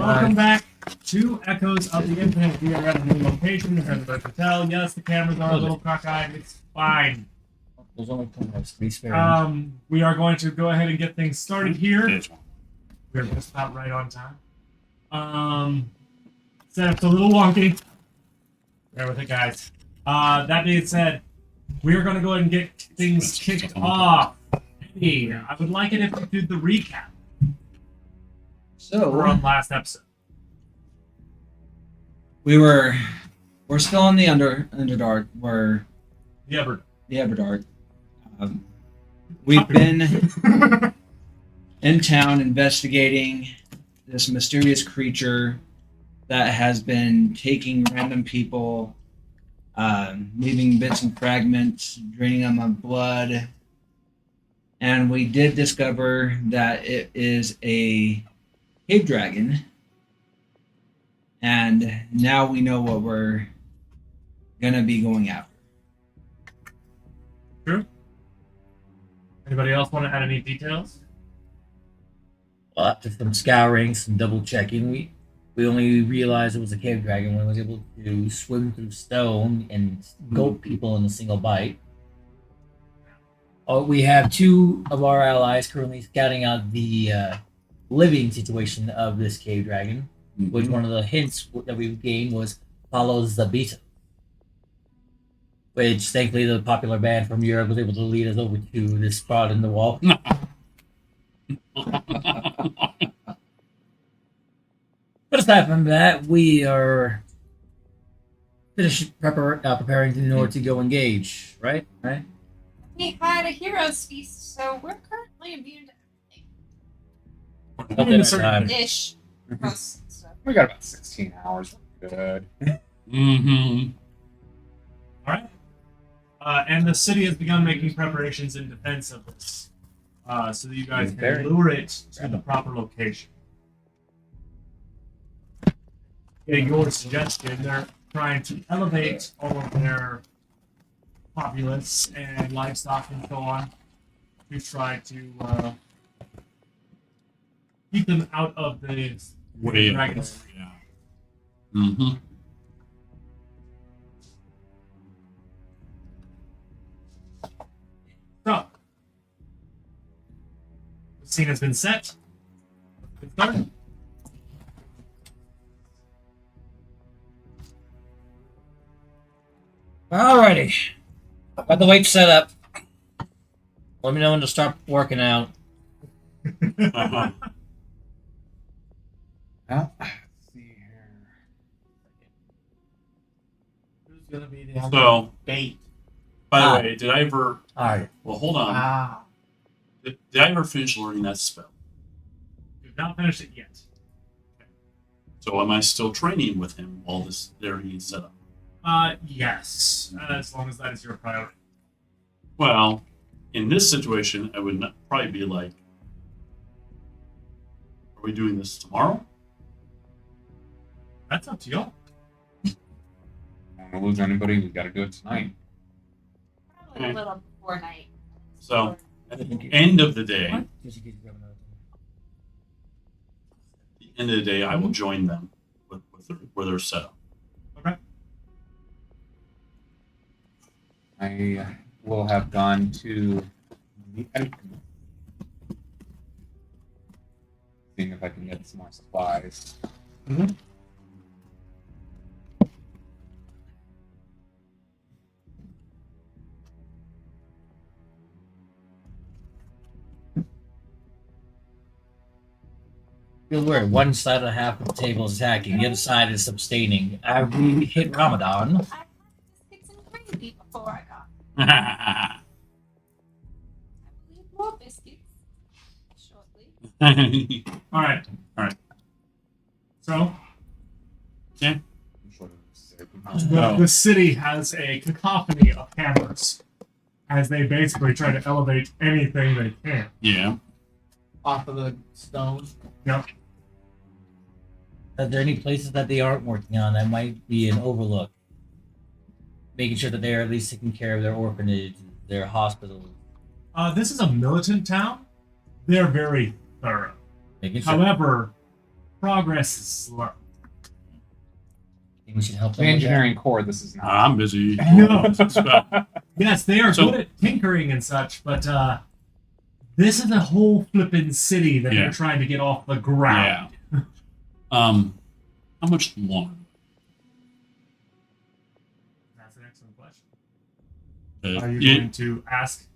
Welcome back to Echoes of the Infinite. We are at a new location. As everybody can tell, yes, the cameras are a little cockeyed. It's fine. There's only cameras to be spared. We are going to go ahead and get things started here. We're just about right on time. Setup's a little wonky. Bear with it, guys. That being said, we are going to go ahead and get things kicked off. Hey, I would like it if you did the recap from last episode. We're still in the Underdark. We're The Everdark. We've been in town investigating this mysterious creature that has been taking random people, leaving bits and fragments, draining them of blood. And we did discover that it is a cave dragon. And now we know what we're going to be going after. True. Anybody else want to add any details? Well, after some scouring, some double checking, we only realized it was a cave dragon when it was able to swim through stone and gulp people in a single bite. We have two of our allies currently scouting out the living situation of this cave dragon, which one of the hints that we've gained was follow Zabito, which thankfully the popular band from Europe was able to lead us over to this spot in the wall. But aside from that, we are preparing in order to go engage, right? Right? We had a hero's feast, so we're currently immune to At dinner time. ish. Most stuff. We got about 16 hours. Good. Mm-hmm. All right. And the city has begun making preparations in defense of this, so that you guys can lure it to the proper location. Yeah, your suggestion, they're trying to elevate all of their populace and livestock and so on to try to keep them out of the dragons. Yeah. Mm-hmm. So, the scene has been set. Let's get started. Alrighty. Got the weight set up. Let me know when to start working out. Well, let's see here. Who's gonna be the So, bait? by the way, did I ever? Alright. Well, hold on. Ah, Did I ever finish learning that spell? you've not finished it yet. So, am I still training with him while this there he's set up? Yes, as long as that is your priority. Well, in this situation, I would not, probably be like, "Are we doing this tomorrow?" That's up to y'all. I don't want to lose anybody. We got to do it tonight. Probably a little before night. So, at the end of the day, I will join them with where they're set up. Okay. I will have gone to the entrance, seeing if I can get some more supplies. Feel weird. One side of the half of the table is attacking, the other side is abstaining. We hit Ramadan. I had biscuits and gravy before I got. I believe more biscuits shortly. All right. So, I'm sure it's the city has a cacophony of hammers as they basically try to elevate anything they can. Yeah. Off of the stone. Yep. Are there any places that they aren't working on that might be an overlook? Making sure that they're at least taking care of their orphanage, their hospitals. This is a militant town. They're very thorough. Making sure. However, progress is slow. Think we should help The them with that? engineering core, this is not. I'm busy. No. Spell. Yes, they are So- good at tinkering and such, but this is a whole flippin' city that Yeah. they're trying to get off the ground. Yeah. How much longer? That's an excellent question. Uh, Are you you- going to ask?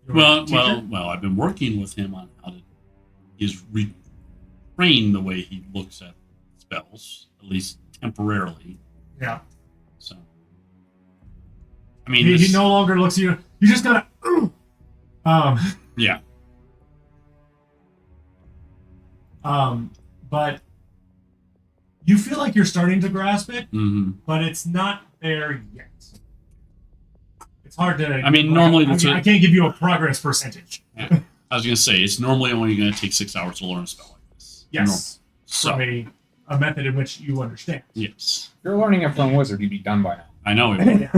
your well, teacher? well. I've been working with him on how to. He's retrained the way he looks at spells, at least temporarily. Yeah. So, I mean, He this- no longer looks at you. You just gotta. yeah. But you feel like you're starting to grasp it, hmm but it's not there yet. It's hard to. I mean, normally that's I can't give you a progress percentage. I was gonna say it's normally only going to take 6 hours to learn a spell like this. Yes, So from a method in which you understand. yes, If you're learning it from Wizard, you'd be done by now. I know it.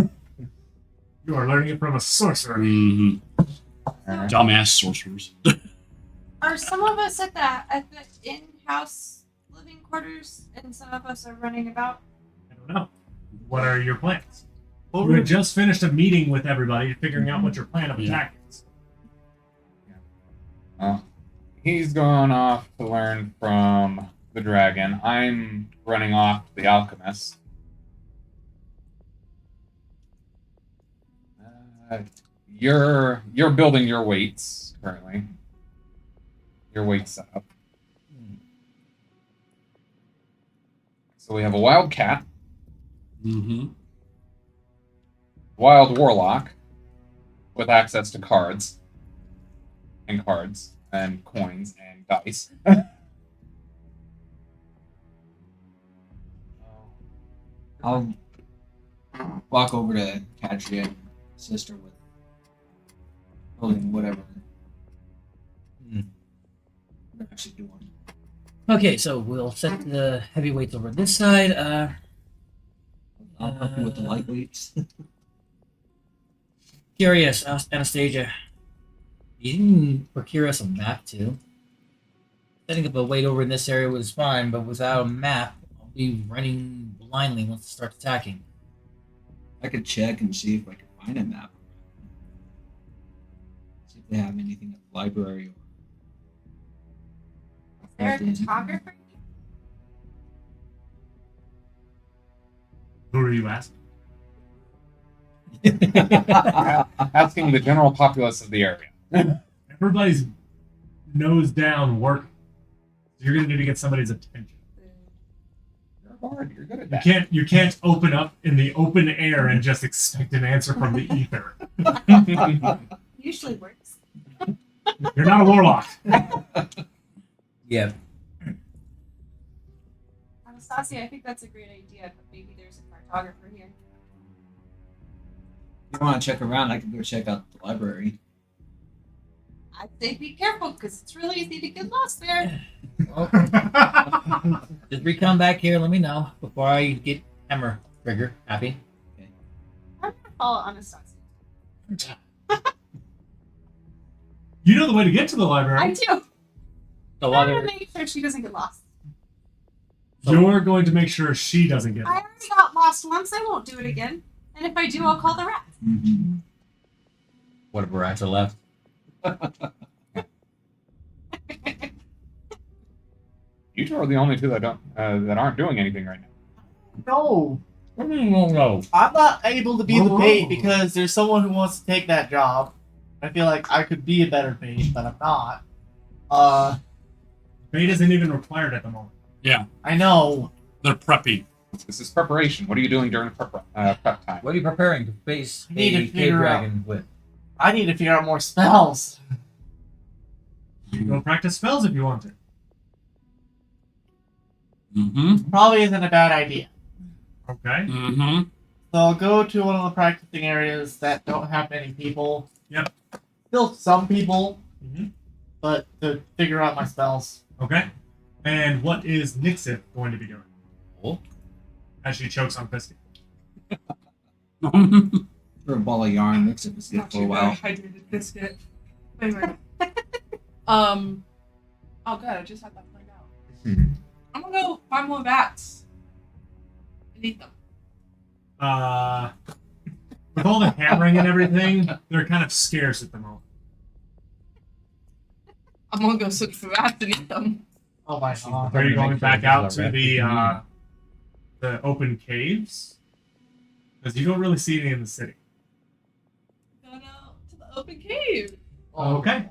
You are learning it from a sorcerer. hmm Alright. Dumbass sorcerers. Are some of us at the in-house living quarters, and some of us are running about? I don't know. What are your plans? What You were had just finished a meeting with everybody, figuring out what your plan of Yeah. attack is. He's going off to learn from the dragon. I'm running off to the alchemist. You're building your weights currently. Your weight setup. So we have a wild cat, hmm wild warlock, with access to cards and coins and dice. I'll walk over to Katria and assist her with building whatever Hmm. they're actually doing. Okay, so we'll set the heavyweights over this side. I'll help you with the lightweights. Curious, Anastasia. You can procure us a map too. Setting up a weight over in this area was fine, but without a map, I'll be running blindly once it starts attacking. I could check and see if I could find a map. See if they have anything at the library. Is there a photographer? Who are you asking? Asking the general populace of the area. Everybody's nose down working. So you're gonna need to get somebody's attention. You're a bard. You're good at You that. can't open up in the open air and just expect an answer from the ether. Usually works. You're not a warlock. Yeah. Anastasia, I think that's a great idea, but maybe there's a cartographer here. If you want to check around, I can go check out the library. I'd say be careful, because it's really easy to get lost there. Just recon back here. Let me know before I get hammer trigger. Happy. I'm gonna follow Anastasia. You know the way to get to the library. I do. So I'm while gonna they're make sure she doesn't get lost. You're going to make sure she doesn't get I lost. already got lost once. I won't do it again. And if I do, I'll call the rat. Mm-hmm. whatever rats are left. You two are the only two that aren't doing anything right now. No, No. I'm not able to be the Whoa. bait because there's someone who wants to take that job. I feel like I could be a better bait, but I'm not. Bait isn't even required at the moment. I know. They're prepping. This is preparation. What are you doing during prep time? What are you preparing to face I need a to cave figure dragon with? I need to figure out more spells. You go practice spells if you want to. Mm-hmm. Probably isn't a bad idea. Okay. Mm-hmm. So I'll go to one of the practicing areas that don't have many people. Yep. Still some people, Mhm. but to figure out my spells. Okay. And what is Nixith going to be doing Oh. as she chokes on biscuit? For a ball of yarn, mix it with it for a while. Hydrated biscuit. Anyway. Oh, good. I just had that planned out. I'm gonna go find more bats and eat them. With all the hammering and everything, they're kind of scarce at the moment. I'm gonna go search for bats and eat them. Oh my god. Are you going back out to Rat the open caves? Because you don't really see any in the city. Going out to the open cave. Okay.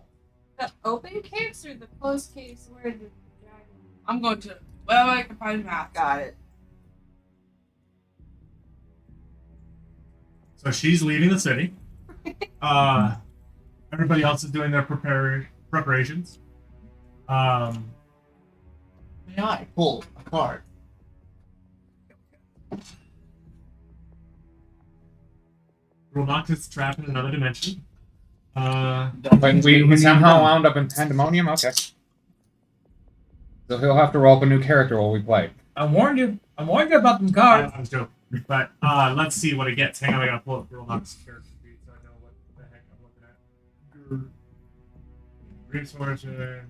The open caves or the closed caves where the dragon? I'm going to where I can find bats. Got it. So she's leaving the city. Everybody else is doing their preparations. May I pull a card? Rule Noctis trapped in another dimension. But we somehow wound up in Pandemonium? Okay. So he'll have to roll up a new character while we play. I warned you. I warned you about them cards. I'm joking. But let's see what it gets. Hang on, I gotta pull up Rule Noctis character sheet so I know what the heck I'm looking at. Resources.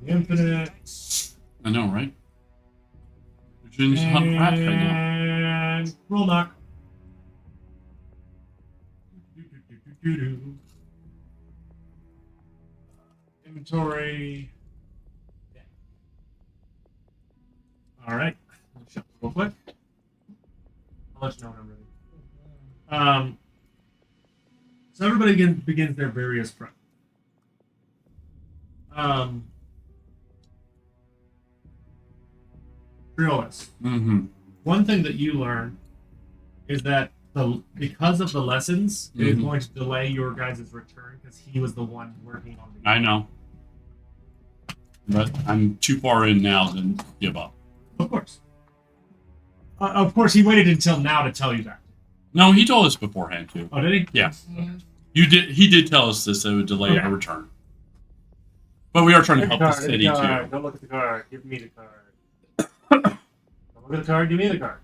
Infinite. I know, right? You're doing hunt rats right now. And roll knock. Inventory. Yeah. All right. Let's shut this real quick. I'll let you know when I'm ready. So everybody begins their various prep. Triolis. Mm-hmm. One thing that you learn is that because of the lessons, it is Mhm. going to delay your guys' return because he was the one working on the. I know. But I'm too far in now to give up. Of course, he waited until now to tell you that. No, he told us beforehand too. Oh, did he? Yeah. He did tell us this, it would delay Okay. our return. But we are trying to Take help the the city too. Don't look at the card. Give me the card. Don't look at the card. Give me the card.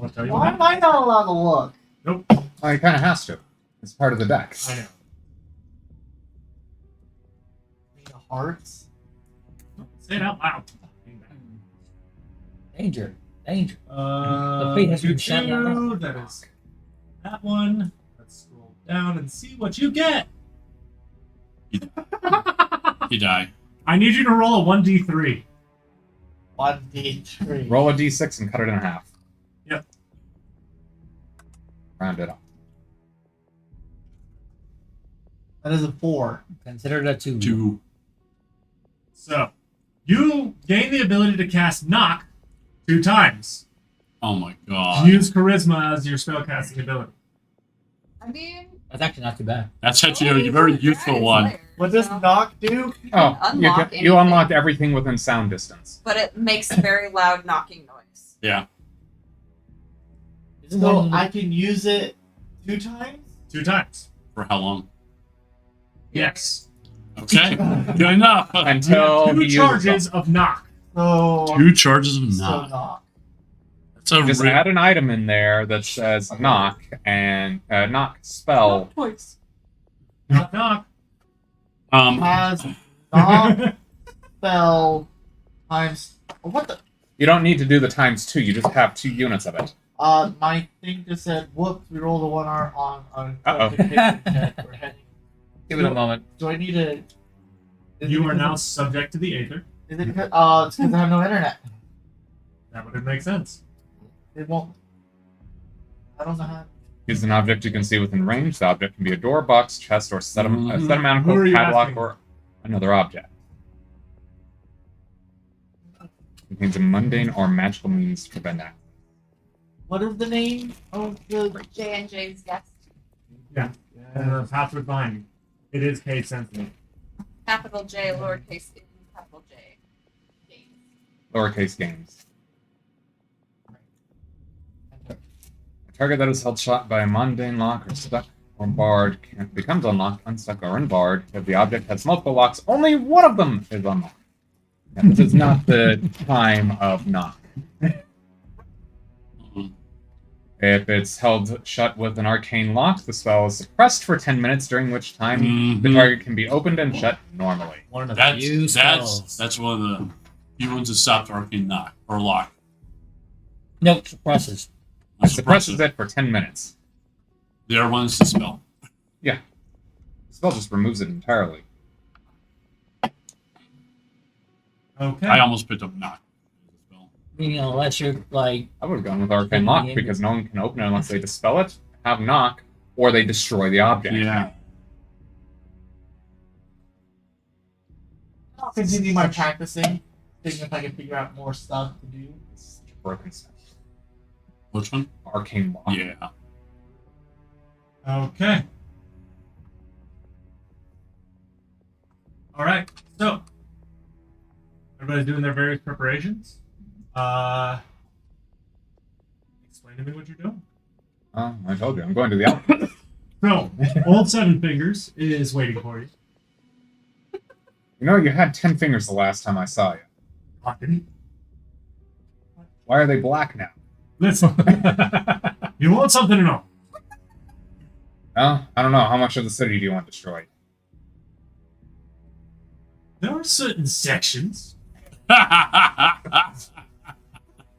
I'll tell you Why what am I not allowed to look? Nope. Oh, he kind of has to. It's part of the deck. I know. Hearts? Say it out loud. Danger. Danger. The fate has been shut down. That is that one. Let's scroll down and see what you get. He died. I need you to roll a 1d3. 1d3. Roll a d6 and cut it in half. Yep. Round it up. That is a 4. Consider it a 2. 2. So, you gain the ability to cast Knock 2 times. Oh my god. Use Charisma as your spellcasting ability. I mean, That's actually not too bad. That's actually a very useful one. What does knock do? Oh, unlock you anything. unlocked everything within sound distance. But it makes a very loud knocking noise. Yeah. Isn't So one- I can use it 2 times? 2 times. For how long? Yes. Okay. Good enough. Until You have he 2 uses charges of Knock. So 2 charges of so knock. knock. That's a Just re- add an item in there that says knock and knock spell. Twice. Knock, knock. Has knock spell times. What the? You don't need to do the times 2. You just have 2 units of it. My thing just said, whoops, we rolled a 1 on Uh-oh. classification check. We're heading. Give it a moment. Do I need to? You are now subject to the Aether. Is it because? It's because I have no internet. That would make sense. It won't. I don't know how. Use an object you can see within range. The object can be a door, box, chest, or set Mhm. Who are manifold, you padlock, asking? or another object. Contains a mundane or magical means to prevent access. What is the name of the? J&J's guest. And the password behind you. It is case sensitive. Capital J, lowercase n, capital J. Games. Lowercase games. A target that is held shut by a mundane lock or stuck or barred becomes unlocked, unstuck, or unbarred. If the object has multiple locks, only one of them is unlocked. And this is not the time of knock. Mhm. If it's held shut with an arcane lock, the spell is suppressed for 10 minutes, during which time the Mhm. target can be opened and shut normally. One of the few spells. That's one of the few ones that stopped arcane knock or lock. Nope, suppresses. It suppresses it for 10 minutes. The other one is the spell. The spell just removes it entirely. Okay. I almost picked up knock. Spell. Unless you're like, I would have gone with Arcane Lock because no one can open it unless they dispel it, have knock, or they destroy the object. Yeah. I'll continue my practicing, seeing if I can figure out more stuff to do. It's such a broken stuff. Which one? Arcane Lock. Yeah. Okay. All right. So everybody's doing their various preparations. Explain to me what you're doing. Oh, I told you, I'm going to the outfit. So, Old Seven Fingers is waiting for you. You know, you had 10 fingers the last time I saw you. Fucking Why are they black now? listen. You want something to know? Well, I don't know. How much of the city do you want destroyed? There are certain sections.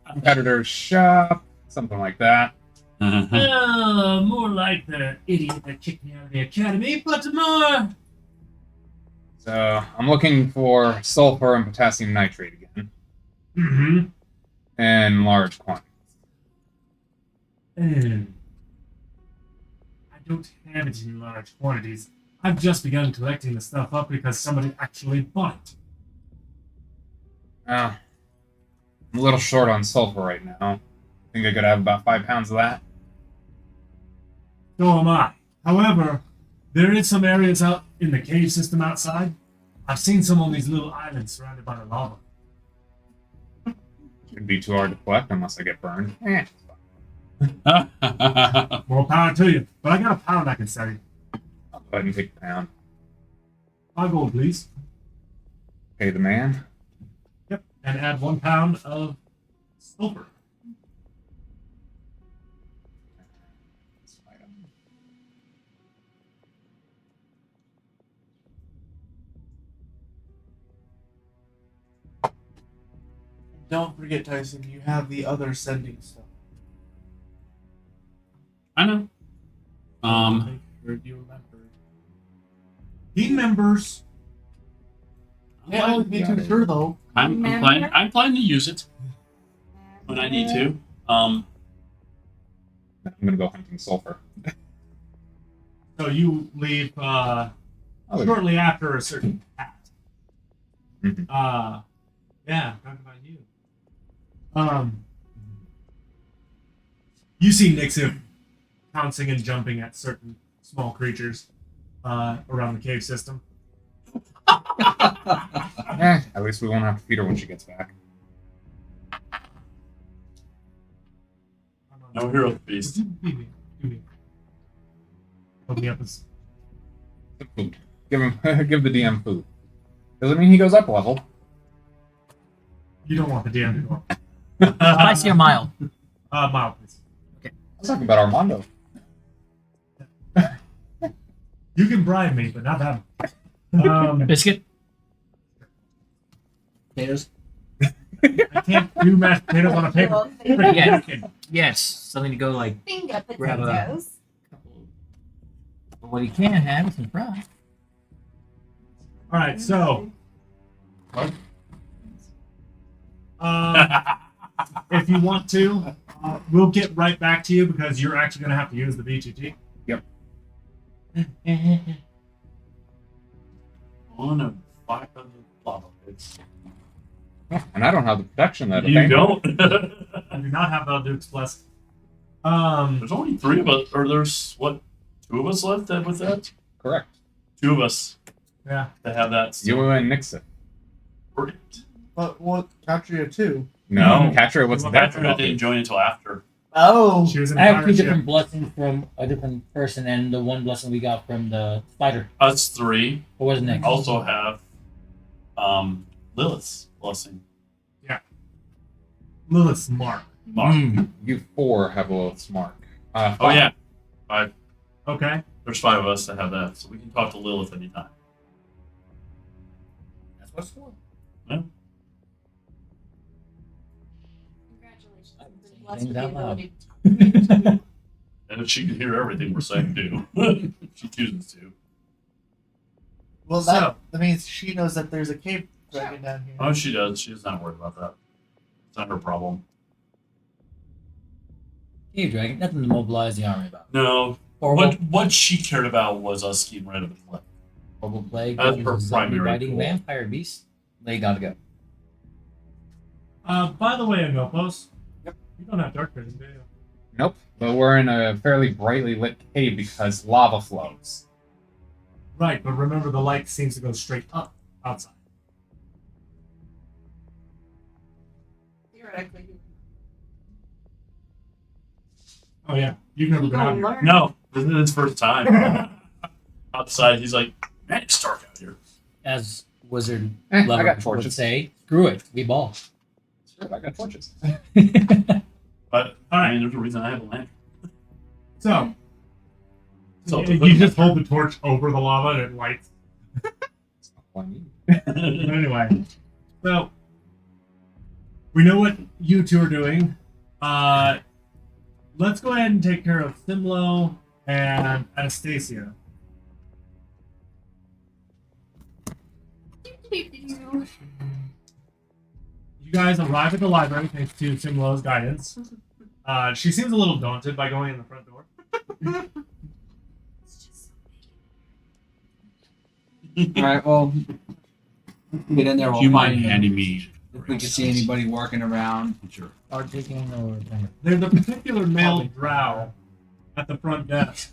Competitor's shop, something like that. More like the idiot that kicked me out of the academy, but more. So, I'm looking for sulfur and potassium nitrate again, Mm-hmm. in large quantities. And I don't have it in large quantities. I've just begun collecting the stuff up because somebody actually bought it. I'm a little short on sulfur right now. Think I could have about 5 pounds of that? So am I. However, there is some areas out in the cave system outside. I've seen some on these little islands surrounded by the lava. Shouldn't be too hard to collect unless I get burned. More power to you. But I got a pound I can sell you. I'll go ahead and take the pound. 5 gold, please. Pay the man. Yep. And add 1 pound of sulfur. Don't forget, Tyson, you have the other sending stuff. I know. Or do you remember? Team members. Can't always be too sure, though. I'm planning to use it when I need to. I'm gonna go hunting sulfur. So you leave Oh, shortly after a certain path. Mhm. Yeah, talking about you. You see Nixif pouncing and jumping at certain small creatures around the cave system. At least we won't have to feed her when she gets back. No hero beast. Feed me. Hold me up as Food. Give him, give the DM food. Doesn't mean he goes up a level. you don't want the DM to go up. spicy or mild? Mild, please. I was talking about Armando. You can bribe me, but not that much. Biscuit? Potatoes? I can't do mashed potatoes on a paper. Well, Yeah. Yes, something to go like. Finger Grab a- potatoes. But what you can have is some fries. All right, so if you want to, we'll get right back to you because you're actually going to have to use the BTT. One of 500 lava pits. And I don't have the protection that You don't. I do not have Valduk's Plus. There's only 3 of us, or there's what, 2 of us left that with that? Correct. 2 of us Yeah. that have that. Still. You and Nixon. Right. But what? Katria too. No, Catcher wasn't there. Patrick didn't join until after. Oh. She was in I have 2 pirate ship. different blessings from a different person, and the one blessing we got from the spider. Us 3 What was next? also have Lilith's blessing. Lilith's Mark. Mark. You 4 have a Lilith's mark. Oh Five. yeah, 5. Okay. There's 5 of us that have that, so we can talk to Lilith anytime. That's what's for. Congratulations. I haven't You've said been blessed anything with the out loud. ability And if she can hear everything we're saying too, if she chooses to. Well, So- that means she knows that there's a cave dragon down here. Oh, she does. She's not worried about that. It's not her problem. Cave dragon, nothing to mobilize the army about. No. Horrible, What she cared about was us getting rid of the cliff. horrible plague, That's her zombie primary biting goal. vampire beast. They gotta go. By the way, Anopos. Yep. You don't have dark vision, do you? Nope. But we're in a fairly brightly lit cave because lava flows. Right, but remember the light seems to go straight up outside. theoretically. Oh yeah, you've never You been out gonna here. learn. No, this is his first time. Outside, he's like, man, it's dark out here. As wizard I lover got would torches. say, screw it, we ball. Sure, I got torches. But All right. I mean, there's a reason I have a lantern. So, So you just hold the torch over the lava and it lights. That's not what I need. But anyway, so we know what you two are doing. Let's go ahead and take care of Simlo and Anastasia. You guys arrive at the library thanks to Simlo's guidance. She seems a little daunted by going in the front door. It's just All right. Well, get in there. Do We'll you mind find handing me? if we can see anybody walking around. Sure. Are digging or There's a particular male drow at the front desk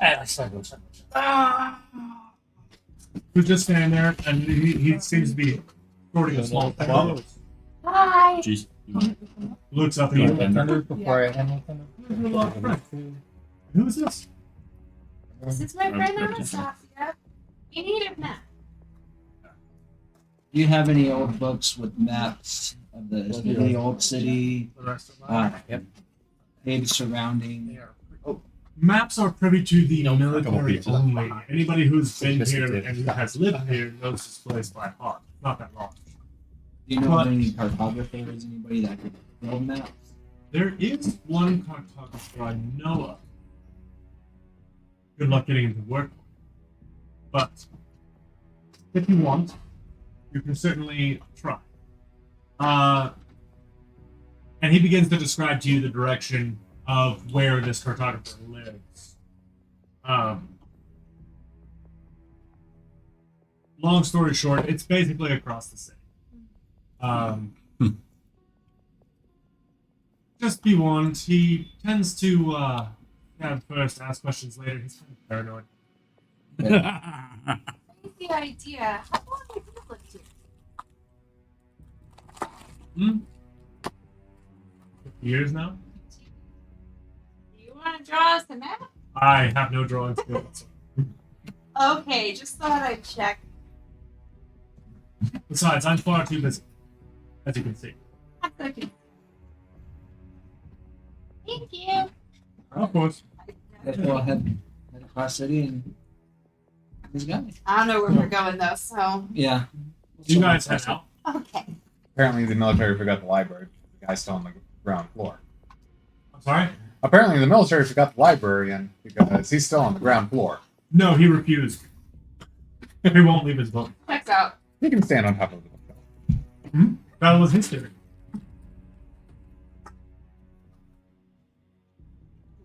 who's just standing there, and he seems to be sorting a small thing. Hi. Jeez. Looks up at You you. want thunder? before I handle thunder? Who's this? This is my friend Anastasia. You need a map. Do you have any old books with maps of the old city? The rest of them. Yep. Maybe surrounding. Maps are privy to the couple military people. only. Anybody who's been Yes, here it and is. who has lived here knows this place by heart. Not that long. Do you know of any cartographers? Anybody that could build maps? There is one cartographer I know of. Good luck getting him to work. But if you want, you can certainly try. And he begins to describe to you the direction of where this cartographer lives. Long story short, it's basically across the city. Just be warned, he tends to have first, ask questions later. He's kind of paranoid. What's the idea? How long have you lived here? 50 years now? Do you want to draw us a map? I have no drawing skills. Okay, just thought I'd check. Besides, I'm far too busy, as you can see. That's okay. Thank you. Of course. Let's go head across city and these guys. I don't know where we're going though, so Yeah. You guys head out. okay. Apparently, the military forgot the library. The guy's still on the ground floor. I'm sorry? Apparently, the military forgot the librarian because he's still on the ground floor. No, he refused. He won't leave his book. Checks out. He can stand on top of the bookshelf. That was his theory.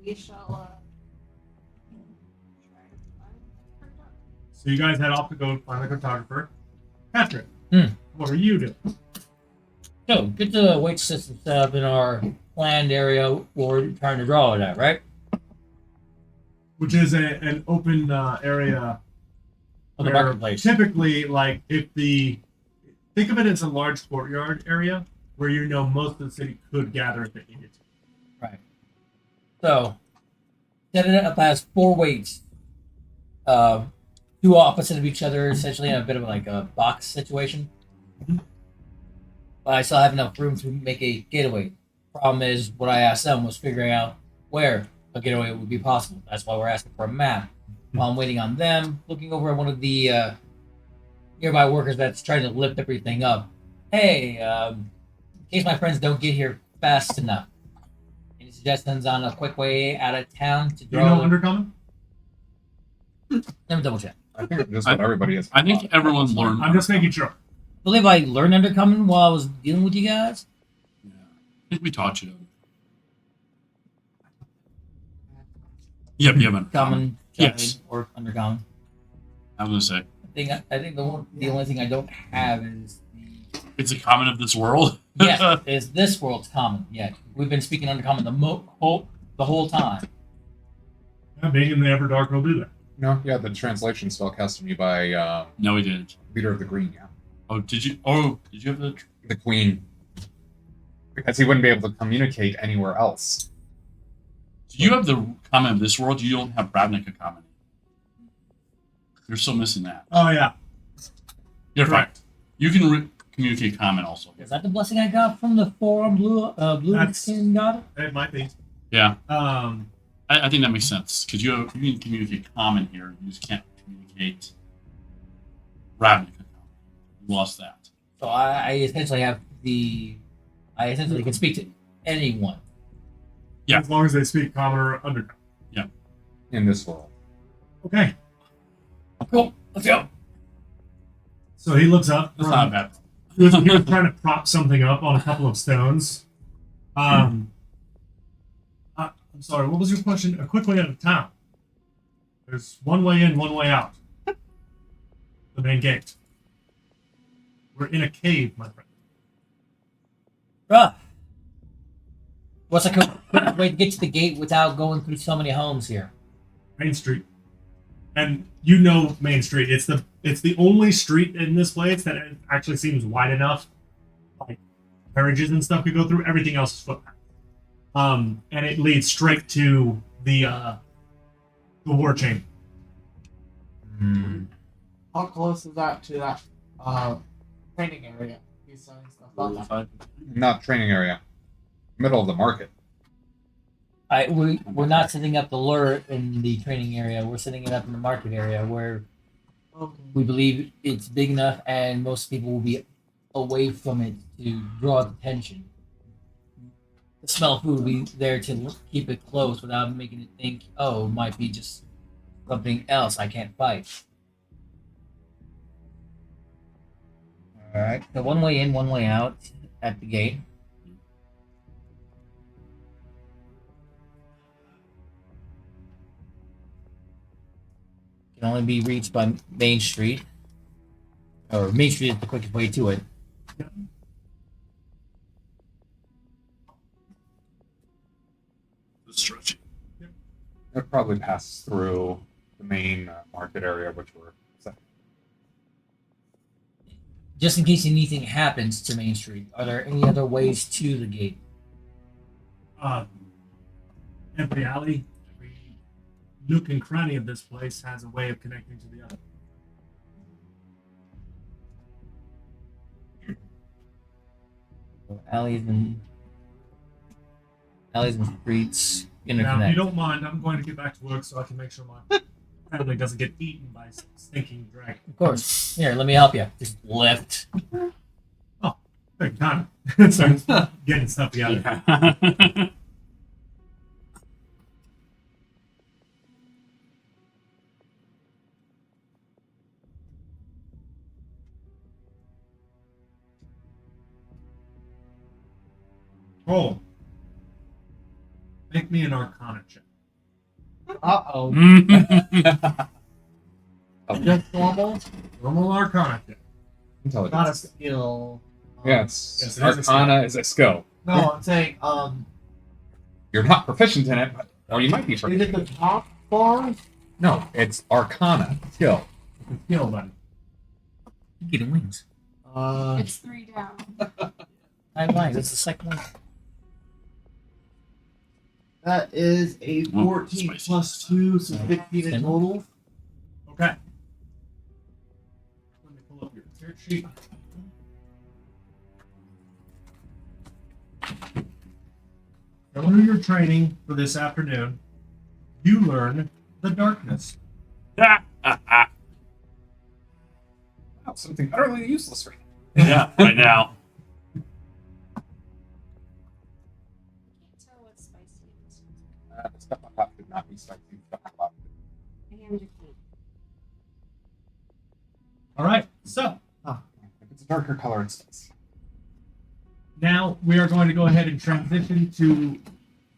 We shall try to find her. So you guys head off to go find the cartographer. Patrick, Hmm. what are you doing? So, get the weight system set up in our planned area we're trying to draw it at, right? Which is an open area. On the where marketplace. Typically, like think of it as a large courtyard area where you know most of the city could gather if they needed to. Right. So, set it up as 4 weights. Two opposite of each other, essentially in a bit of like a box situation. Mhm. But I still have enough room to make a getaway Problem is, what I asked them was figuring out where a getaway would be possible. That's why we're asking for a map. While I'm waiting on them, looking over at one of the nearby workers that's trying to lift everything up. Hey, in case my friends don't get here fast enough, any suggestions on a quick way out of town to Do you know draw? Undercommon? Let me double check. I think just what everybody is. I think everyone learned. I'm just making sure. I believe I learned Undercommon while I was dealing with you guys. Yeah. I think we taught you. Yep, you haven't. Common, Yes. or Undercommon. I was gonna say I think the only thing I don't have is the it's a common of this world. yes, is this world's common. Yeah, we've been speaking Undercommon the whole time. Yeah, being in the Everdark will do that. No, yeah, the translation spell cast on you by No, we didn't. Leader of the Green, yeah. Oh, did you? Oh, did you have the? The Queen. Because he wouldn't be able to communicate anywhere else. Do you have the common of this world? You don't have Ravnica common. You're still missing that. Oh yeah. You're fine. Correct. You can communicate common also. Is that the blessing I got from the forearm blue That's- skin god? It might be. Yeah, Um, I think that makes sense because you can communicate common here. You just can't communicate Ravnica common. You lost that. So I essentially have I essentially can speak to anyone. Yeah. As long as they speak common or Undercommon. In this world. Okay. Cool. Let's go. So he looks up. That's not bad. He was trying to prop something up on a couple of stones. I'm sorry, what was your question? A quick way out of town. There's one way in, one way out. The main gate. We're in a cave, my friend. Bruh. What's a quick way to get to the gate without going through so many homes here? Main Street. And you know Main Street. It's the only street in this place that actually seems wide enough. Like carriages and stuff could go through. Everything else is footpath. And it leads straight to the war chamber. How close is that to that training area? He's selling stuff about that. Not training area. Middle of the market. We're not setting up the lure in the training area. We're setting it up in the market area where Okay. we believe it's big enough and most people will be away from it to draw attention. The smell of food will be there to keep it close without making it think, oh, it might be just something else I can't fight. Alright, so one way in, one way out at the gate. Can only be reached by Main Street. Or Main Street is the quickest way to it. The stretching. It probably passes through the main market area, which we're set. Just in case anything happens to Main Street, are there any other ways to the gate? Every alley, every nook and cranny of this place has a way of connecting to the other. Alleys and streets Now, if you interconnect. don't mind, I'm going to get back to work so I can make sure my family doesn't get eaten by some stinking dragon. Of course. Here, let me help you. Just lift. Big time. Starts getting stuff together. Yeah. Roll. Make me an Arcana check. Uh-oh. Oh, Just normal? Normal Arcana check. intelligence. Not a skill. Yes. Yes, it is a skill. Arcana is a skill. No, I'm saying, You're not proficient in it, but or you might be is proficient. it the top bar? No, it's Arcana skill. It's a skill, buddy. Getting wings. It's 3 down. 9 lines. That's the second one. That is a Mm, 14 spicy. plus 2, so 15 in total. Okay. Let me pull up your character sheet. through your training for this afternoon, you learn the darkness. Wow, something utterly useless right Yeah, right now. Can't tell what's spicy. now. The stuff on top should not be spicy. Stuff on top. My hands are clean. All right, so If it's a darker color, it's spicy. now we are going to go ahead and transition to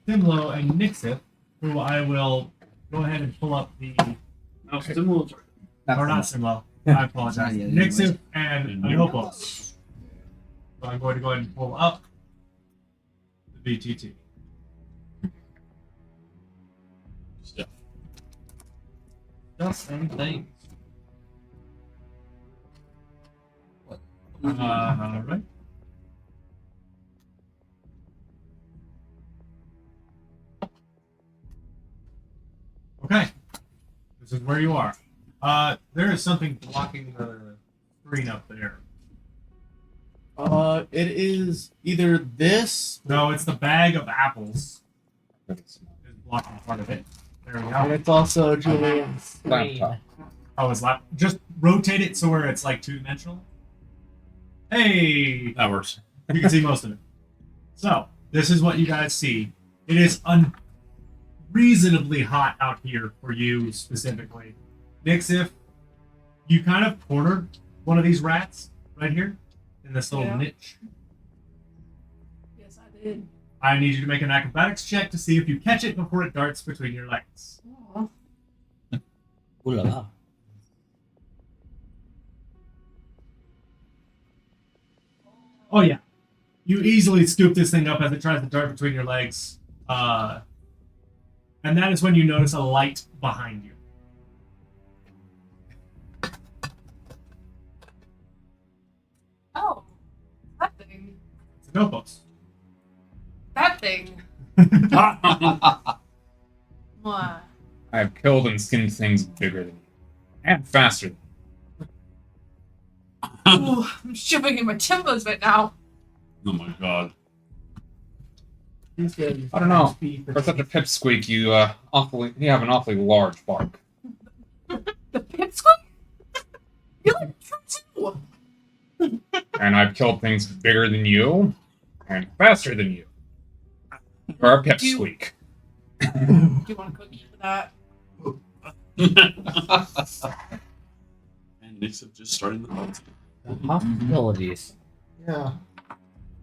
Simlo and Nixith, who I will go ahead and pull up the. No, stimulants are Or not Simlo. I apologize. Yeah, Nixith and And Anopos. So I'm going to go ahead and pull up the VTT. stiff. Just same thing. What? Right. Okay. This is where you are. There is something blocking the screen up there. It is either this. No, it's the bag of apples Really small. is blocking part of it. There we And go. it's also Julian's Laptop. screen. Oh, it's lap. Just rotate it so where it's like two-dimensional. Hey, That works. you can see most of it. So this is what you guys see. It is unreasonably hot out here for you specifically. Nixif, you kind of cornered one of these rats right here in this little Yeah. niche. Yes, I did. I need you to make an acrobatics check to see if you catch it before it darts between your legs. Aw. Ooh la la. Oh yeah, you easily scoop this thing up as it tries to dart between your legs, and that is when you notice a light behind you. Oh, that thing. It's a Nopos. That thing. What? I have killed and skinned things bigger than you. And faster than Ooh, I'm shivering in my timbers right now. Oh my god. He's good. I don't know. Speed you. For such a pipsqueak, you have an awfully large bark. The pipsqueak? You're like true too. And I've killed things bigger than you and faster than you. For a pipsqueak. Do you want a cookie for that? And Nixon just starting the boat. Hostilities. Yeah.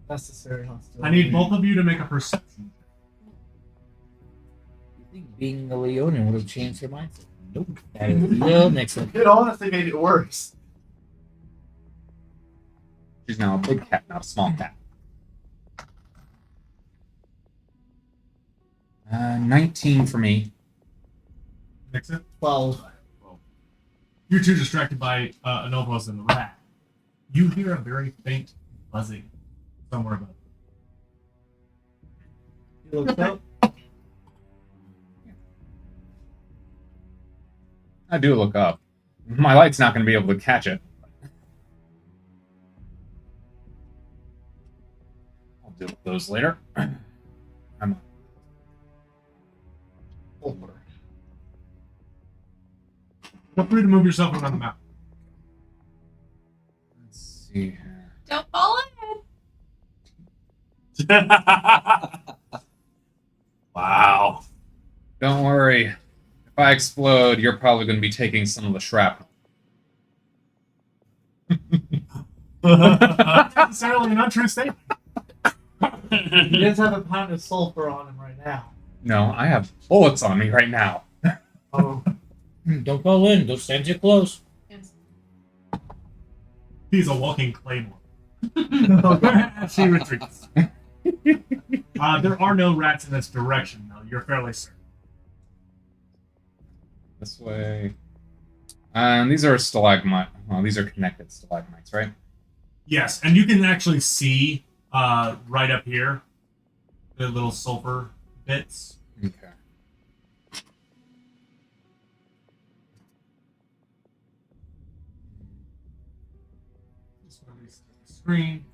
Necessary hostility. I need both of you to make a perception. You think being a Leonin would have changed her mindset? Nope. That is Lil Nixon. It honestly made it worse. She's now a big cat, not a small cat. 19 for me. Nixon, 12. you're too distracted by Anopos and the rat. You hear a very faint buzzing somewhere above. You looked up. I do look up. My light's not going to be able to catch it. I'll deal with those later. I'm Over. Feel free to move yourself around the map. Let's see here. Don't fall in. Wow. Don't worry. If I explode, you're probably going to be taking some of the shrapnel. Not necessarily an untrue statement. He does have a pound of sulfur on him right now. No, I have bullets on me right now. Oh. Don't fall in. Don't stand too close. Yes. He's a walking claymore. Okay. She retreats. There are no rats in this direction, though. You're fairly certain. This way. And these are stalagmite. Well, these are connected stalagmites, right? Yes, and you can actually see right up here the little sulfur bits. Okay. Just want to reset the screen.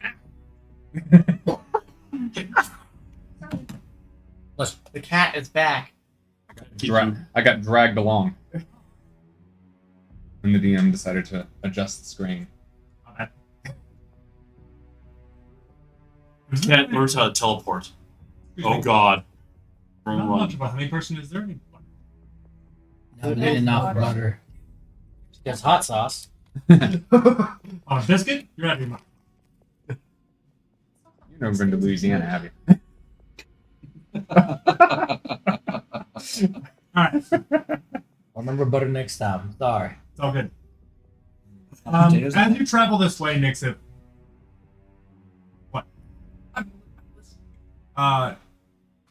The cat is back. I got dragged along. And the DM decided to adjust the screen. My bad. Cat learns how to teleport. Oh God. Not Run. much of a honey person is there anymore. No, they didn't offer butter. There's hot sauce. On a biscuit? You're out of your mind. You've never been to Louisiana, have you? Alright, I'll remember butter next time. Sorry. it's all good. Potatoes on As you travel this way, Nixip,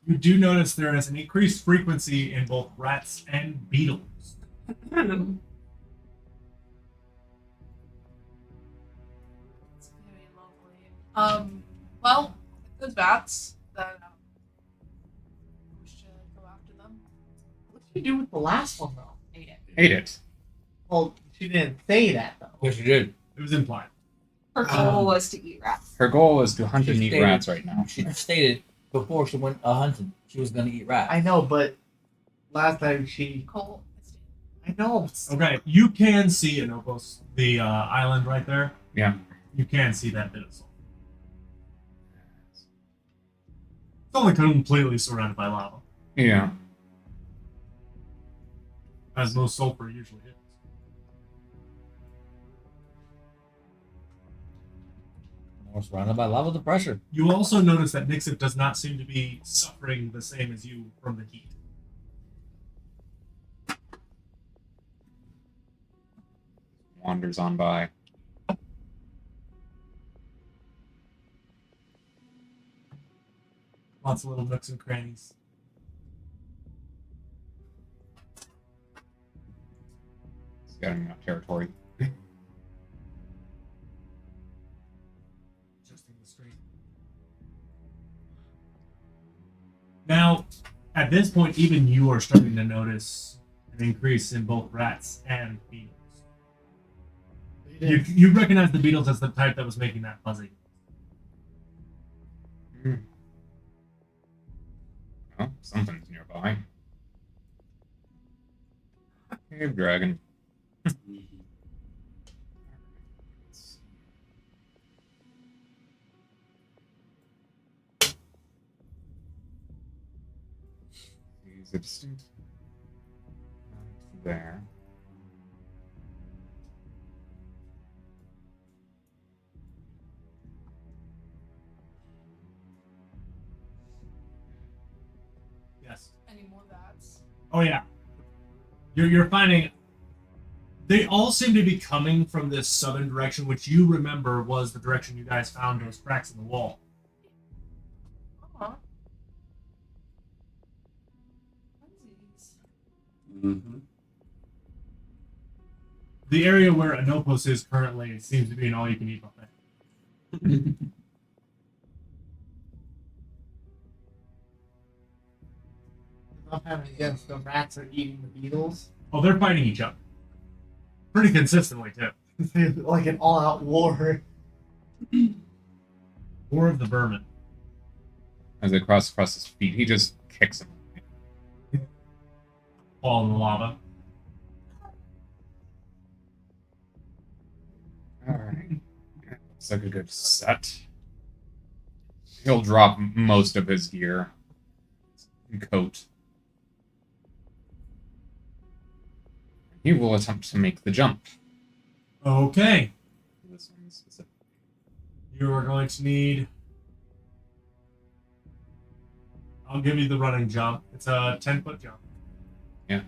you do notice there is an increased frequency in both rats and beetles. It's very lovely. Well, those bats, then we should go after them. What did you do with the last one though? Ate it. Ate it. Well, she didn't say that though. Yes, you did. It was implied. Her goal was to eat rats. Her goal is to hunt She and eat stated- rats right now. She stated before she went hunting, she was going to eat rats. I know, but last time she. Cole. I know. Okay, you can see Inopos, the island right there. Yeah. You can see that bit of salt. It's only completely surrounded by lava, Yeah. as most sulfur usually is. We're surrounded by lava, the pressure. You also notice that Nixip does not seem to be suffering the same as you from the heat. Wanders on by. Lots of little nooks and crannies. Scouting enough territory. Adjusting the stream. Now, at this point, even you are starting to notice an increase in both rats and beetles. You recognize the beetles as the type that was making that buzzing. Oh, something's nearby. Cave dragon. He's a distinct. There. Yes. Any more bats? Oh yeah. You're finding they all seem to be coming from this southern direction, which you remember was the direction you guys found those cracks in the wall. Uh-huh. Funsies. Mm-hmm. The area where Anopos is currently seems to be an all-you-can-eat buffet. Sometimes against the rats are eating the beetles. Oh, they're fighting each other. Pretty consistently, too. Like an all-out war. War of the vermin. As they cross across his feet, he just kicks him. Fall in the lava. Alright. Looks like a good set. He'll drop most of his gear. Coat. He will attempt to make the jump. Okay. This one specifically. You are going to need... I'll give you the running jump. It's a 10-foot jump. Yeah.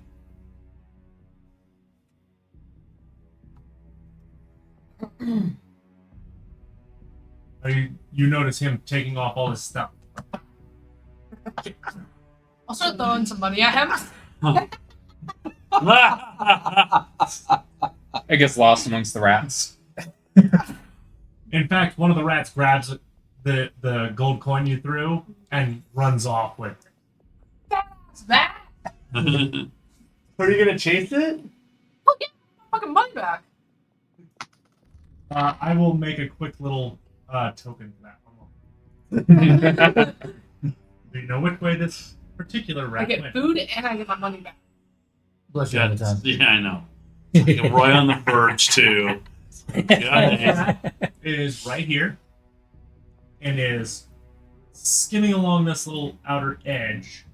You notice him taking off all his stuff. I'll start throwing some money at him. I gets lost amongst the rats. In fact, one of the rats grabs the gold coin you threw and runs off with it. That's bad. Are you gonna chase it? Fucking money back. I will make a quick little token for that one. Do you know which way this particular I rat get win. food and I get my money back. Bless you all the time. Yeah, I know. Like right on the verge too. Yeah, It is right here and is skimming along this little outer edge.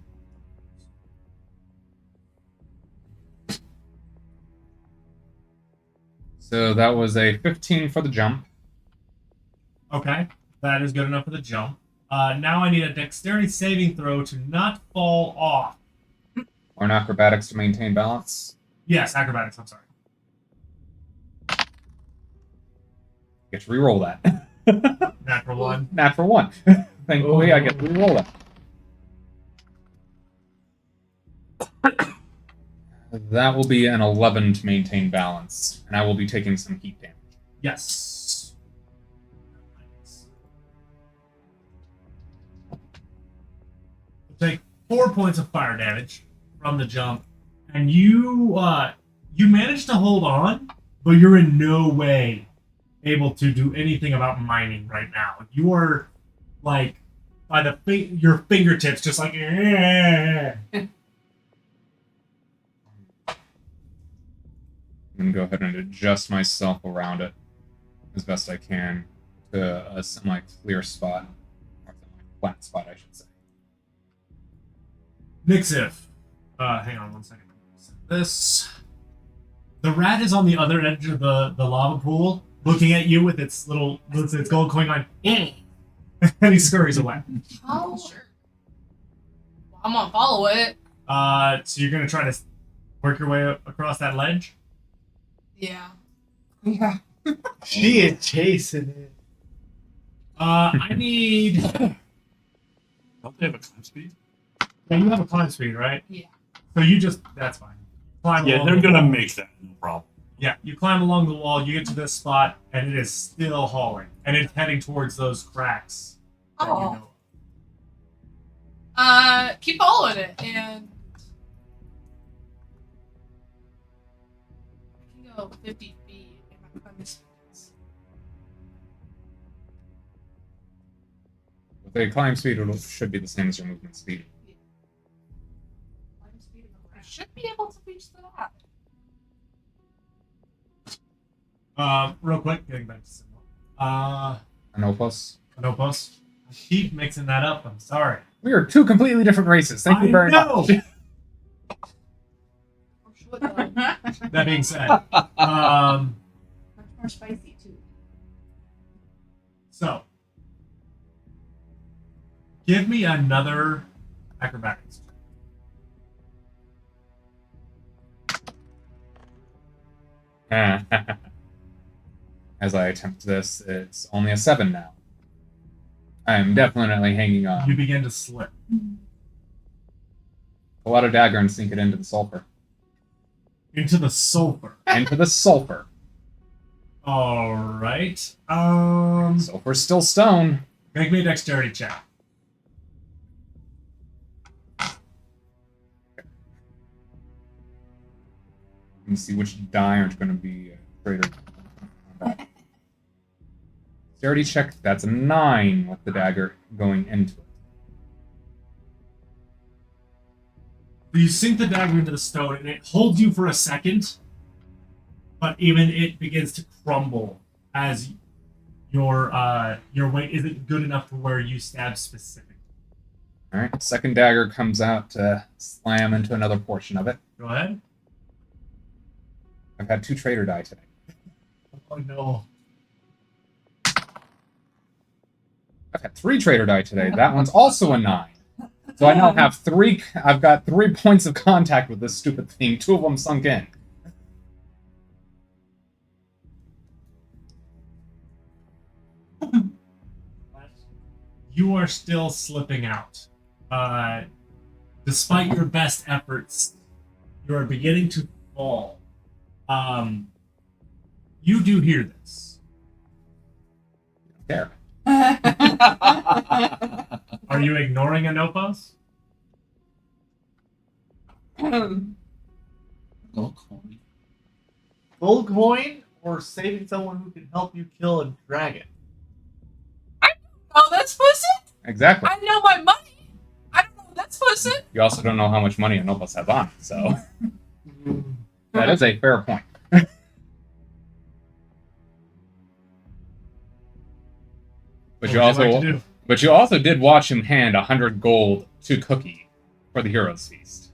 So that was a 15 for the jump. Okay, that is good enough for the jump. Now I need a dexterity saving throw to not fall off. Or an acrobatics to maintain balance. Yes, acrobatics, I'm sorry. Get to re-roll that. Natural one. Natural 1. Thankfully, I get to re-roll that. That will be an 11 to maintain balance, and I will be taking some heat damage. Yes. Take 4 points of fire damage from the jump, and you manage to hold on, but you're in no way able to do anything about mining right now. You are like by your fingertips, just like. I'm going to go ahead and adjust myself around it as best I can to a semi-clear spot. Or flat spot, I should say. Nixif. Hang on 1 second. This. The rat is on the other edge of the lava pool, looking at you with its gold coin on, and he scurries away. Oh, sure. Well, I'm gonna follow it. So you're gonna try to work your way across that ledge. Yeah. Yeah. She is chasing it. I need. Don't they have a climb speed? Yeah, you have a climb speed, right? Yeah. So you just that's fine. Climb Yeah, along they're the gonna wall. make that, no problem. Yeah, you climb along the wall. You get to this spot, and it is still hauling, and it's heading towards those cracks. That you Oh. know. Keep following it, and I can go 50 feet if I miss it. With a climb speed, it should be the same as your movement speed. I should be able to reach that. Real quick, getting back to Simba. Anopos. Canopus. I keep mixing that up. I'm sorry. We are two completely different races. Thank you very much. That being said, Much more spicy too. so give me another acrobatics. As I attempt this, it's only a 7 now. I am definitely hanging You on. begin to slip. Pull out a dagger and sink it into the sulfur. Into the sulfur. Into the sulfur. All right. Sulfur's still stone. Make me a dexterity check. Let me see which die are going to be greater. Dexterity check. That's a 9 with the dagger going into it. You sink the dagger into the stone, and it holds you for a second, but even it begins to crumble as your weight isn't good enough to where you stab specifically. All right. Second dagger comes out to slam into another portion of it. Go ahead. I've had 2 traitor die today. Oh no. I've had 3 traitor die today. That one's also a 9. So I now have 3. I've got 3 points of contact with this stupid thing. 2 of them sunk in. You are still slipping out. Despite your best efforts, you are beginning to fall. You do hear this. There. Are you ignoring Anopos? Gold coin. Gold coin or saving someone who can help you kill a dragon? Oh, that's pussy? Exactly. I know my money. I don't know what that's supposed listen. You also don't know how much money Anopos has on, so that is a fair point. But you What would also, like to do? but you also did watch him hand 100 gold to Cookie for the Heroes Feast,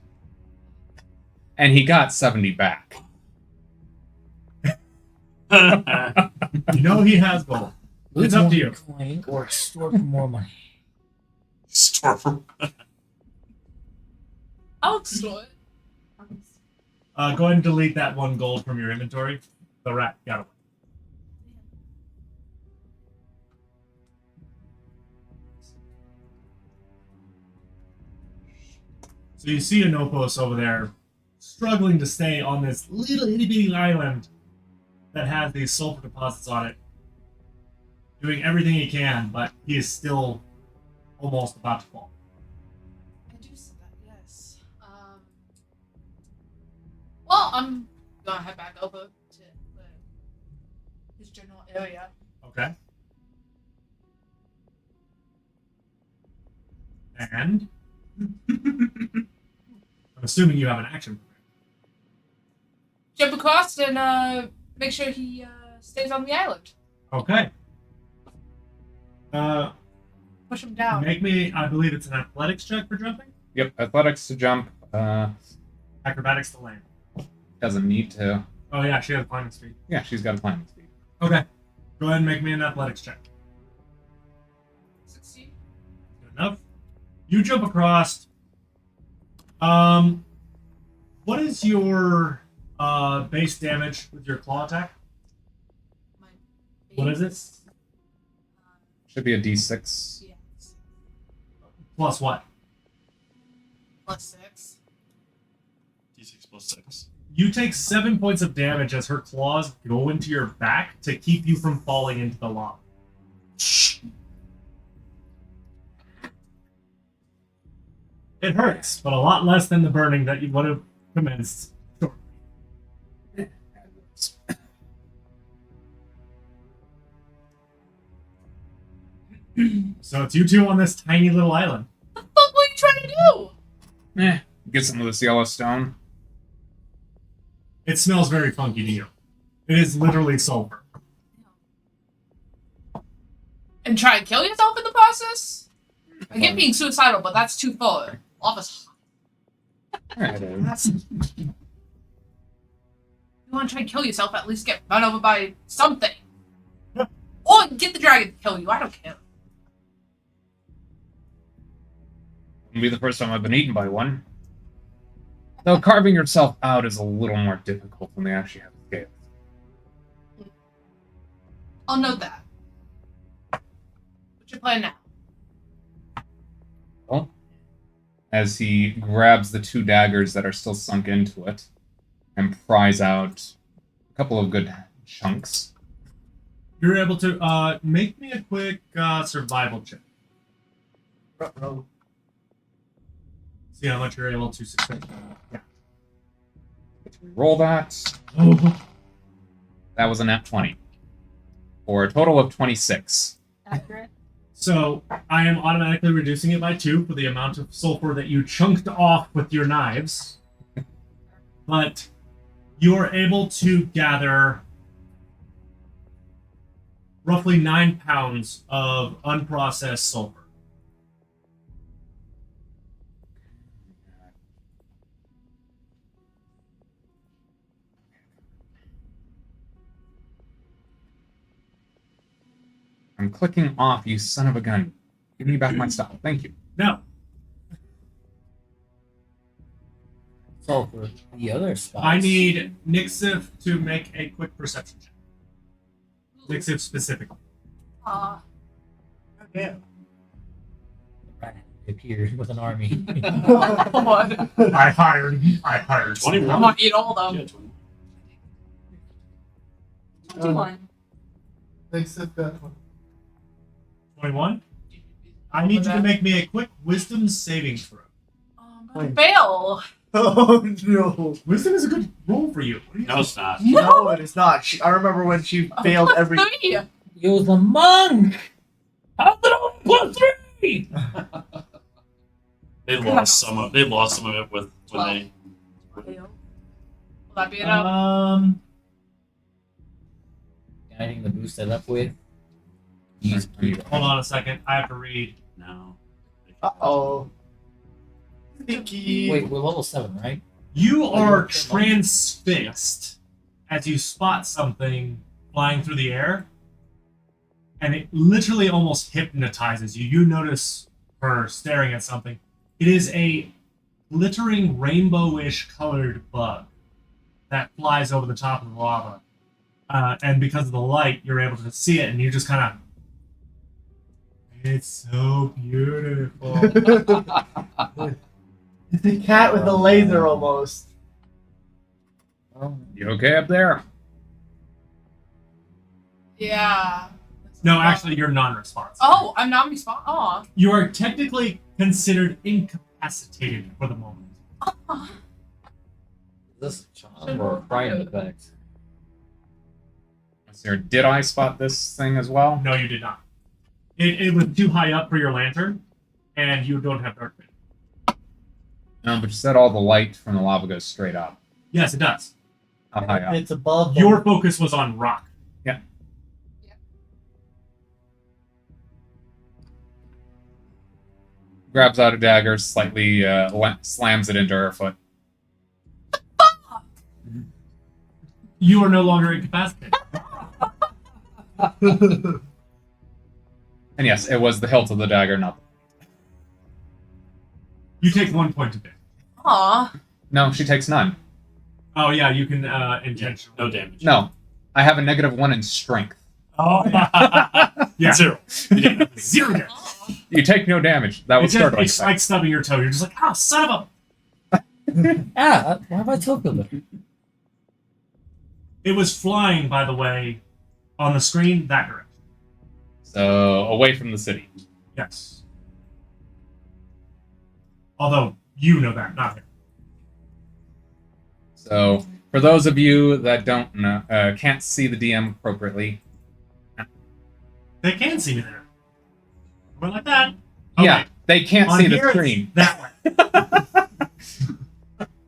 and he got 70 back. You know he has gold. It's up to you. Coin or store for more money. Store for I'll store it. Go ahead and delete that 1 gold from your inventory. The rat got away. So you see Anopos over there struggling to stay on this little itty bitty island that has these sulfur deposits on it. Doing everything he can, but he is still almost about to fall. I do see that, yes. Well, I'm gonna head back over to his general area. Okay. And I'm assuming you have an action plan. Jump across and make sure he stays on the island. Okay. Push him down. Make me, I believe it's an athletics check for jumping. Yep, athletics to jump. Acrobatics to land. Doesn't need to. Oh yeah, she has climbing speed. Yeah, she's got a climbing speed. Okay. Go ahead and make me an athletics check. 16. Good enough. You jump across. What is your base damage with your claw attack? My What is it? base, Should be a D6. yes. Plus what? Plus 6. D6 plus 6. You take 7 points of damage as her claws go into your back to keep you from falling into the lava. It hurts, but a lot less than the burning that you would have commenced. So it's you two on this tiny little island. What the fuck were you trying to do? Get some of this yellow stone. It smells very funky to you. It is literally sulfur. And try and kill yourself in the process? I get being suicidal, but that's too far. Lava's Alright, That's... You want to try and kill yourself, at least get run over by something. Or get the dragon to kill you, I don't care. Won't be the first time I've been eaten by one. Though carving yourself out is a little more difficult when they actually have scales. I'll note that. What's your plan now? Well, as he grabs the 2 daggers that are still sunk into it and pries out a couple of good chunks. You're able to make me a quick survival check. See how much you're able to succeed. Yeah. Roll that. Oh. That was a nat 20. For a total of 26. Accurate. So I am automatically reducing it by 2 for the amount of sulfur that you chunked off with your knives. But you are able to gather roughly 9 pounds of unprocessed sulfur. I'm clicking off, you son of a gun. Give me back my stuff. Thank you. Now, So for the other spots, I need Nixif to make a quick perception check. Nixif specifically. Yeah. appeared with an army. God. I hired 21. I'm gonna eat all of them. Yeah, 20. 21. Thanks, that one. 21. I need you to make me a quick wisdom saving throw. I'm gonna fail. Oh no! Wisdom is a good roll for you. What are you No, it's not. No, it is not. I remember when she failed Plus every. 3. He was a monk. How did I +3? They lost some of it with when they. Will that be enough? Anything to boost that up with? Use Hold on a second. I have to read. No. Uh-oh. Stinky. Wait, we're level 7, right? You are transfixed as you spot something flying through the air, and it literally almost hypnotizes you. You notice her staring at something. It is a glittering rainbowish colored bug that flies over the top of the lava. And because of the light, you're able to see it, and you just kind of. It's so beautiful. It's a cat with a laser almost. You okay up there? Yeah. No, actually, you're non-responsive. Oh, I'm not responsible. Oh. You are technically considered incapacitated for the moment. Is this a charm or a pride effect? Did I spot this thing as well? No, you did not. It was too high up for your lantern, and you don't have dark vision. No, but you said all the light from the lava goes straight up. Yes, it does. How high up? It's above them. Your focus was on rock. Grabs out a dagger, slightly slams it into her foot. You are no longer incapacitated. And yes, it was the hilt of the dagger, not the... You take 1 point of damage. Aw. No, she takes none. Oh yeah, you can intentionally. No damage. No, I have a -1 in strength. Oh yeah, 0. 0 damage. You take no damage. That was startling. It's like stubbing your toe. You're just like, oh, son of a. Ah, why have I told you that? It was flying, by the way, on the screen that direction. So away from the city. Yes. Although you know that, not him. So for those of you that don't know, can't see the DM appropriately, They can see me there. Went like that. yeah, they can't On see the here, it's screen. that way.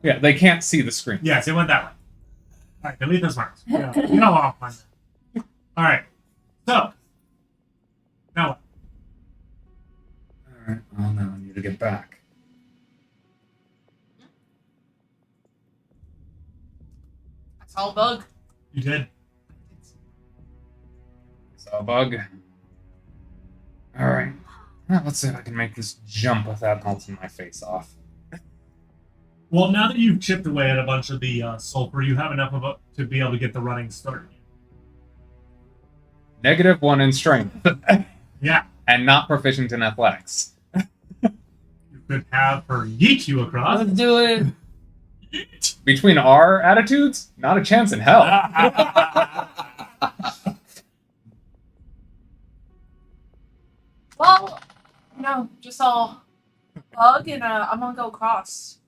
Yeah, they can't see the screen. Yes, it went that way. All right, delete those marks. Yeah, you know off on that. All right. So now what? All right. Well, now I need to get back. I saw a bug. You did. Saw a bug. All right. Well, let's see if I can make this jump without melting my face off. Well, now that you've chipped away at a bunch of the sulfur, you have enough of it to be able to get the running started. -1 in strength. Yeah. And not proficient in athletics. You could have her yeet you across. Let's do it. Between our attitudes, not a chance in hell. Well, no, just saw a bug and I'm gonna go across.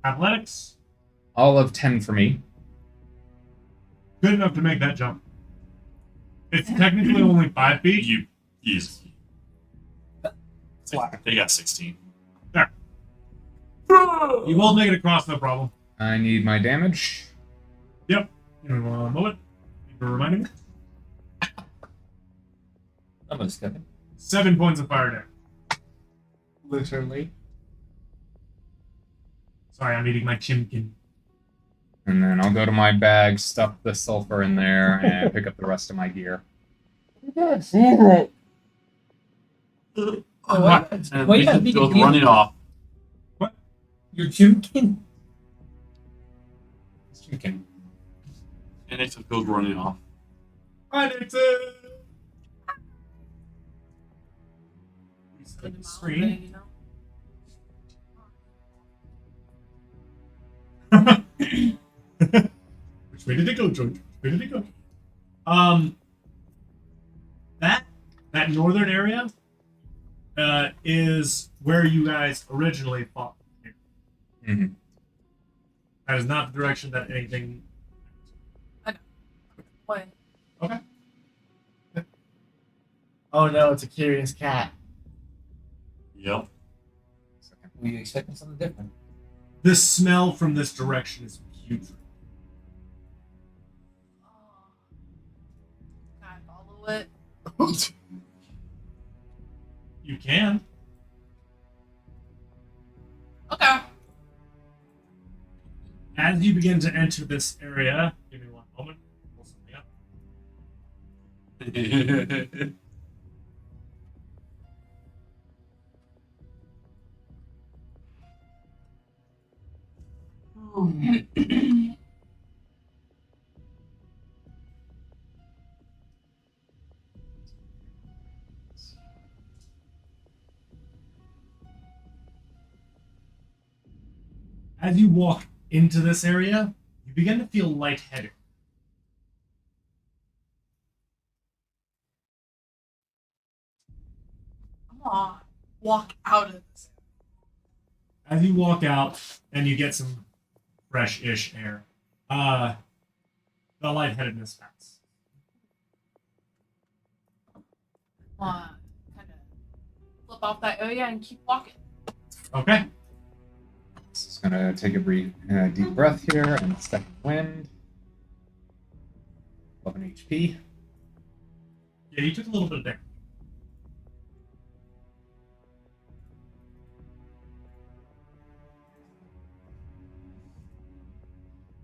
Athletics, All of 10 for me. good enough to make that jump. It's technically only 5 feet. You easily. They got 16. You will make it across, no problem. I need my damage. Yep. Give me 1 moment. Thank you for reminding me. I'm gonna skip it. 7 points of fire damage. Literally. Sorry, I'm eating my chimkin. And then I'll go to my bag, stuff the sulfur in there, and pick up the rest of my gear. Oh, what? And Wait, he yeah, just goes me- running off. Your chimkin? Chimkin. And it just goes running off. Hi, Nixon! Reset the screen. You know? Which way did it go, George? Which way did it go? That northern area is where you guys originally fought. Mm-hmm. That is not the direction that anything. What? Okay. Oh no, it's a curious cat. Yep. Were you expecting something different? The smell from this direction is putrid. Oh. Can I follow it? You can. Okay. As you begin to enter this area, give me one moment. Pull something up. As you walk into this area, you begin to feel lightheaded. Come on. Walk out of this. As you walk out and you get some fresh-ish air, the lightheadedness passes. Come on. Kind of flip off that area and keep walking. Okay. Just gonna take a deep breath here and second wind. 11 HP. Yeah, you took a little bit of damage.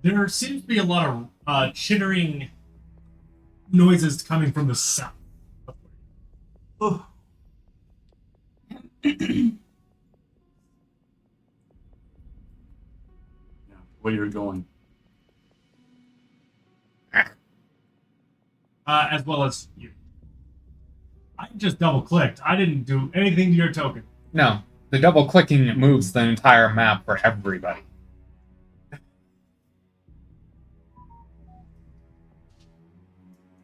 There seems to be a lot of chittering noises coming from the south. Yeah, where you're going. As well as you. I just double clicked. I didn't do anything to your token. No, the double clicking moves the entire map for everybody.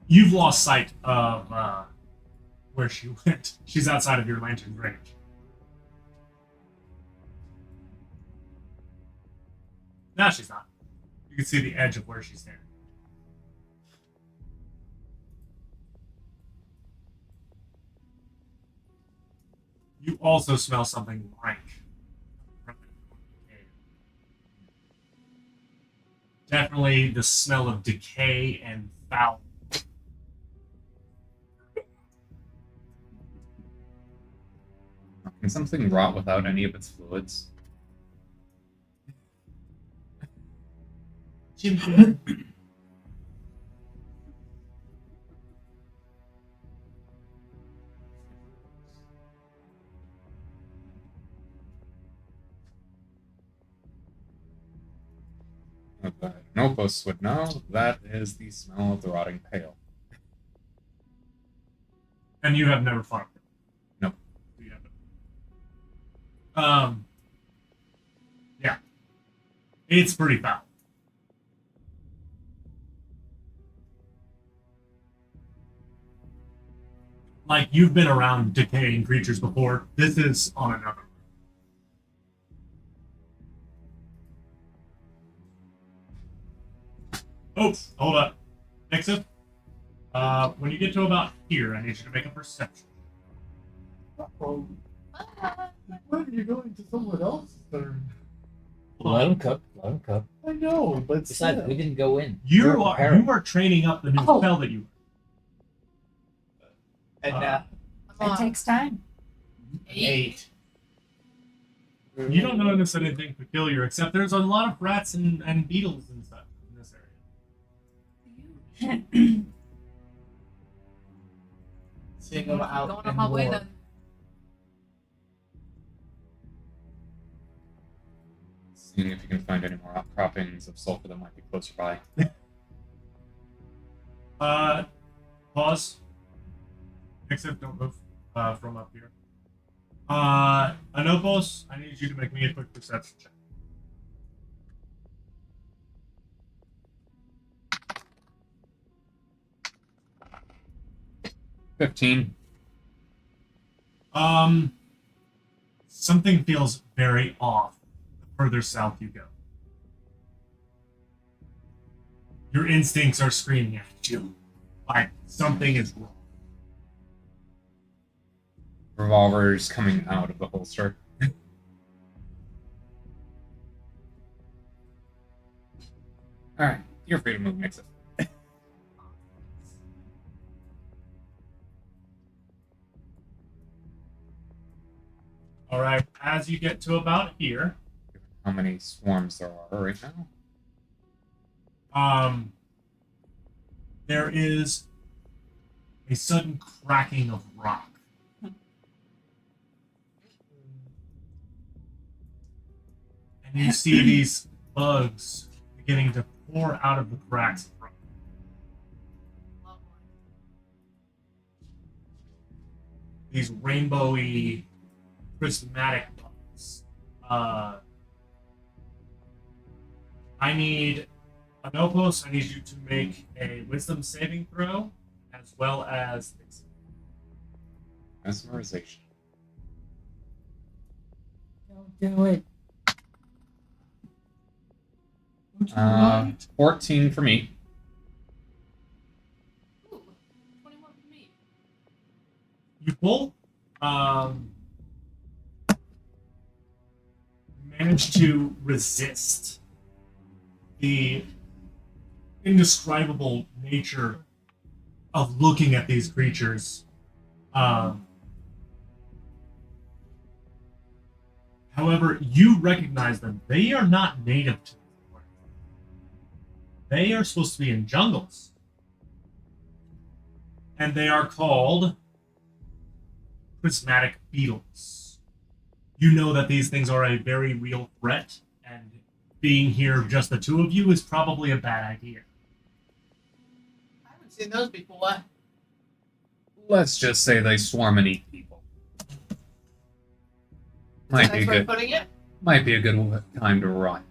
You've lost sight of where she went. She's outside of your lantern's range. No, she's not. You can see the edge of where she's standing. You also smell something rank. Definitely the smell of decay and foul. Can something rot without any of its fluids? Nopos would know that is the smell of the rotting pail. And you have never farmed it. Nope. You haven't. Yeah. It's pretty foul. Like, you've been around decaying creatures before. This is on another. Oh, hold up. Nixon, when you get to about here, I need you to make a perception. When are you going to someone else's turn? Let him cook. Let him cook. I know, but Besides, still. we didn't go in. You We're are preparing. training up the new Oh. spell that you. And Come on. It takes time. 8. You don't notice anything peculiar, except there's a lot of rats and beetles and stuff in this area. seeing them out Going on and my way more. then. Seeing if you can find any more outcroppings of sulfur that might be closer by. Pause. Except don't move from up here. Anopos, I need you to make me a quick perception check. $15. Something feels very off the further south you go. Your instincts are screaming at you. Like, something is wrong. Revolvers coming out of the holster. You're free to move, mix it. All right. As you get to about here, How many swarms there are right now? there is a sudden cracking of rock. And you see these bugs beginning to pour out of the cracks of rock. These rainbowy, prismatic bugs. I need Anopos, I need you to make a wisdom saving throw as well as Mesmerization. Don't do it. 14 for me. Ooh, 21 for me. you both manage to resist the indescribable nature of looking at these creatures. However, you recognize them. They are not native to this world. They are supposed to be in jungles. And they are called prismatic beetles. You know that these things are a very real threat, and being here just the two of you is probably a bad idea. I haven't seen those before. Let's just say they swarm and eat people. Might be Nice way of good. putting it. Might be a good time to run.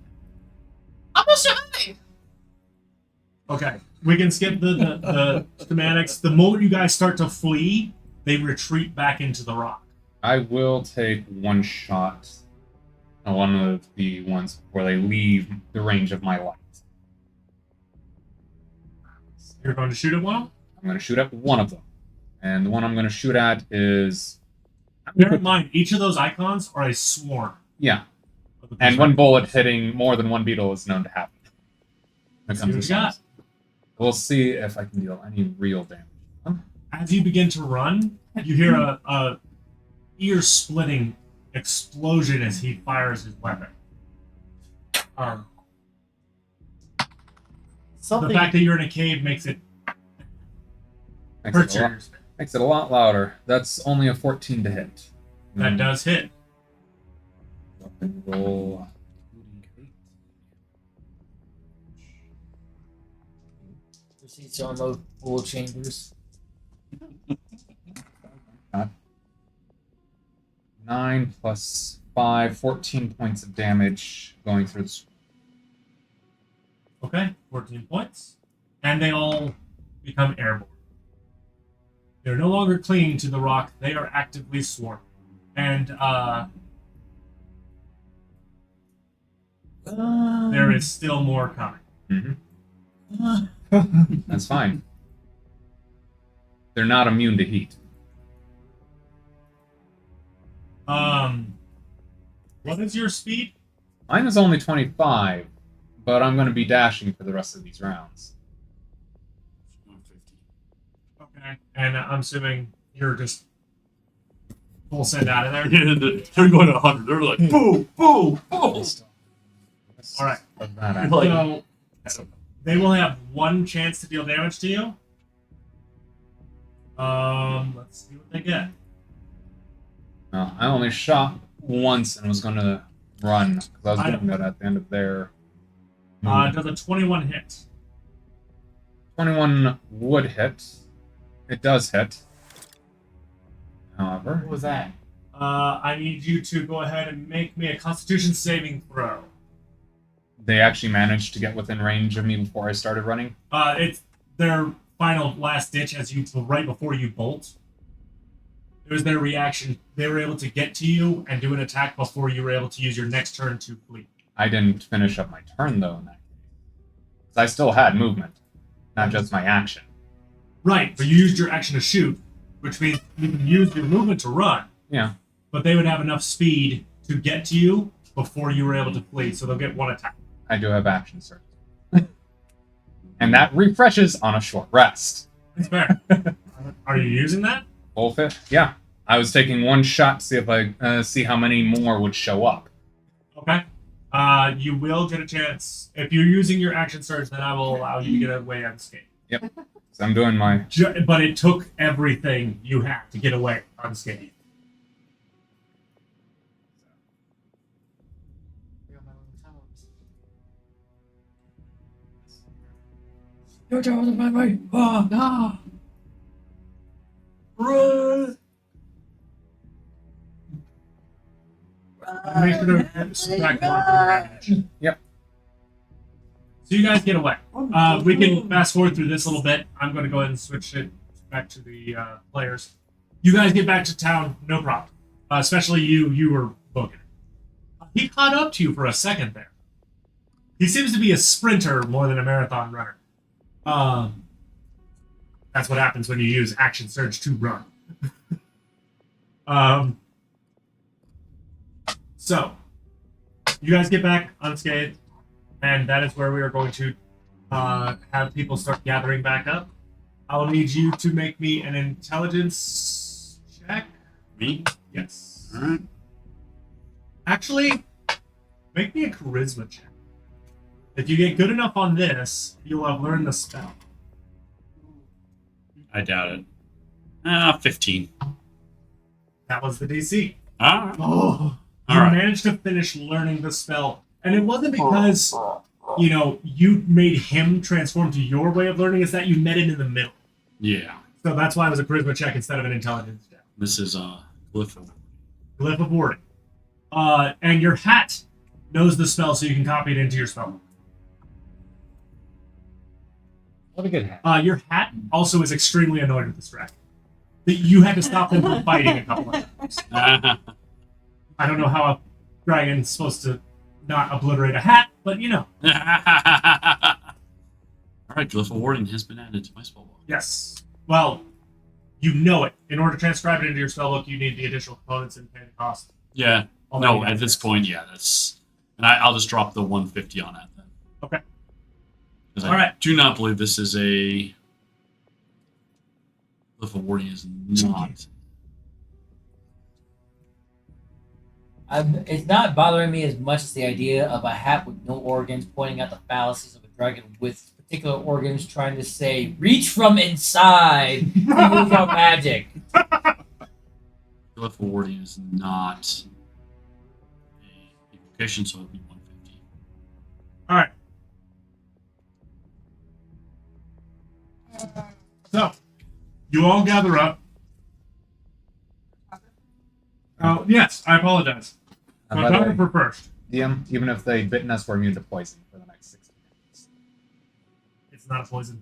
I'm a survey. Okay, we can skip the schematics. The moment you guys start to flee, they retreat back into the rock. I will take one shot on one of the ones before they leave the range of my light. You're going to shoot at one? I'm going to shoot at one of them. And the one I'm going to shoot at is... Bear in mind, each of those icons are a swarm. Yeah, Of the and one prismatic bullet beetles. hitting more than one beetle is known to happen. When it See comes what to you got. swarms. We'll see if I can deal any real damage. As you begin to run, you hear a ear-splitting explosion as he fires his weapon. The Something. fact that you're in a cave makes it Makes hurt it, a your lot, ears. makes it a lot louder. That's only a 14 to hit. That does hit. Weapon roll. Proceeds to unload full chambers. 9 plus 5, 14 points of damage going through the. Okay, 14 points. And they all become airborne. They're no longer clinging to the rock, they are actively swarming. And there is still more coming. That's fine. They're not immune to heat. What is your speed? Mine is only 25, but I'm going to be dashing for the rest of these rounds. 150. Okay. And I'm assuming you're just full send out of there. Yeah, they're going to 100. They're like, boo, boo, boo. All right. Of that, You're like- So they will have one chance to deal damage to you. Let's see what they get. I only shot once and was going to run because I was I doing that at the end of their. Does a 21 hit? 21 would hit. It does hit. However, What was that? I need you to go ahead and make me a Constitution saving throw. they actually managed to get within range of me before I started running. It's their final last ditch as you right before you bolt. It was their reaction. They were able to get to you and do an attack before you were able to use your next turn to flee. I didn't finish up my turn though in that case. 'Cause I still had movement, not just my action. Right, but you used your action to shoot, which means you can use your movement to run. Yeah. But they would have enough speed to get to you before you were able to flee, so they'll get one attack. I do have action, sir. and that refreshes on a short rest. That's fair. Are you using that? Full fit? Yeah. I was taking one shot to see if I see how many more would show up. Okay. You will get a chance. If you're using your action surge, then I will allow you to get away unscathed. So I'm doing my. But it took everything you had to get away unscathed. Your job is my way. Oh, no. Run! Make sure to subtract one from your damage. Yep. So you guys get away. We can fast forward through this a little bit. I'm going to go ahead and switch it back to the players. You guys get back to town, no problem. Especially you were booking. He caught up to you for a second there. He seems to be a sprinter more than a marathon runner. That's what happens when you use action surge to run. So, you guys get back unscathed, and that is where we are going to have people start gathering back up. I'll need you to make me an intelligence check. Me? Yes. All right. Actually, make me a charisma check. If you get good enough on this, you'll have learned the spell. I doubt it. 15. That was the DC. All right. Oh, you All right. managed to finish learning the spell. And it wasn't because, you made him transform to your way of learning, it's that you met it in the middle. Yeah. So that's why it was a charisma check instead of an intelligence check. This is Glyph. Glyph of warding. And your hat knows the spell, so you can copy it into your spell. What a good hat. Your hat also is extremely annoyed with this dragon. You had to stop them from fighting a couple of times. I don't know how a dragon's supposed to not obliterate a hat, but All right, Glyph of Warding has been added to my spellbook. Yes. Well, you know it. In order to transcribe it into your spellbook, you need the additional components and pay the cost. Yeah. Although No, at this point, yeah, that's. And I'll just drop the 150 on that then. Okay. Because All I right. do not believe this is a. Glyph of Warding is not. It's not bothering me as much as the idea of a hat with no organs pointing out the fallacies of a dragon with particular organs trying to say, reach from inside to move out magic. Glyph of Warding is not a evocation, so it would be 150. All right. So, you all gather up. Oh, yes, I apologize. And by the way, Photographer first. DM, even if they bitten us, we're immune to poison for the next 60 minutes. It's not a poison.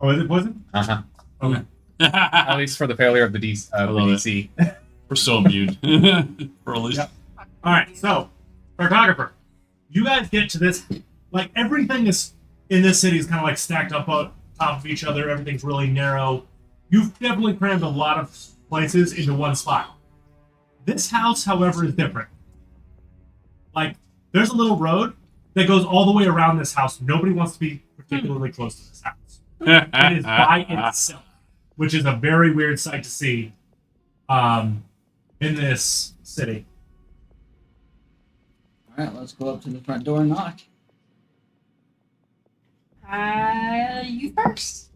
Oh, is it poison? Uh-huh. Okay. At least for the failure of the love it. DC. We're so immune. For at least. Yep. All right, so, photographer, you guys get to this. Like, everything is in this city is kind of like stacked up on top of each other. Everything's really narrow. You've definitely crammed a lot of places into one spot. This house, however, is different. Like, there's a little road that goes all the way around this house. Nobody wants to be particularly close to this house. It is by itself, which is a very weird sight to see in this city. All right, let's go up to the front door and knock. You first.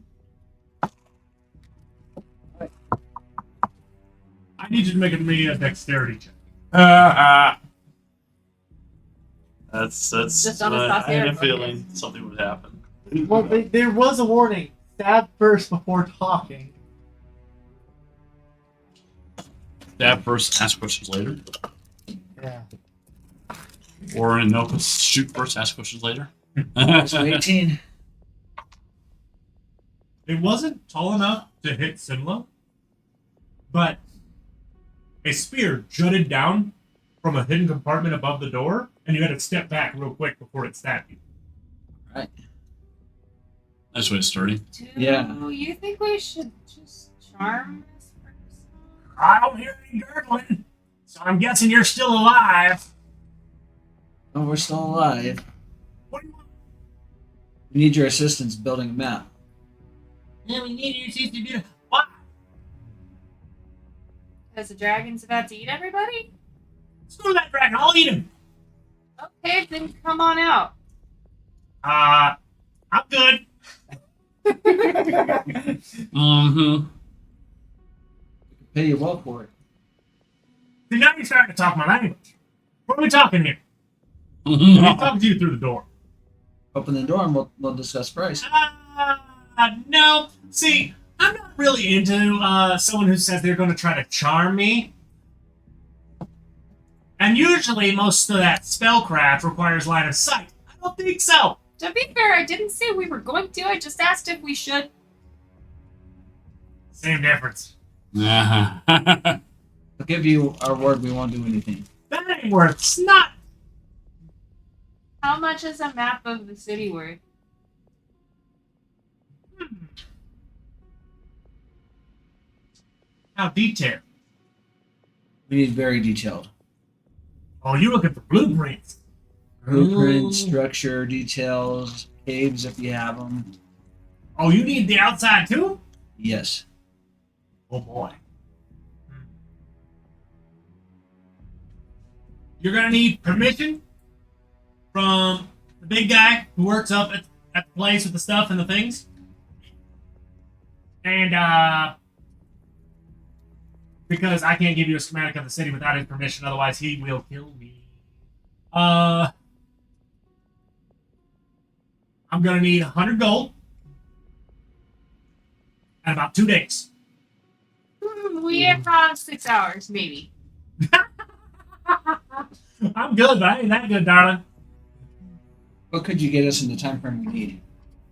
I need you to make me a dexterity check. That's Just on a I soft had a air. feeling something would happen. Well, there was a warning. Stab first before talking. Stab first, ask questions later. Yeah. Or in Nopus, shoot first, ask questions later. So 18. It wasn't tall enough to hit Simla, but a spear jutted down from a hidden compartment above the door, and you had to step back real quick before it stabbed you. Nice way to sturdy. Do you think we should just charm this person? I don't hear any gurgling, so I'm guessing you're still alive. Oh, we're still alive. What do you want? We need your assistance building a map. Yeah, we need you to do what? Because the dragon's about to eat everybody? Screw that dragon, I'll eat him. Okay, then come on out. I'm good. Mm-hmm. Pay you well for it. See, now you're starting to talk my language. What are we talking here? I'm Mm-hmm. talking to you through the door. Open the door and we'll discuss price. No. See, I'm not really into someone who says they're going to try to charm me. And usually, most of that spellcraft requires line of sight. I don't think so. To be fair, I didn't say we were going to. I just asked if we should. Same difference. Uh-huh. I'll give you our word we won't do anything. That ain't worth snot. How much is a map of the city worth? How detailed? We need very detailed. Oh, you looking for blueprints? Blueprint, Ooh. structure, details, caves if you have them. Oh, you need the outside too? Yes. Oh boy. You're gonna need permission from the big guy who works up at the place with the stuff and the things. And because I can't give you a schematic of the city without his permission, otherwise he will kill me. I'm gonna need 100 gold and about 2 days. We have 6 hours, maybe. I'm good, but I ain't that good, darling. What could you get us in the time frame we need?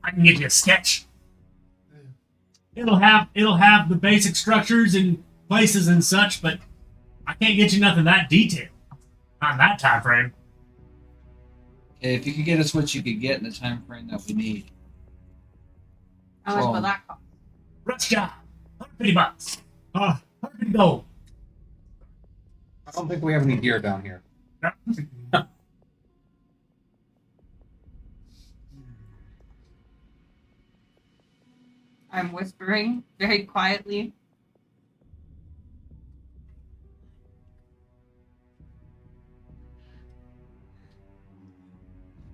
I can get you a sketch. It'll have the basic structures and places and such, but I can't get you nothing that detailed. Not in that time frame. Okay, if you could get us what you could get in the time frame that we need. How much Well, will that cost? Rush job. $150. 100 gold. I don't think we have any deer down here. I'm whispering very quietly.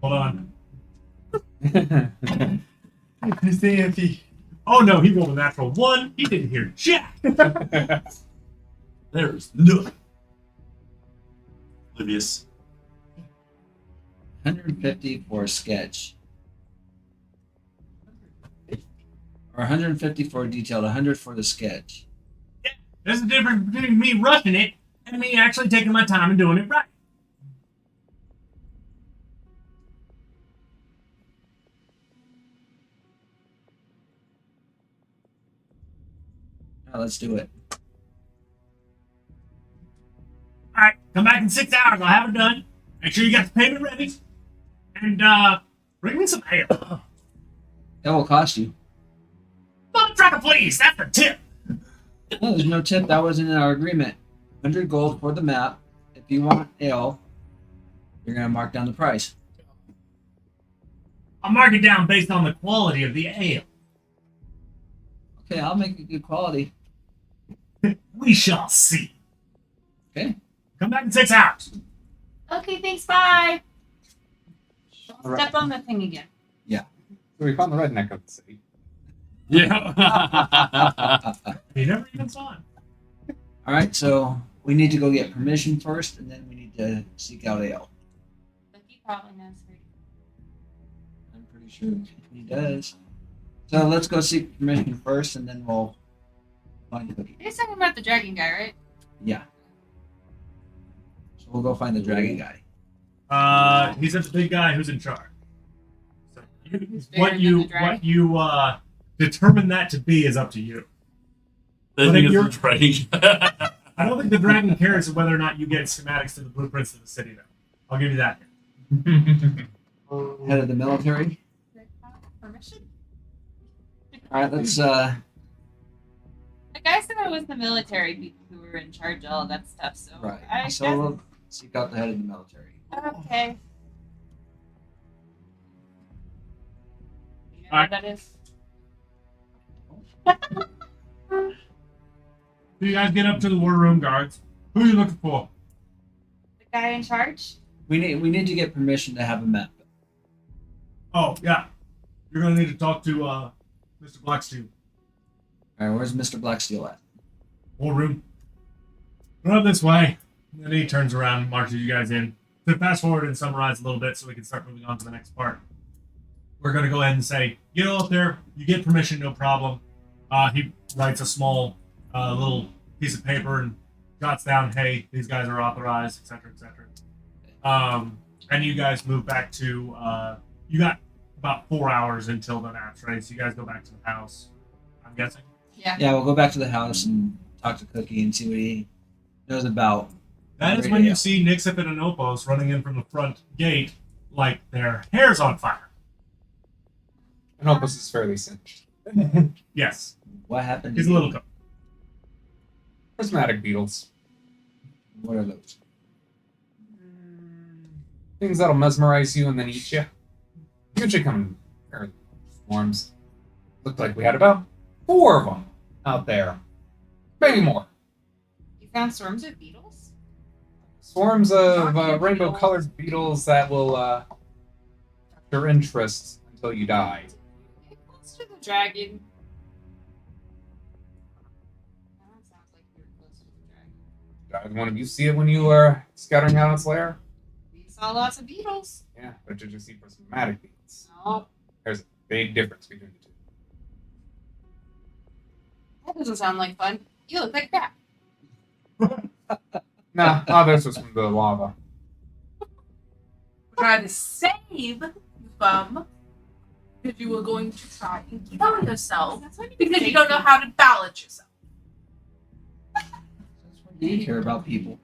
Hold on. Sandy. Oh no, he rolled a natural 1. He didn't hear jack. There's nothing. Oblivious. 150 for a sketch. Or 150 for a detailed, 100 for the sketch. There's a difference between me rushing it and me actually taking my time and doing it right. Now let's do it. Alright, come back in 6 hours. I'll have it done. Make sure you got the payment ready. And bring me some ale. That will cost you. Motherfucker, please. That's the tip. No, there's no tip. That wasn't in our agreement. 100 gold for the map. If you want ale, you're going to mark down the price. I'll mark it down based on the quality of the ale. Okay, I'll make it good quality. We shall see. Okay. Come back in 6 hours. Okay, thanks, bye. All right. Step on the thing again. So we found the redneck of the city. Yeah. You never even saw him. All right, so we need to go get permission first, and then we need to seek out ale. But he probably knows where. I'm pretty sure he does. So let's go seek permission first, and then we'll find the cookie. You're talking about the dragon guy, right? Yeah. So we'll go find the dragon guy. He's the big guy who's in charge. So Who's bigger what than you the dragon? what you determine that to be is up to you. I But think if it's you're- the dragon. I don't think the dragon cares whether or not you get schematics to the blueprints of the city, though. I'll give you that. Head of the military. Permission? All right, let's. The guy said it was the military people who were in charge of all that stuff, so I Right. guess. So we'll seek out the head of the military. Okay. Alright. That is. So you guys get up to the war room guards. Who are you looking for? The guy in charge? We need to get permission to have a map. Oh, yeah. You're gonna need to talk to Mr. Blackstone. All right, where's Mr. Blacksteel at? War room. Run up this way. And then he turns around and marches you guys in. To fast forward and summarize a little bit so we can start moving on to the next part. We're going to go ahead and say, get all up there. You get permission, no problem. He writes a small little piece of paper and jots down, hey, these guys are authorized, etc., etc. And you guys move back to, you got about 4 hours until the match, right? So you guys go back to the house, I'm guessing. Yeah. Yeah, we'll go back to the house and talk to Cookie and see what he knows about. That is when you see Nixip and Anopos running in from the front gate like their hair's on fire. And Opus is fairly singed. Yes, What happened? he's to a you? little cooked. Prismatic beetles. What are those? Things that'll mesmerize you and then eat you. Usually come in fairly swarms. Looked like we had about 4 of them out there. Maybe more. You found swarms of beetles? Swarms of rainbow-colored beetles that will capture your interest until you die. Get close to the dragon. That sounds like you're close to the dragon. Did one of you see it when you were scouting out its lair? We saw lots of beetles. Yeah, but did you see prismatic beetles? No. There's a big difference between the two. That doesn't sound like fun. You look like crap. Nah, others was from the lava. Try to save you, bum. Because you were going to try and kill yourself. That's what Because you don't know how to balance yourself. Do you care about people?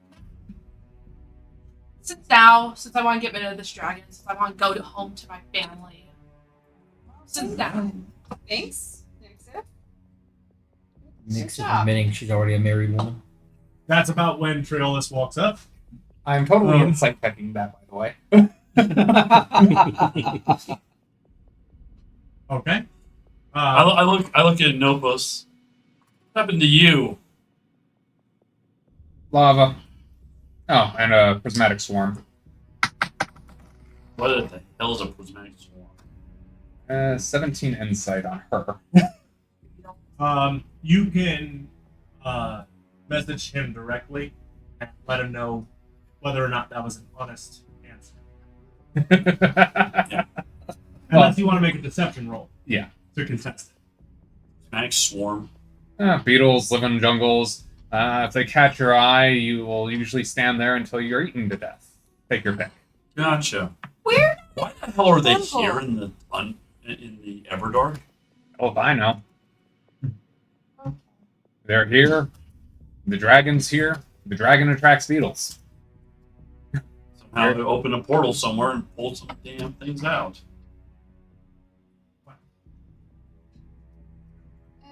Since I want to get rid of this dragon, since I want to go home to my family. Since now. Thanks. Nixip. Nick's Good job. admitting she's already a married woman. That's about when Triolis walks up. I'm totally Oh. insight checking that, by the way. Okay. I look at Nopos. What happened to you? Lava. Oh, and a prismatic swarm. What the hell is a prismatic swarm? 17 insight on her. You can message him directly and let him know whether or not that was an honest answer. Unless you want to make a deception roll. Yeah. To contest it. Prismatic swarm. Beetles live in jungles. If they catch your eye, you will usually stand there until you're eaten to death. Take your pick. Gotcha. Where? Why the hell are they Jungle. here in the Everdark? Oh, if I know. They're here. The dragon's here. The dragon attracts beetles. Somehow they open a portal somewhere and pull some damn things out.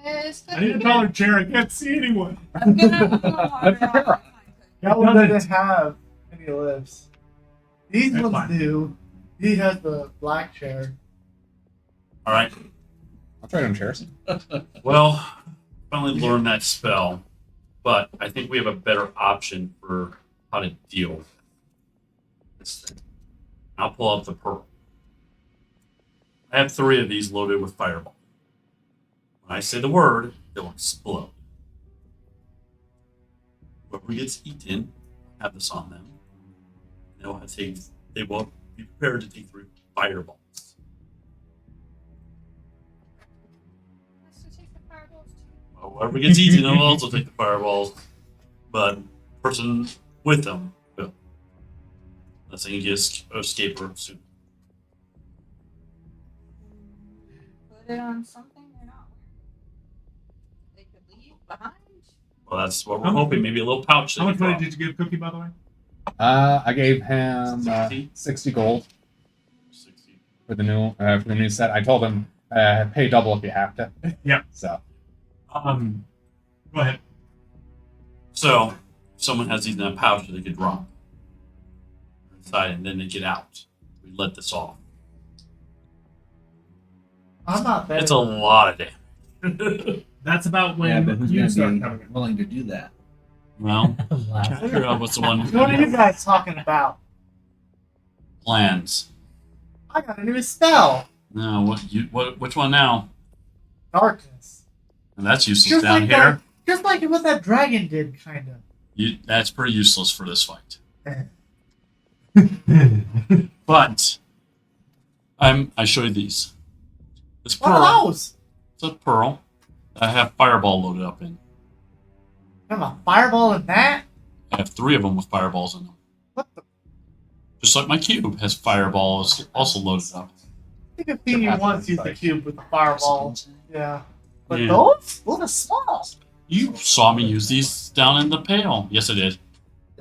I need a taller chair. I can't see anyone. I'm gonna wander off. That one doesn't have any lips. These That's ones fine. do. He has the black chair. All right. I'll trade him chairs. Well, finally learned that spell, but I think we have a better option for how to deal with this thing. I'll pull out the pearl. I have 3 of these loaded with fireball. When I say the word, they'll explode. Whoever gets eaten, have this on them. They will be prepared to take 3 fireballs. Let's just take the fireballs too. Well, whoever gets eaten will also take the fireballs, but person with them will. Unless they can just escape or soon. Put it on something they're not wearing. They could leave behind. Well, that's what we're How much- hoping. Maybe a little pouch. How much money did you give Cookie, by the way? I gave him 60? 60 gold 60. for the new set. I told him pay double if you have to. Yeah. So Go ahead. So, if someone has these in a pouch that they could drop inside, and then they get out. We let this off. I'm not betting. It's a lot of damage. That's about Yeah, when but who's you gonna start be coming in. willing to do that? Well, Laugh. figure out what's the one What are you guys talking about? plans. I got a new spell. No, which one now? Darkness. And that's useless Just down like here. that. Just like what that dragon did, kind of. That's pretty useless for this fight. But I show you these. This What pearl. are those? It's a pearl. I have fireball loaded up in. You have a fireball in that? I have 3 of them with fireballs in them. What the? Just like my cube has fireballs also loaded up. I think I've seen you That's once use the like- cube with the fireball. Yeah. But Yeah. those? Those are small. You saw me use these down in the pail. Yes, I did.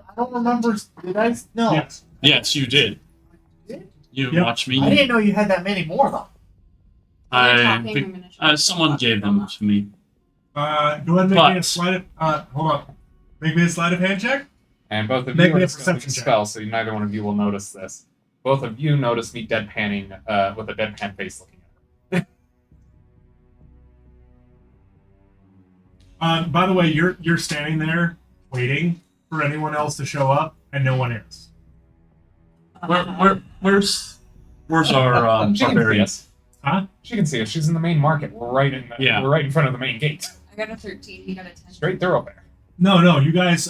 I don't remember. Did I? No. Yes. Yes, you did. Did? You Yep. watched me. I didn't know you had that many more, though. While you're talking, I'm gonna show Someone gave them to me. Go ahead and make me a But- sleight of. Hold on. Make me a sleight of hand check. And both of Make you me are a dispelling perception check. spell, so neither one of you will notice this. Both of you notice me deadpanning with a deadpan face looking at her. By the way, you're standing there waiting for anyone else to show up, and no one is. Where's our She can see barbarian? us. Huh? She can see us. She's in the main market. We're right in. Yeah. We're right in front of the main gate. I got a 13. You got a 10. Straight thoroughfare. No. You guys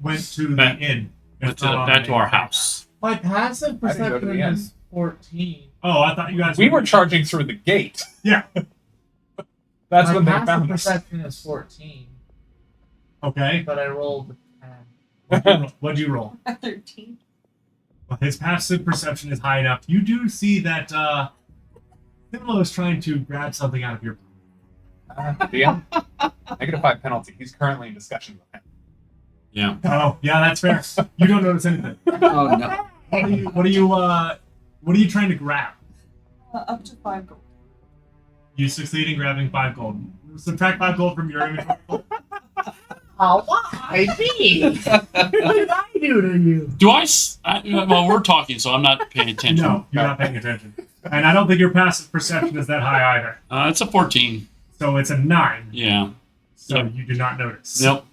went to the Back- inn. Back It's not on to the our main house. My passive I didn't go to the perception end. is 14. Oh, I thought you guys. We were charging through the gate. Yeah. That's My when they passive found us. perception is 14, Okay. but I rolled a 10. What'd you roll? A 13. Well, his passive perception is high enough. You do see that Thimlo is trying to grab something out of your. DM? -5 penalty. He's currently in discussion with him. Yeah. Oh, yeah, that's fair. You don't notice anything. Oh no. What are you trying to grab? Up to 5 gold. You succeed in grabbing 5 gold. Subtract 5 gold from your inventory. Oh, why me? What did I do to you? Well, we're talking, so I'm not paying attention. No, you're not paying attention. And I don't think your passive perception is that high either. It's a 14. So it's a 9. Yeah. So Yep. you do not notice. Nope.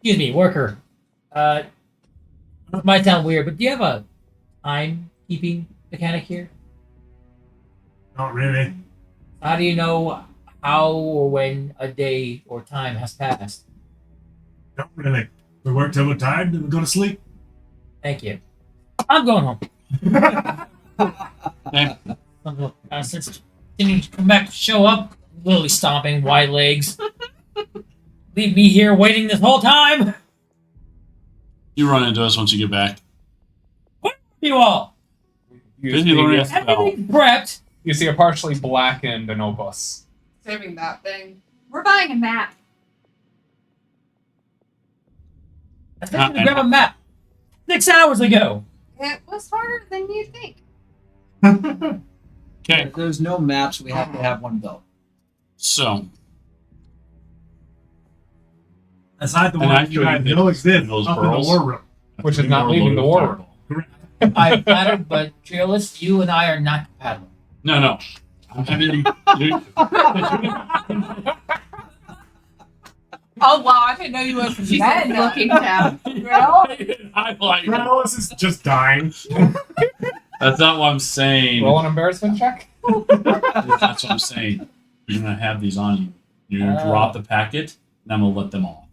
Excuse me, worker. This might sound weird, but do you have a timekeeping mechanic here? Not really. How do you know how or when a day or time has passed? Not really. We work till we're tired, then we go to sleep. Thank you. I'm going home. Okay. Since didn't come back to show up, literally stomping, wide legs. Leave me here waiting this whole time. You run into us once you get back. You all. You Busy see, learning. Everything prepped. you see a partially blackened Anopus. Saving that thing. We're buying a map. I sent you to grab a map 6 hours ago. It was harder than you think. Okay. If there's no maps, we have to have one built. So, Aside the And one I you showed guys you know exists those up in the pearls. war room. Which is not leaving the war room. I'm flattered, but Triolus, you and I are not compatible. No. I mean, Oh wow, I didn't know you were She's a looking town. I like. Kralos is just dying. That's not what I'm saying. Roll an embarrassment check. That's what I'm saying. You're gonna have these on you. You're gonna drop the packet, and I'm gonna let them off.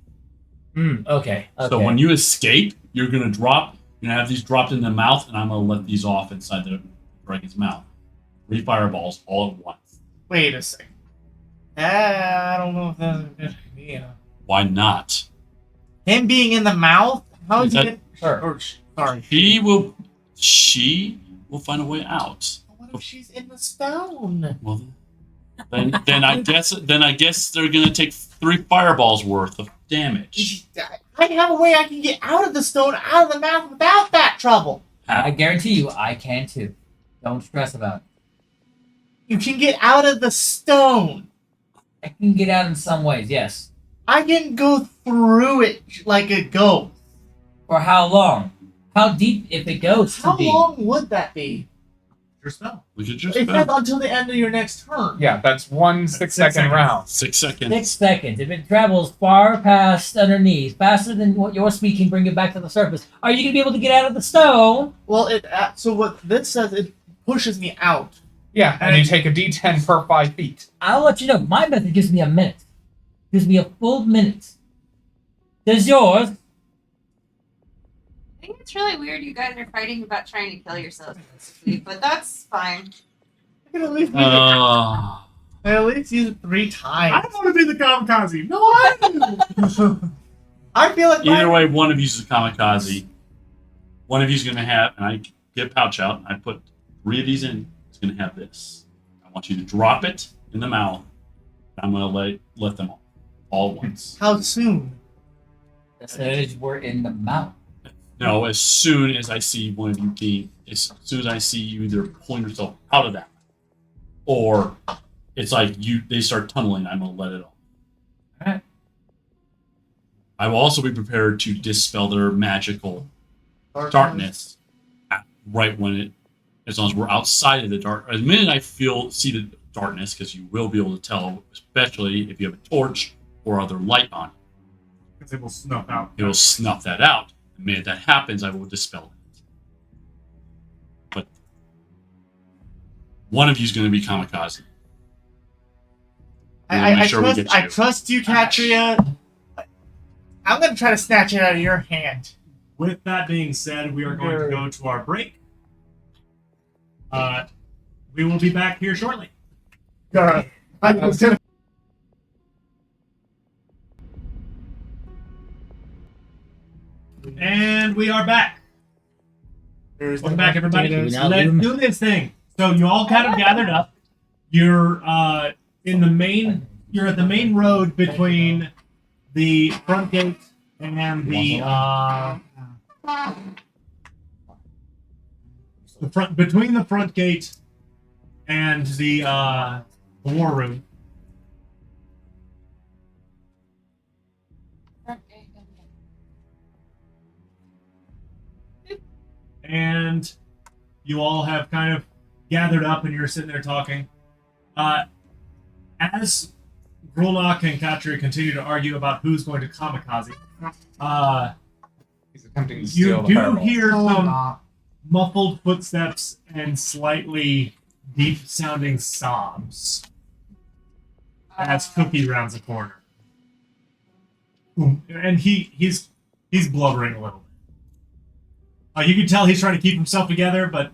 Okay. So when you escape, you're gonna drop. You're gonna have these dropped in the mouth, and I'm gonna let these off inside the dragon's mouth. 3 fireballs all at once. Wait a second. I don't know if that's a good idea. Why not? Him being in the mouth? How is he That- get... Sure. Or, sorry. She will find a way out. What if she's in the stone? Well, then I guess they're gonna take 3 fireballs worth of damage. I have a way I can get out of the stone, out of the mouth without that trouble. I guarantee you, I can too. Don't stress about it. You can get out of the stone. I can get out in some ways, yes. I can go through it like a ghost. For how long? How deep if it goes How to deep? long would that be? Your spell. We could just It says until the end of your next turn. Yeah, that's one That's 6 6 second seconds. round. 6 seconds. 6 seconds. If it travels far past underneath, faster than what your speed can bring it back to the surface, are you gonna be able to get out of the stone? Well, so what this says, it pushes me out. Yeah, and you take a D10 per 5 feet. I'll let you know. My method gives me a minute. Gives me a full minute. Does yours? I think it's really weird you guys are fighting about trying to kill yourselves, basically, but that's fine. I can at least, Uh, I at least use it 3 I times. don't want to be the kamikaze. No, I do. I feel like either way, one of you is a kamikaze. One of you is going to have, and I get a pouch out, and I put 3 of these in. It's going to have this. I want you to drop it in the mouth. I'm going to let them all at once. How soon? That says we're in the mouth. No, as soon as I see one of you as soon as I see you either pulling yourself out of that, or it's like they start tunneling, I'm gonna let it off. Alright. I will also be prepared to dispel their magical darkness right when as long as we're outside of the dark. The minute I see the darkness, because you will be able to tell, especially if you have a torch or other light on, Because it will snuff out. it will snuff that out. The minute that happens, I will dispel it. But one of you is going to be kamikaze. We wanna make sure we get I you. trust you, Katria. I'm gonna try to snatch it out of your hand. With that being said, we are going to go to our break. We will be back here shortly. I was gonna. And we are back. Welcome back, everybody. We now Let's do- do this thing. So you all kind of gathered up. You're in the main. You're at the main road between the front gate and the front between the front gate and the war room. And you all have kind of gathered up and you're sitting there talking. As Grulnak and Katria continue to argue about who's going to kamikaze, He's attempting to you steal the do fireball. hear No, I'm some not. muffled footsteps and slightly deep-sounding sobs as Cookie rounds the corner. And he's blubbering a little bit. You can tell he's trying to keep himself together, but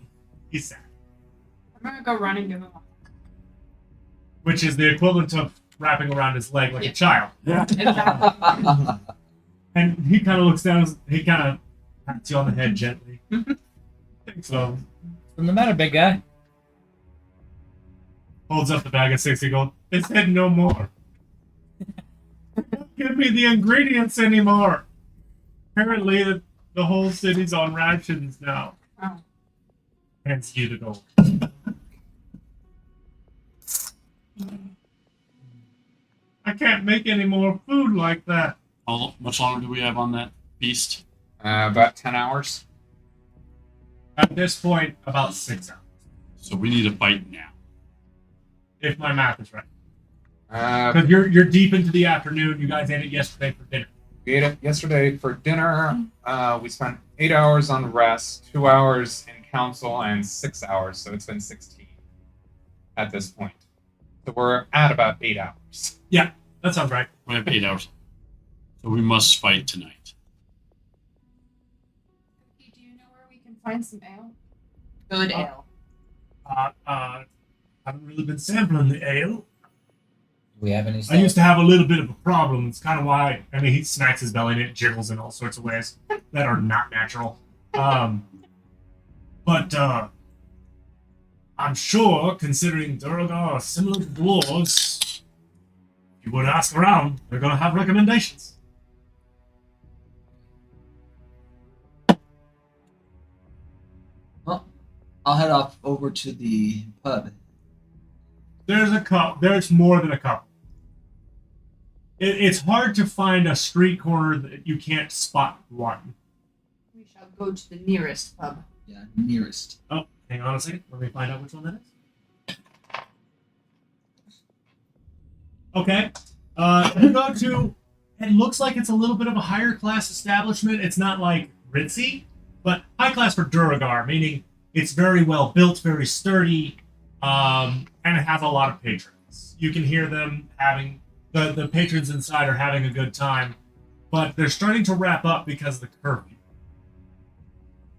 he's sad. I'm gonna go run and give him a Which is the equivalent of wrapping around his leg like a child. exactly. And he kind of looks down, he kind of pats you on the head gently. So, What's the matter, big guy? holds up the bag of 60 gold. They said no more. Don't give me the ingredients anymore. Apparently, the whole city's on rations now. Oh. Hands you the gold. I can't make any more food like that. How much longer do we have on that beast? About 10 hours. At this point, about 6 hours. So we need to fight now. If my math is right. Uh, Because you're deep into the afternoon. You guys ate it yesterday for dinner. we ate it yesterday for dinner. We spent 8 hours on rest, 2 hours in council, and 6 hours. So it's been 16 at this point. So we're at about 8 hours. That sounds right. We have 8 hours. So we must fight tonight. Do you know where we can find some ale? Good ale. Haven't really been sampling the ale. Do we have any I stuff? used to have a little bit of a problem. It's kind of why. I mean, he smacks his belly and it jiggles in all sorts of ways that are not natural. But I'm sure, considering Durgar are similar to dwarves, if you would ask around, they're going to have recommendations. Well, I'll head off over to the pub. There's a cup. There's more than a couple. It's hard to find a street corner that you can't spot one. We shall go to the nearest pub. Yeah, nearest. Hang on a second. Let me find out which one that is. Okay. You go to. It looks like it's a little bit of a higher class establishment. It's not like ritzy, but high class for Duragar, meaning it's very well built, very sturdy, and it has a lot of patrons. You can hear them having the patrons inside are having a good time, but they're starting to wrap up because of the curfew.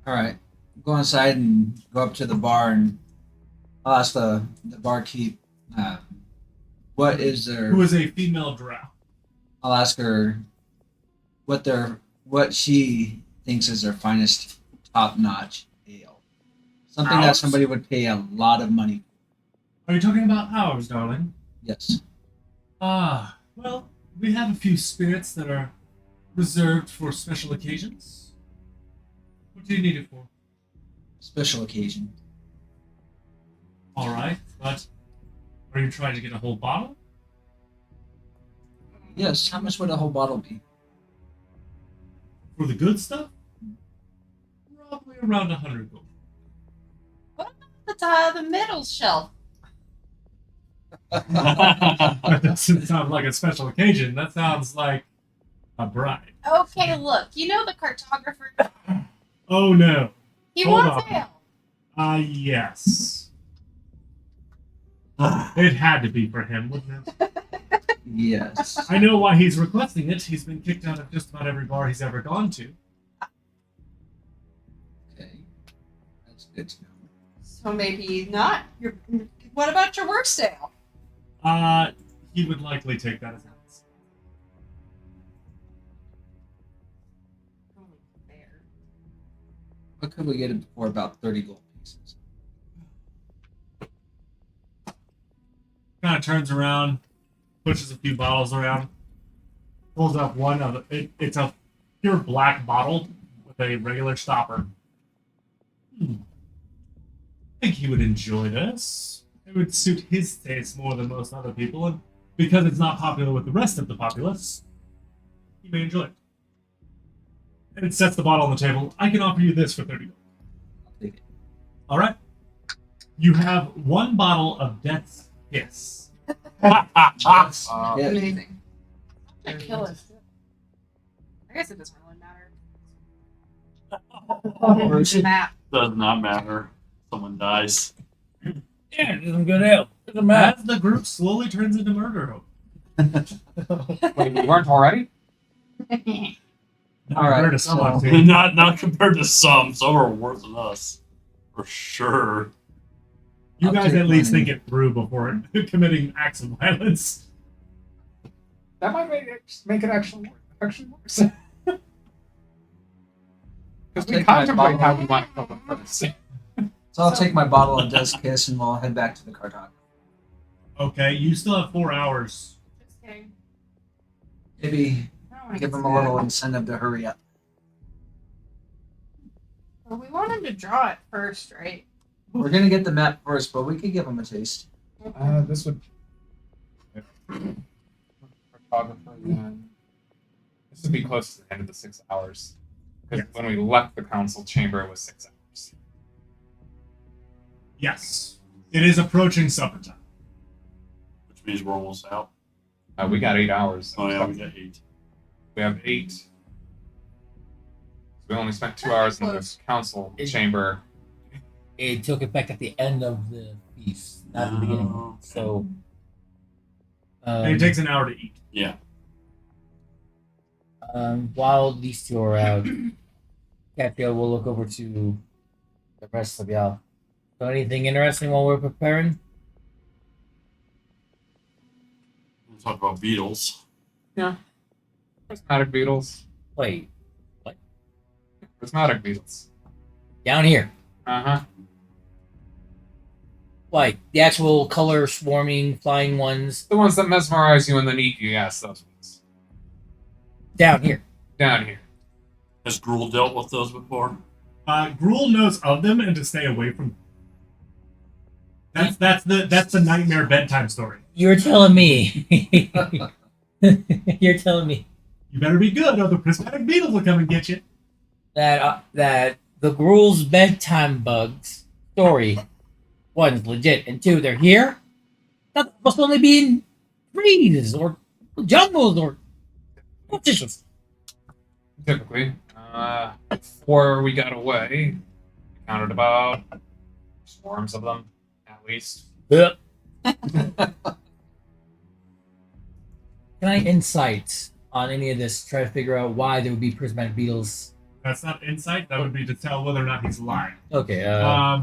All right, go inside and go up to the bar, and I'll ask the barkeep, what is their. Who is a female drow? I'll ask her what she thinks is their finest top-notch ale. Something that Ours? somebody would pay a lot of money for. Are you talking about ours, darling? Yes. Well, we have a few spirits that are reserved for special occasions. What do you need it for? Special occasion. All right, but are you trying to get a whole bottle? Yes. How much would a whole bottle be? For the good stuff? Probably around 100 gold. The middle shelf. That doesn't sound like a special occasion. That sounds like a bride. Okay, look, you know the cartographer? Oh no. He Hold wants on. ale. Yes. It had to be for him, wouldn't it? Yes. I know why he's requesting it. He's been kicked out of just about every bar he's ever gone to. Okay. That's good to know. So maybe not. What about your worst ale? He would likely take that as answer. Fair. What could we get it for? About 30 gold pieces. Kind of turns around, pushes a few bottles around, pulls up one of it. It's a pure black bottle with a regular stopper. I think he would enjoy this. It would suit his taste more than most other people, and because it's not popular with the rest of the populace, he may enjoy it. And it sets the bottle on the table. I can offer you this for 30 gold. I'll take it. All right. You have one bottle of Death's Kiss. Yes. Amazing. I'd kill it. I guess it doesn't really matter. Map. Does not matter. Someone dies. Yeah, do some good ale. It's a map. As the group slowly turns into murder hope. Wait, we weren't already? All right, Compared to someone, so- too. not compared to some. Some are worse than us. For sure. You I'll guys take at least mine. think it through before committing acts of violence. That might make it actually worse. I'll Because we take my contemplate how bottle. we want to kill them first. So I'll take my bottle of Death's Kiss and we'll head back to the cartographer. Okay, you still have 4 hours. Just kidding. Maybe I don't wanna give get him a little incentive to hurry up. Well, we want him to draw it first, right? We're gonna get the map first, but we could give him a taste. This would. Photographer, then. This would be close to the end of the 6 hours. Because when we left the council chamber, it was 6 hours. Yes. It is approaching supper time. Which means we're almost out. We got 8 hours. Oh yeah, we got 8. We have 8. So we only spent 2 hours in the Close. council chamber. It took effect at the end of the feast, not the beginning. Oh. So, And it takes an hour to eat. Yeah. while these two are out, Catfield will look over to the rest of y'all. So, anything interesting while we're preparing? We'll talk about beetles. Prismatic beetles. Wait, Prismatic beetles. down here. Uh-huh. Like the actual color swarming flying ones The ones that mesmerize you and then eat you, yes, those ones. down here. Down here. Has Gruul dealt with those before? Gruul knows of them and to stay away from them. That's the nightmare bedtime story. You're telling me. You're telling me You better be good or the prismatic beetles will come and get you. that the Gruul's bedtime bugs story. One's legit, and two, they're here. That's supposed to only be in trees or jungles or bushes. Typically, before we got away, we counted about swarms of them, at least. Yep. Can I insight on any of this? Try to figure out why there would be prismatic beetles. That's not insight. That would be to tell whether or not he's lying. Okay. That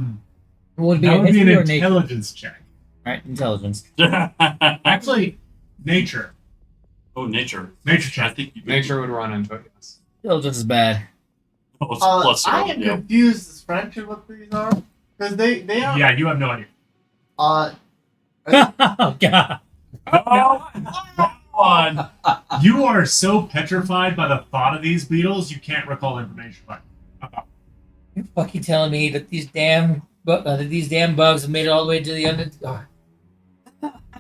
Would it be a would be an history or nature? intelligence check. All right, intelligence. Actually, nature. Oh, nature. Nature I check. think you Nature would run into it, yes. Intelligence is bad. Oh, it's plus I zero, am yeah. confused as French and what these are. Because they are. Yeah, you have no idea. Oh god. Oh, that one. You are so petrified by the thought of these beetles, you can't recall information about. You're fucking telling me that these damn bugs have made it all the way to the under.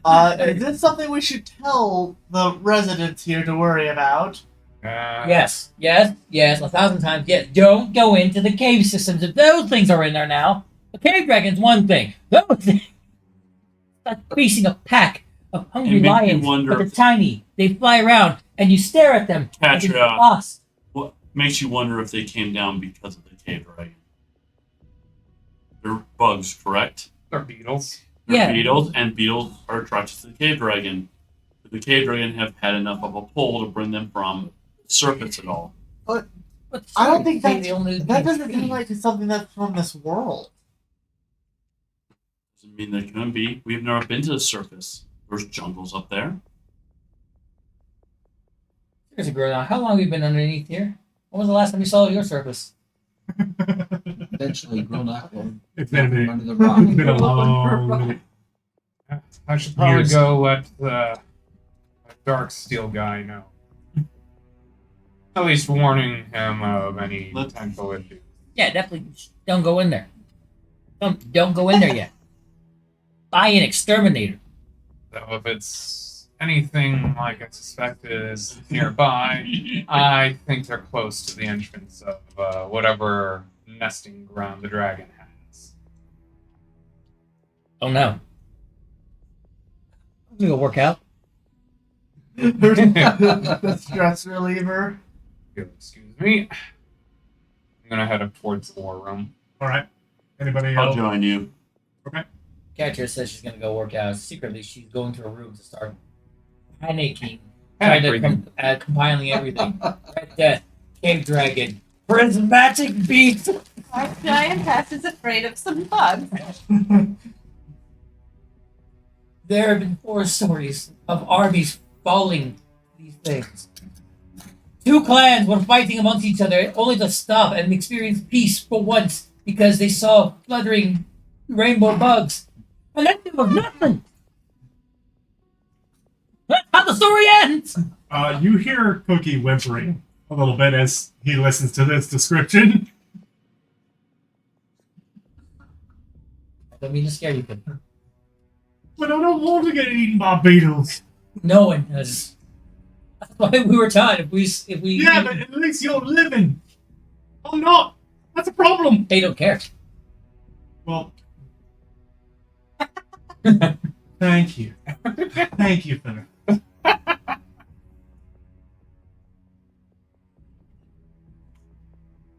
Oh. Is this something we should tell the residents here to worry about? Yes, 1,000 times yes. Don't go into the cave systems if those things are in there now. The cave dragon's one thing. Those things. That's facing a pack of hungry It makes me lions, wonder but they're if- tiny. They fly around, and you stare at them. and Catch you're ya. lost. What makes you wonder if they came down because of the cave dragon? They're bugs, correct? They're beetles. They're Yeah. beetles, and beetles are attracted to the cave dragon. But the cave dragon have had enough of a pull to bring them from the surface at all. But I don't think they that's, only that be doesn't trees. seem like it's something that's from this world. Doesn't mean they couldn't be. We've never been to the surface. There's jungles up there. Here's a girl now. How long have you been underneath here? When was the last time you saw your surface? Eventually, Grilnock will It's been a minute. under the rock. It's been a long minute. I should probably Years. go let the Dark Steel guy know. At least warning him of any Let's- potential issues. Yeah, definitely don't go in there. Don't go in there yet. Buy an exterminator. So if it's anything like I suspect is nearby, I think they're close to the entrance of whatever nesting ground the dragon has. Oh no. I'm gonna go work out. The stress reliever. If you'll excuse me. I'm gonna head up towards the war room. All right. Anybody I'll else? join you. Catcher says she's gonna go work out. Secretly, she's going to her room to start panicking, trying to compiling everything. Red Death, Cave Dragon, Prismatic Beast. Our giant pet is afraid of some bugs. There have been 4 stories of armies falling to these things. 2 clans were fighting amongst each other only to stop and experience peace for once because they saw fluttering rainbow bugs. And then there was nothing. That's how the story ends. You hear Cookie whimpering a little bit as he listens to this description. I don't mean to scare you, but But I don't want to get eaten by beetles. no one has. That's why we were taught if we Yeah, but at least you're living. I'm not. That's a problem. they don't care. Well, thank you. Thank you, Fenner.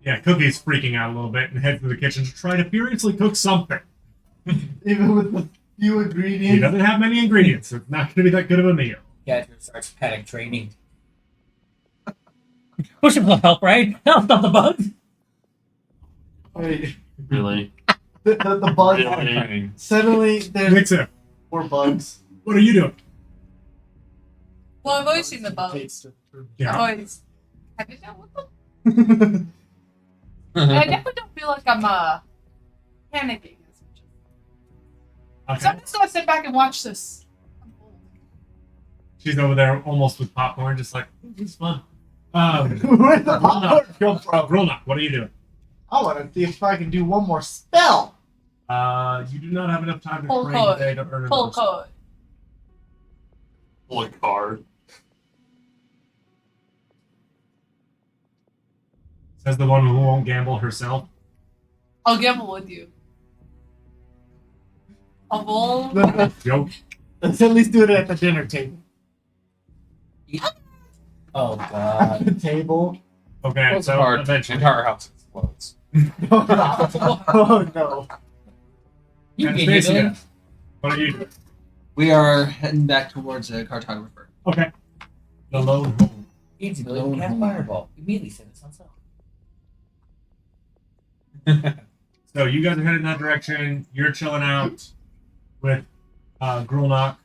Yeah, Cookie's freaking out a little bit and heads to the kitchen to try to furiously cook something. Even with the few He ingredients. doesn't have many ingredients, so it's not going to be that good of a meal. Catcher starts panic training. Push him will help, right? That'll stop the bugs. Wait, Really? the bugs. Really? Suddenly, there's Nixon, more bugs. what are you doing? Well, I've always seen the bugs. Yeah. Always. Have you dealt with them? And I definitely don't feel like I'm panicking as much. So Okay. I'm just gonna sit back and watch this unfold. She's over there almost with popcorn, just like, this is fun. Where'd the popcorn come from? Grillnock, what are you doing? I want to see if I can do one more spell. You do not have enough time to Full train code. today to earn Full another spell. code. Pull a card. Says the one who won't gamble herself. I'll gamble with you. Of all. Joke. Let's at least do it at the dinner table. Oh At god. the table. Okay, Close so apart, eventually. entire house explodes. Oh no. You can Anastasia, handle it. what are you doing? We are heading back towards a cartographer. Okay. The lone home. Easy, Billy. We can have fireball. Immediately send it sunset. So you guys are headed in that direction. You're chilling out with Grulnock.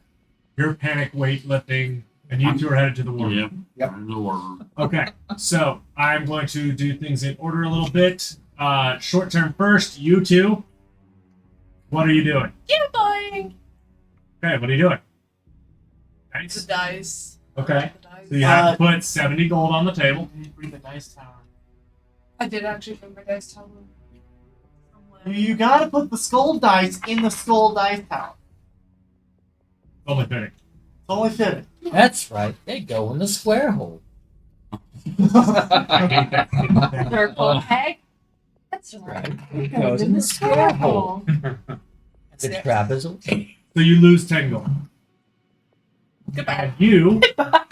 You're panic weightlifting, and you two are headed to the war. Yep. Yep. In the order. Okay, so I'm going to do things in order a little bit. Short term first, you two. What are you doing? Gambling. Okay, what are you doing? The Nice. dice. Okay, The dice. so you have to put 70 gold on the table. Bring the dice tower. I did actually bring my dice tower. Somewhere. You gotta put the skull dice in the skull dice tower. Only fitting. It's only fitting. That's right. They go in the square hole. I hate that. Circle peg. That's right. It goes in the square hole. The trapezoid. So you lose 10 gold. Goodbye. And you,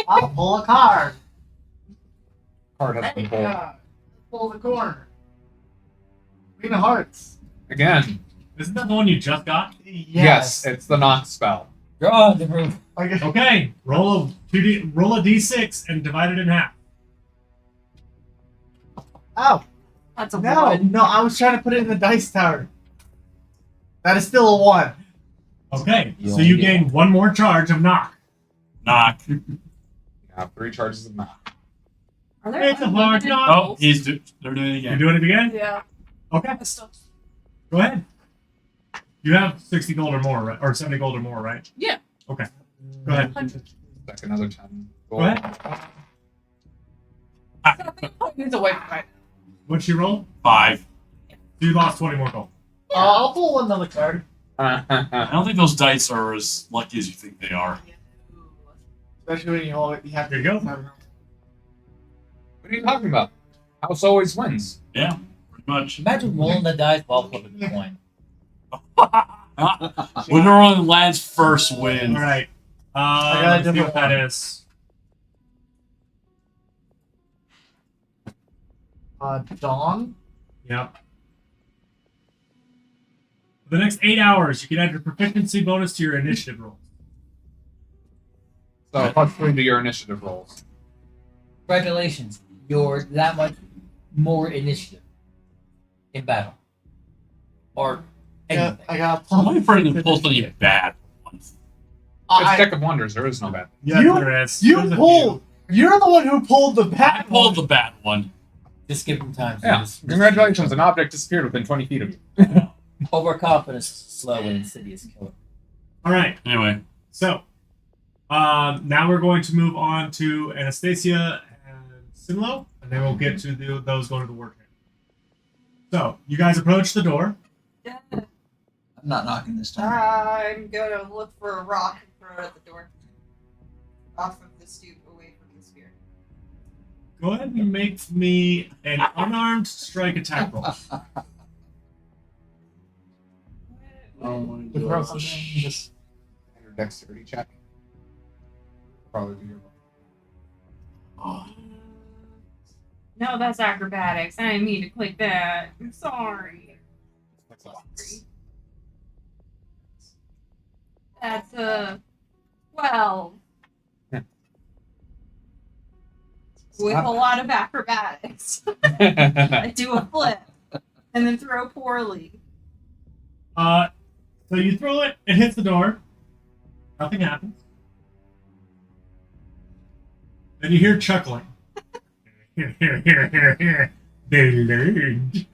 I'll pull a card. Card has been pulled. Pull the corner. Queen of Hearts. Again, isn't that the one you just got? yes, it's the knock spell. Draw the roof. Okay. Okay, roll a d6 and divide it in half. Oh, That's a no, one. no, I was trying to put it in the dice tower. That is still a 1. Okay, You so only you get gain one more charge of knock. Knock. You have 3 charges of knock. Are there It's a hard unlimited knock. Oh, rolls? they're doing it You're again. doing it again? Yeah. Okay, I still. go ahead. You have 60 gold or more, right? Or 70 gold or more, right? Yeah. Okay, go ahead. 100. Stack another 10 Go gold. ahead. It's away from my. What'd she roll? 5. So you lost 20 more gold. I'll pull another card. I don't think those dice are as lucky as you think they are. Especially when you have There you go. What are you talking about? House always wins. Yeah, pretty much. Imagine rolling the dice while flipping the coin. Winner on the land's first win. All right. got a Let's see different what that one. is. Dawn. Yep. For the next 8 hours, you can add your proficiency bonus to your initiative rolls. So +3 to your initiative rolls. Congratulations. You're that much more initiative in battle. Or Yeah, anything. I got. I'm waiting for him to pull something bad once. It's Deck of Wonders. There is no bad. Yes, You- there is. You There's a pulled. You're the one who pulled the I bat. pulled the bad one. Just give them time. to Yeah. just- Congratulations. An object disappeared within 20 feet of you. Overconfidence, slow and insidious killer. All right. Anyway, So, now we're going to move on to Anastasia and Simlo, and then we'll get to those going to the work camp. So, you guys approach the door. Yeah. I'm not knocking this time. I'm gonna look for a rock and throw it at the door. Off of the stoop, away from the spear. Go ahead and make me an unarmed strike attack roll. oh my To throw gosh. something, just your dexterity check. Probably be your. No, that's acrobatics. I didn't mean to click that. I'm sorry. That's a 12. With a lot of acrobatics. I do a flip and then throw poorly. So you throw it, it hits the door. Nothing happens. Then you hear chuckling. They learned.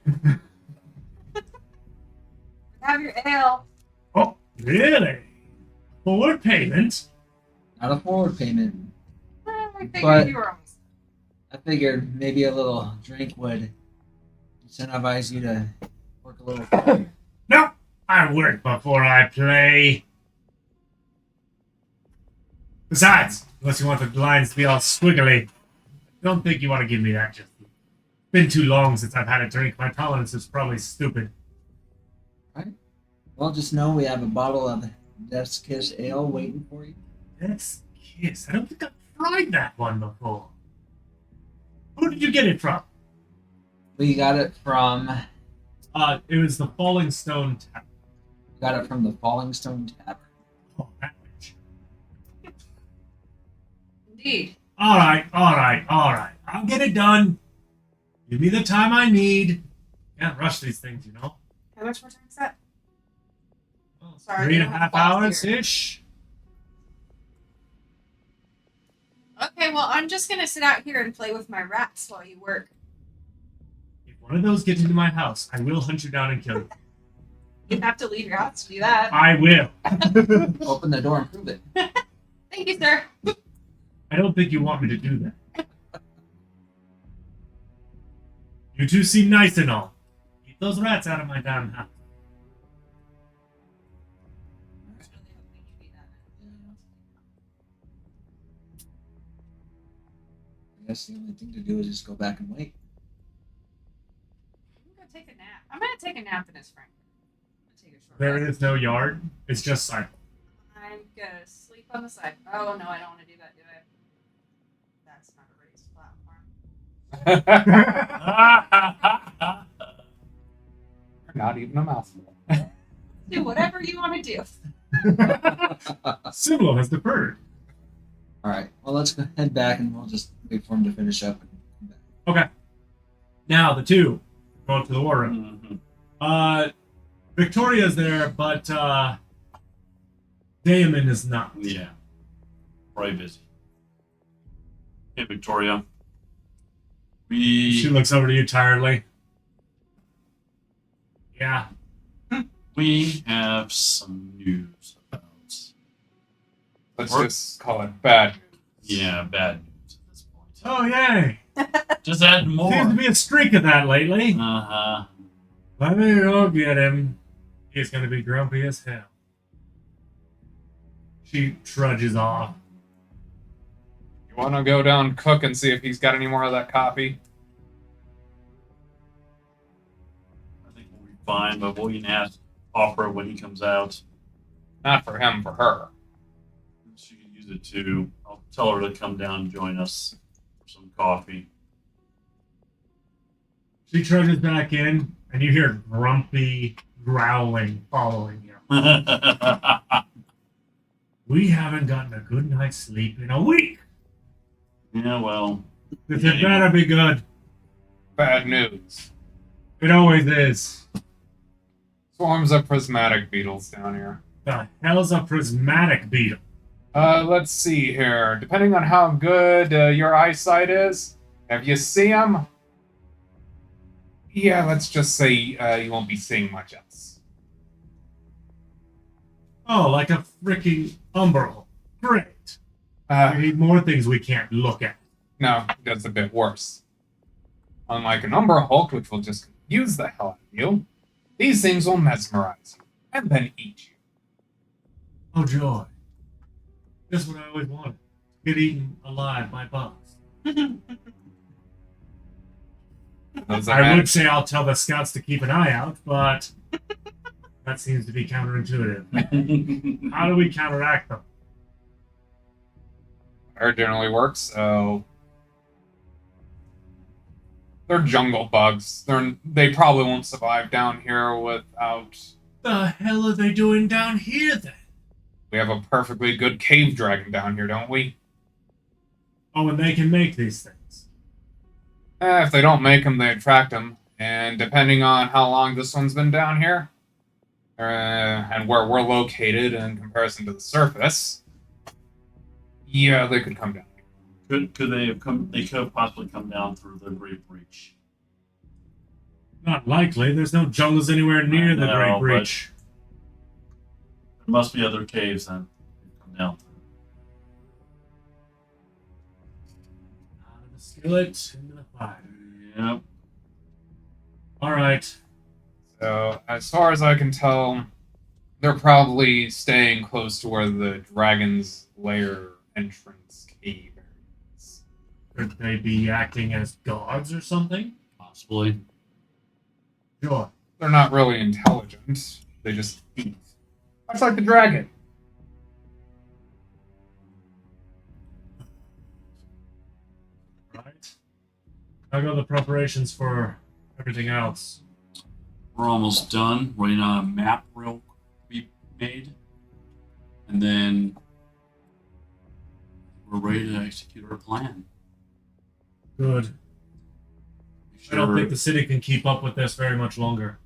Have your ale. Oh, really? Forward payment? Not a forward payment. I figured But- you were almost. I figured maybe a little drink would incentivize you to work a little harder. No, I work before I play. Besides, unless you want the lines to be all squiggly, I don't think you want to give me that just. It's been too long since I've had a drink. My tolerance is probably stupid. Well, just know we have a bottle of Death's Kiss Ale waiting for you. That's Kiss. I don't think I've tried that one before. Who did you get it from? We got it from It was the Falling Stone Tavern. the Falling Stone Tavern. Oh, that bitch. Indeed. All right. I'll get it done. Give me the time I need. Can't rush these things, you know. How much more time is that? Well, Sorry, 3.5 I don't hours have ish. Okay, well, I'm just gonna sit out here and play with my rats while you work. If one of those gets into my house, I will hunt you down and kill you. You have to leave your house to do that. I will. Open the door and prove it. Thank you, sir. I don't think you want me to do that. You two seem nice and all. Keep those rats out of my damn house. I guess the only thing to do is just go back and wait. I'm gonna take a nap. I'm gonna take a nap in his frame. I'm gonna take a short There rest. is no yard. It's just cycle. I'm gonna sleep on the side. Oh no, I don't want to do that, do I? That's not a raised platform. Not even a mouthful. Do whatever you want to do. Similar has deferred. All right. Well, let's go head back and we'll just wait for him to finish up and come back. Okay. Now the two go up to the war room. Mhm. Victoria's there, but Damon is not. Yeah. Probably busy. Hey, Victoria. She looks over to you tiredly. Yeah. We have some news about. Let's Or- just call it bad news. Yeah, bad news at this point. Oh yay! Just add more. Seems to be a streak of that lately. Uh-huh. Let me go get him. He's gonna be grumpy as hell. She trudges off. You want to go down Cook and see if he's got any more of that coffee? I think we'll be fine, but we can ask offer when he comes out. Not for him, for her. She can use it too. I'll tell her to come down and join us for some coffee. She trudges back in, and you hear grumpy growling following you. We haven't gotten a good night's sleep in a week. Yeah, well, This had better be good. Bad news. It always is. Swarms of prismatic beetles down here. The hell's a prismatic beetle? Let's see here. Depending on how good your eyesight is, if you see them, yeah, let's just say you won't be seeing much else. Oh, like a freaking umbral. Great. We Uh, need more things we can't look at. no, that's a bit worse. Unlike an Umbra Hulk, which will just confuse the hell out of you, these things will mesmerize you and then eat you. Oh, joy. Just what I always wanted. Get eaten alive by bugs. Those I are would say I'll tell the scouts to keep an eye out, but that seems to be counterintuitive. How do we counteract them? Air generally works, so they're jungle bugs. They probably won't survive down here without. The hell are they doing down here then? We have a perfectly good cave dragon down here, don't we? Oh, and they can make these things. If they don't make them, they attract them. And depending on how long this one's been down here, and where we're located in comparison to the surface, yeah, they could come down here. Could they have come? They could have possibly come down through the Great Breach. Not likely. There's no jungles anywhere near the No, Great but- Breach. There must be other caves then. They've come down through. Out of the skillet into the fire. Yep. All right. So, as far as I can tell, they're probably staying close to where the dragon's lair entrance cave is. Could they be acting as gods or something? Possibly. Sure. They're not really intelligent. They just eat. Much like the dragon. Right. How go the preparations for everything else? We're almost done. Waiting on a map real be made, and then we're ready to execute our plan. Good. Make I don't sure- think the city can keep up with this very much longer.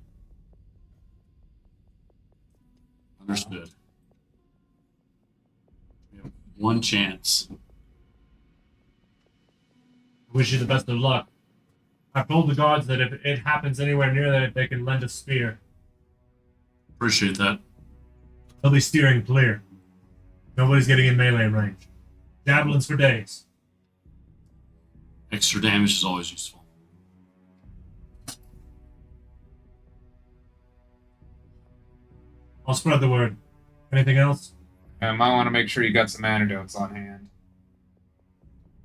Understood. We have one chance. I wish you the best of luck. I've told the guards that if it happens anywhere near that, they can lend a spear. Appreciate that. They'll be steering clear. Nobody's getting in melee range. Javelins for days. Extra damage is always useful. I'll spread the word. Anything else? I want to make sure you got some antidotes on hand.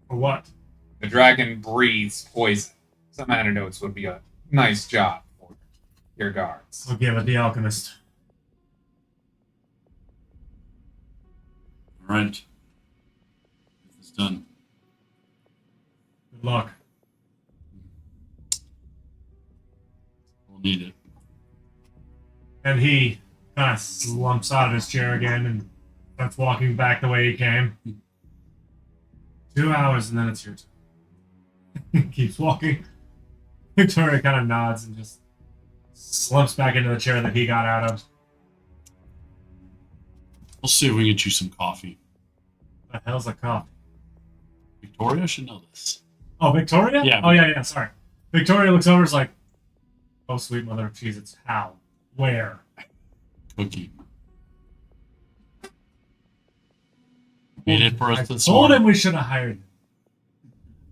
For what? The dragon breathes poison. Some antidotes would be a nice job for your guards. I'll give it the alchemist. All right. It's done. Good luck. We'll need it. And he kind of slumps out of his chair again and starts walking back the way he came. 2 hours and then it's your turn. Keeps walking. Victoria kind of nods and just slumps back into the chair that he got out of. We'll see if we can get you some coffee. The hell's a cup? Victoria should know this. Oh, Victoria? Yeah. Oh, yeah, sorry. Victoria looks over and is like, oh, sweet mother of Jesus. How? Where? Cookie. Made it for I us this told morning. him we should have hired him.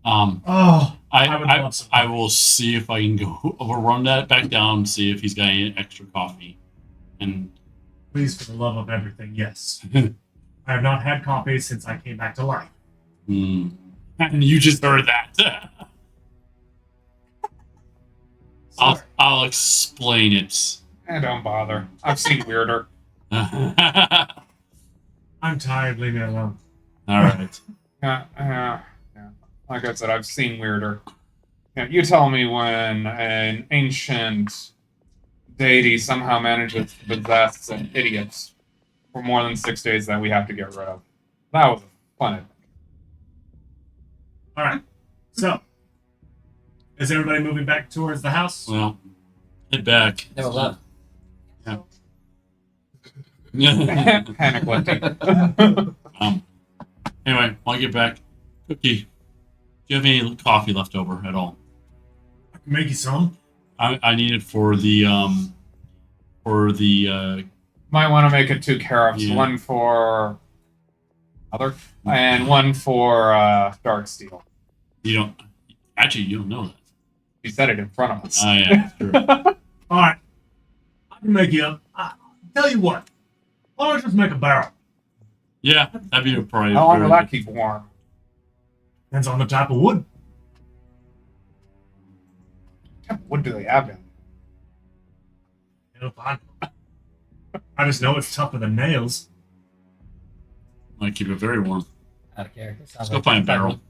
I I would love some. I will see if I can go. We'll run that back down, see if he's got any extra coffee, and Please, for the love of everything, yes. I have not had coffee since I came back to life. and you just heard that. I'll explain it. Don't bother. I've seen weirder. All I'm tired. Leave me alone. right. Yeah. Like I said, I've seen weirder. Yeah, you tell me when an ancient deity somehow manages to possess an idiot for more than 6 days that we have to get rid of. That was fun. All right. So, is everybody moving back towards the house? Well, head back. Never left. Panic lifting. Anyway, while I get back, Cookie, do you have any coffee left over at all? I can make you some. I need it for the Might want to make it 2 carafes. Yeah. One for other and one for dark steel. you don't know that. He said it in front of us. Oh yeah, sure. All right. I can make you up. Tell you what. Why don't I just make a barrel? Yeah, that'd be a probably. How long will very that keep warm? Depends on the type of wood. What do they have down I just know it's tougher than nails. Might keep it very warm. Out of character. Let's go find a barrel.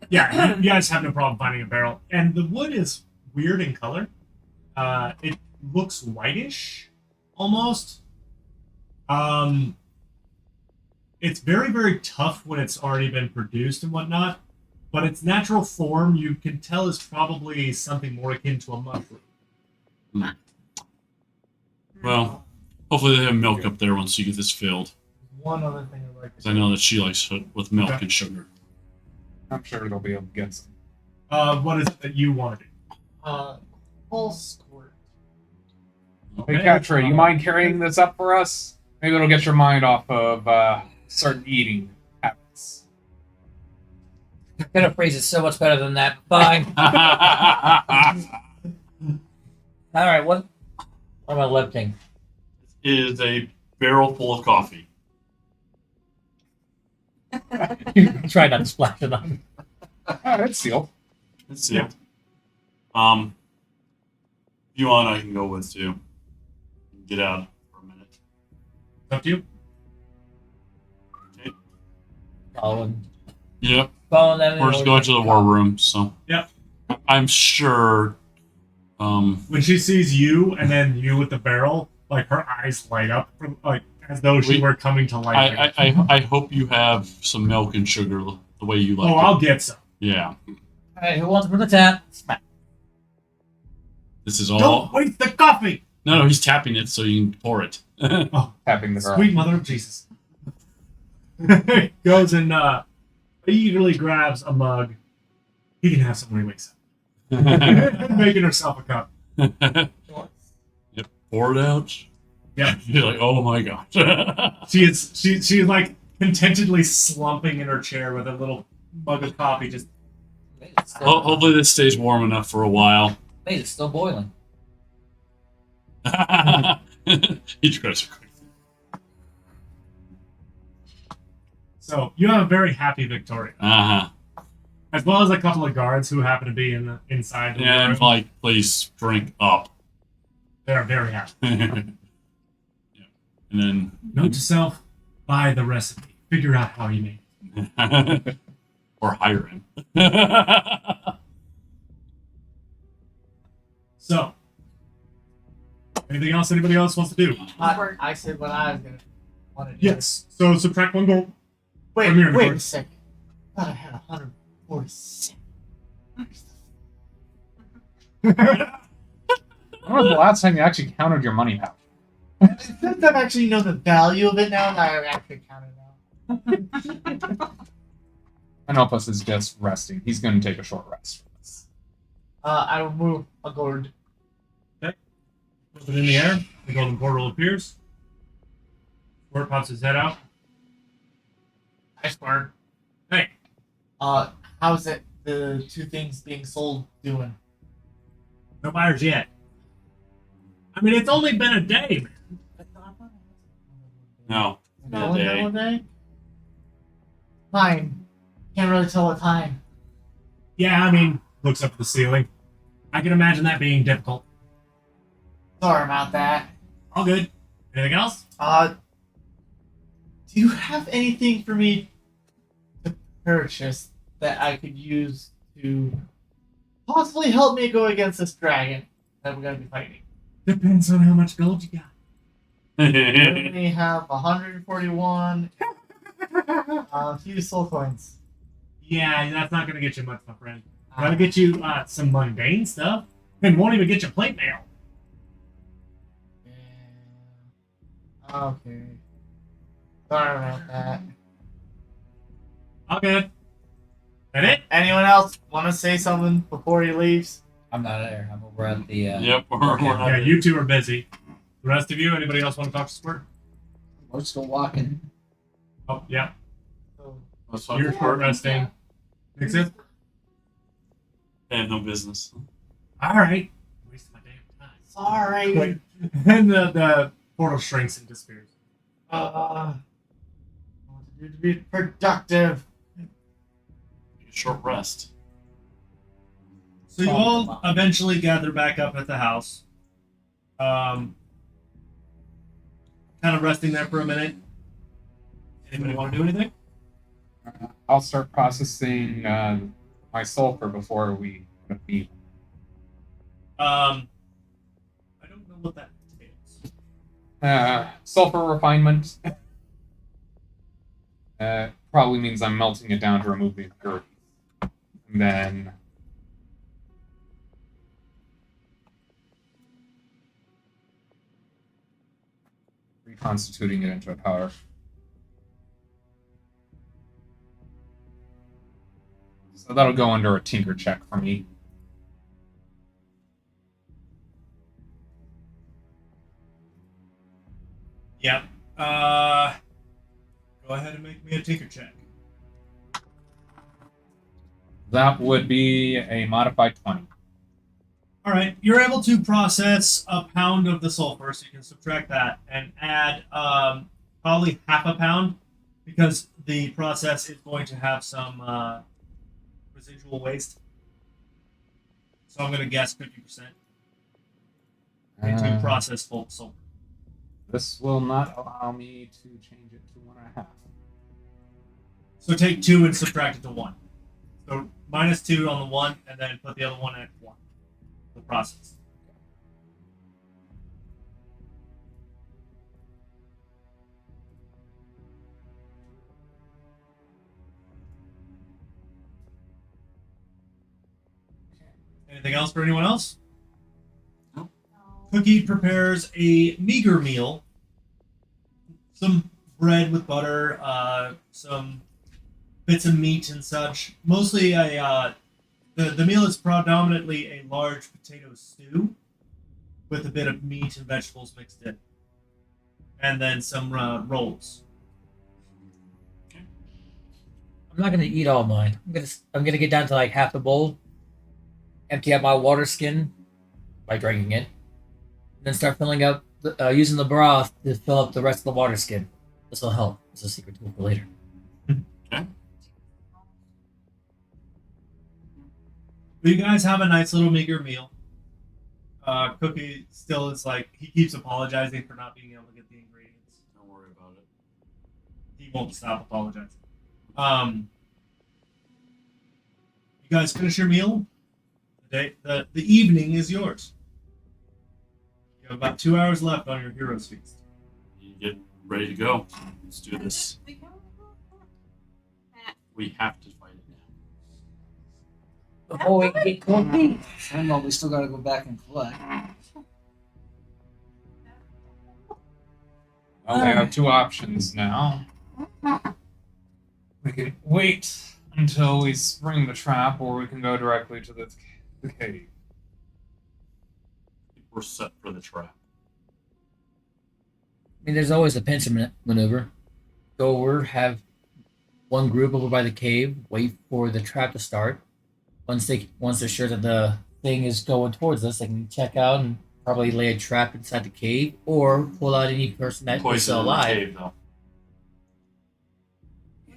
Yeah, you guys have no problem finding a barrel. And the wood is weird in color. It looks whitish, almost. It's very, very tough when it's already been produced and whatnot. But its natural form, you can tell, is probably something more akin to a mushroom. Well, hopefully they have milk up there once you get this filled. One other thing I'd like Because I know that she likes it with milk Okay. and sugar. I'm sure they'll be able to get some. What is it that you want to do? full squirt. Hey, Katra, you mind carrying this up for us? Maybe it'll get your mind off of certain eating habits. I could have phrased it so much better than that. Fine. All right. What am I lifting? Is a barrel full of coffee. Try not to splash it on. Oh, it's sealed. Let's see. If you want, I can go with too. Get out for a minute. It's up to you. Following Yep. them. We're just going to the war room, so. Yep. I'm sure. When she sees you and then you with the barrel, like her eyes light up, from, like as though she were coming to life. I hope you have some milk and sugar the way you like Oh, it. I'll get some. Yeah. Alright, who wants from the tap? Smack. This is all. Don't waste the coffee. No, he's tapping it so you can pour it. Tapping the barrel. Sweet mother of Jesus. Goes and eagerly grabs a mug. He can have some when he wakes up. Making herself a cup. Yep. Pour it out. Yeah. You're like, oh my god. She's like contentedly slumping in her chair with a little mug of coffee. Just Hopefully this stays warm enough for a while. It's still boiling. Each gross. so you have a very happy Victoria, Uh-huh. as well as a couple of guards who happen to be inside the And room. like, please drink up. They are very happy. Yeah. And then Note to self: buy the recipe. Figure out how you make it. or hire him. So, anything else anybody else wants to do? I said what I was gonna want to do. Yes. So subtract one gold. Wait, From your wait inventory. a second. I thought I had 146. When was the last time you actually counted your money pouch? Since I actually know the value of it now, I actually count it now. Anopus is just resting. He's going to take a short rest from this. I will move a gourd. Flip it in the air. The golden portal appears. Squirt pops his head out. Hi, Squirt. Hey. How's it the two things being sold doing? No buyers yet. I mean, it's only been a day, man. No. No, One day. no one day? Fine. Can't really tell what time. Yeah, I mean, looks up at the ceiling. I can imagine that being difficult. Sorry about that. All good. Anything else? Do you have anything for me to purchase that I could use to possibly help me go against this dragon that we're gonna be fighting? Depends on how much gold you got. I only have 141. A few soul coins. Yeah, that's not going to get you much, my friend. That'll get you some mundane stuff. And won't even get you plate mail. Yeah. Okay. Sorry about that. All good. That it? Anyone else want to say something before he leaves? I'm not there. I'm over at the. Yep. We're not Yeah, you two are busy. The rest of you, anybody else want to talk to Squirt? We're still walking. Oh, yeah. So, Let's talk You're short resting. Makes sense? They have no business. All right. Wasting my damn time. sorry. Wait. And the portal shrinks and disappears. What to do to be productive? Take a short rest. So you all eventually gather back up at the house. Kind of resting there for a minute. Anybody want to do anything? I'll start processing my sulfur before we meet. I don't know what that entails. Sulfur refinement probably means I'm melting it down to remove the impurities. And then reconstituting it into a powder. So that'll go under a tinker check for me. Yeah. Go ahead and make me a tinker check. That would be a modified 20. All right, you're able to process a pound of the sulfur, so you can subtract that and add probably half a pound, because the process is going to have some residual waste. So I'm going to guess 50%. into Uh, processed silver. This will not allow me to change it to 1.5. So take 2 and subtract it to 1. So -2 on the 1, and then put the other one at 1. The process. Anything else for anyone else? Cookie prepares a meager meal. Some bread with butter, some bits of meat and such. Mostly the meal is predominantly a large potato stew with a bit of meat and vegetables mixed in, and then some rolls. I'm not gonna eat all mine. I'm gonna get down to like half the bowl, empty out my water skin by drinking it, and then start filling up using the broth to fill up the rest of the water skin. This will help. It's a secret tool for later. But you guys have a nice little meager meal. Cookie still is like, he keeps apologizing for not being able to get the ingredients. Don't worry about it. He won't stop apologizing. You guys finish your meal. The evening is yours. You have about 2 hours left on your hero's feast. You get ready to go. Let's do this. We have to fight it now. Before we get coffee. Well, we still gotta go back and collect. Well, we have two options now. We can wait until we spring the trap, or we can go directly to the cave. I think we're set for the trap. I mean, there's always a pincer maneuver. Go over, have one group over by the cave, wait for the trap to start. Once they're sure that the thing is going towards us, they can check out and probably lay a trap inside the cave, or pull out any person that is Poison still in the alive. cave, though.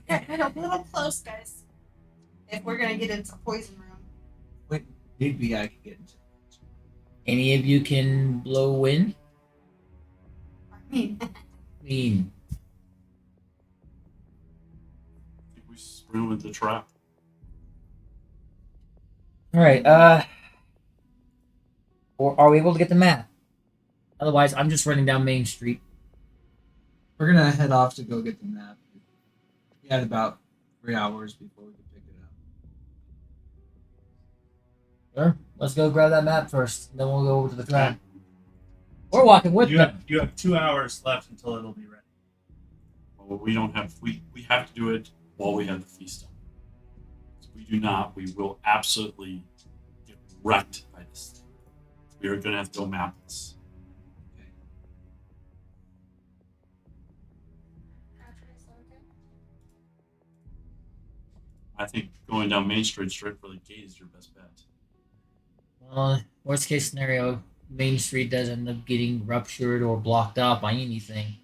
Getting a little close, guys. If we're gonna get into poison room. Maybe I could get into Any of you can blow wind? I mean, I mean, I think we spring with the trap. all right. Or are we able to get the map? Otherwise, I'm just running down Main Street. We're gonna head off to go get the map. We had about 3 hours before we could pick it up. Sure. Let's go grab that map first. Then we'll go over to the trap. We're walking with them. You have 2 hours left until it'll be ready. Well, we don't have. We have to do it while we have the feast on. If we do not, we will absolutely get wrecked by this thing. We are going to have to go map this. I think going down Main Street straight for the gate is your best bet. Well, worst case scenario, Main Street does end up getting ruptured or blocked out by anything.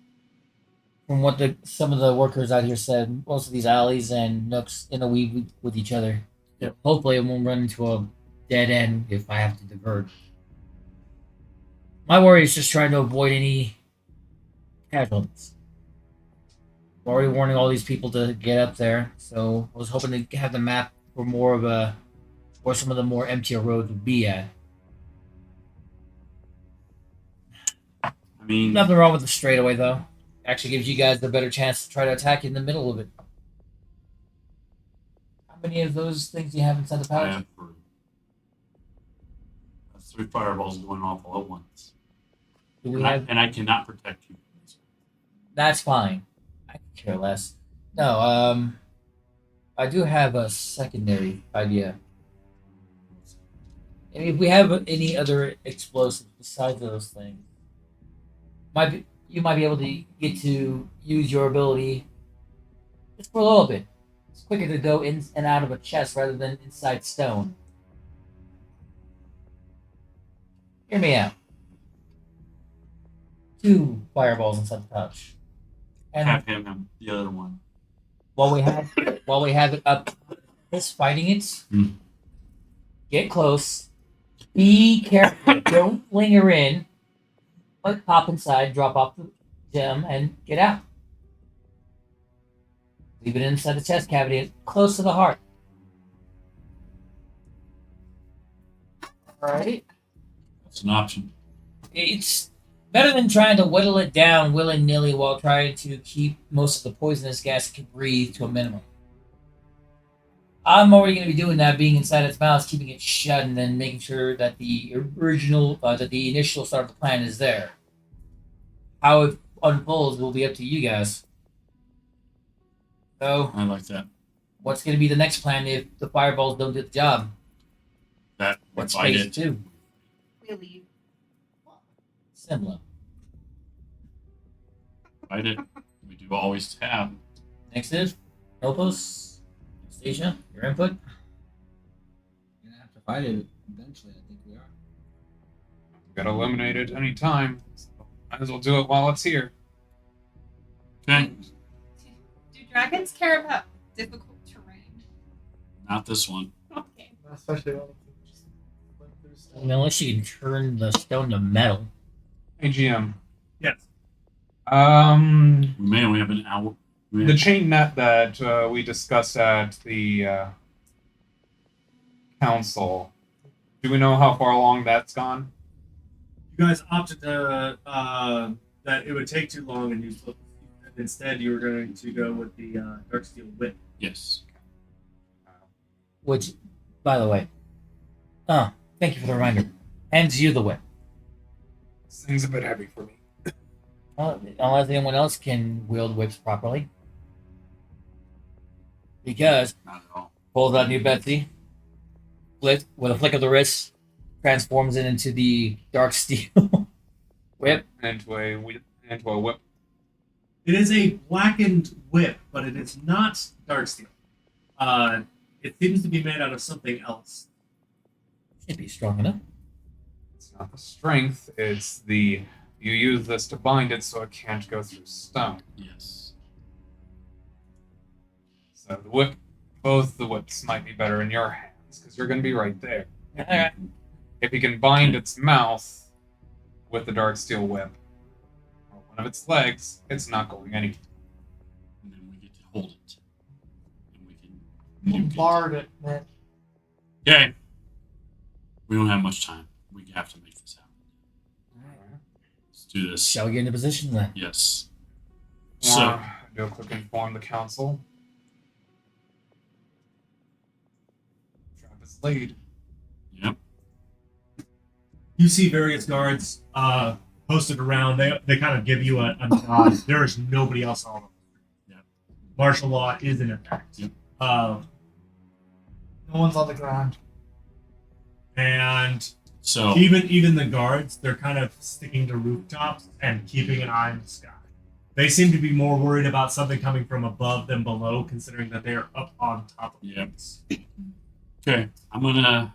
From what some of the workers out here said, most of these alleys and nooks interweave with each other. Yep. Hopefully, it won't run into a dead end if I have to divert. My worry is just trying to avoid any casualties. I'm already warning all these people to get up there, so I was hoping to have the map for more of a where some of the more emptier roads would be at. I mean, Nothing wrong with the straightaway though. Actually gives you guys the better chance to try to attack in the middle of it. How many of those things do you have inside the I pouch? have 3. That's 3 fireballs going off all at once. Do we have? And I cannot protect you. That's fine. I could care less. No, I do have a secondary idea. And if we have any other explosives besides those things, you might be able to get to use your ability just for a little bit. It's quicker to go in and out of a chest rather than inside stone. Hear me out. 2 fireballs inside the pouch. And Have him, the other one. while we have it up, just fighting it. Get close. Be careful. Don't linger in. Like pop inside, drop off the gem, and get out. Leave it inside the chest cavity, close to the heart. Right. That's an option. It's better than trying to whittle it down willy-nilly while trying to keep most of the poisonous gas it can breathe to a minimum. I'm already going to be doing that, being inside its mouth, keeping it shut, and then making sure that the initial start of the plan is there. How it unfolds will be up to you guys. So, I like that. what's going to be the next plan if the fireballs don't do the job? That What's I phase did. 2? We leave. Similar. I did. We do always have. Next is Nopos, Anastasia, your input. Gonna have to fight it eventually. I think we are. Got eliminated any time. So might as well do it while it's here. Okay. Do dragons care about difficult terrain? Not this one. Okay. Especially when it's just went through stuff. Unless you can turn the stone to metal. Hey, GM. Yes. We may only have an hour. The chain net that we discussed at the council. Do we know how far along that's gone? You guys opted to that it would take too long, and instead you were going to go with the Darksteel Whip. Yes. Which, by the way, thank you for the reminder. Hands you the whip. This thing's a bit heavy for me. Unless anyone else can wield whips properly. Because Not at all. pulls out new Betsy, with a flick of the wrist, transforms it into the dark steel whip. Into a whip. It is a blackened whip, but it is not Darksteel. It seems to be made out of something else. Should be strong enough. It's not the strength, it's the you use this to bind it so it can't go through stone. Yes. So the whip, both the whips might be better in your hands because you're going to be right there. Alright. If you can bind its mouth with the dark steel whip, or one of its legs, it's not going anywhere. And then we get to hold it. And we can nuke it. Bombard it, man. Okay. We don't have much time. We have to make this happen. Let's do this. Shall we get into position then? Yes. Or So, do a quick inform the council. Travis lead. yep. You see various guards posted around. They kind of give you a nod. There is nobody else on them. Yep. Martial law is in effect. Yep. Um, No one's on the ground. and So, even the guards, they're kind of sticking to rooftops and keeping an eye on the sky. They seem to be more worried about something coming from above than below, considering that they're up on top of Yep. things. okay. I'm going to.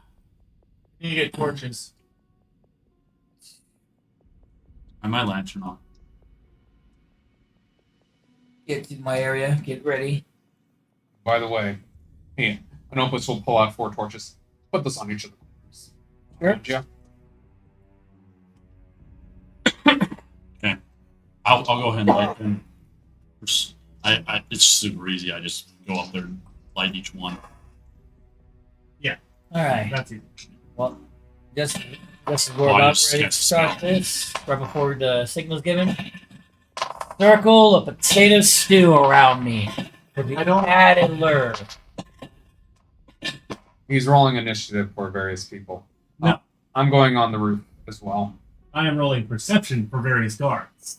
You get torches. I might lantern on. Get to my area, get ready. By the way, hey, Anopus will pull out 4 torches. Put this on each of the corners. Sure. Yeah. I'll go ahead and light them. It's super easy. I just go up there and light each one. Alright. That's easy. Well, just as we're Oh, I about just ready to got start smell. this, right before the signal's given, circle a potato stew around me for the I don't- added lure. He's rolling initiative for various people. No. I'm going on the roof as well. I am rolling perception for various guards.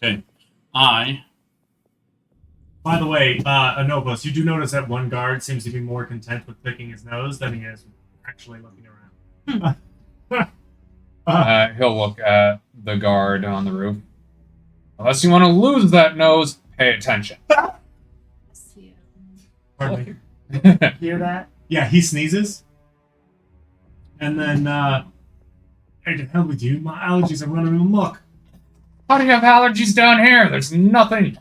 Okay. By the way, Anobos, you do notice that one guard seems to be more content with picking his nose than he is with actually looking around. He'll look at the guard on the roof. Unless you want to lose that nose, pay attention. See Pardon me. Hear that? Yeah, he sneezes. And then, hey, to hell with you, my allergies are running amok. How do you have allergies down here? There's nothing.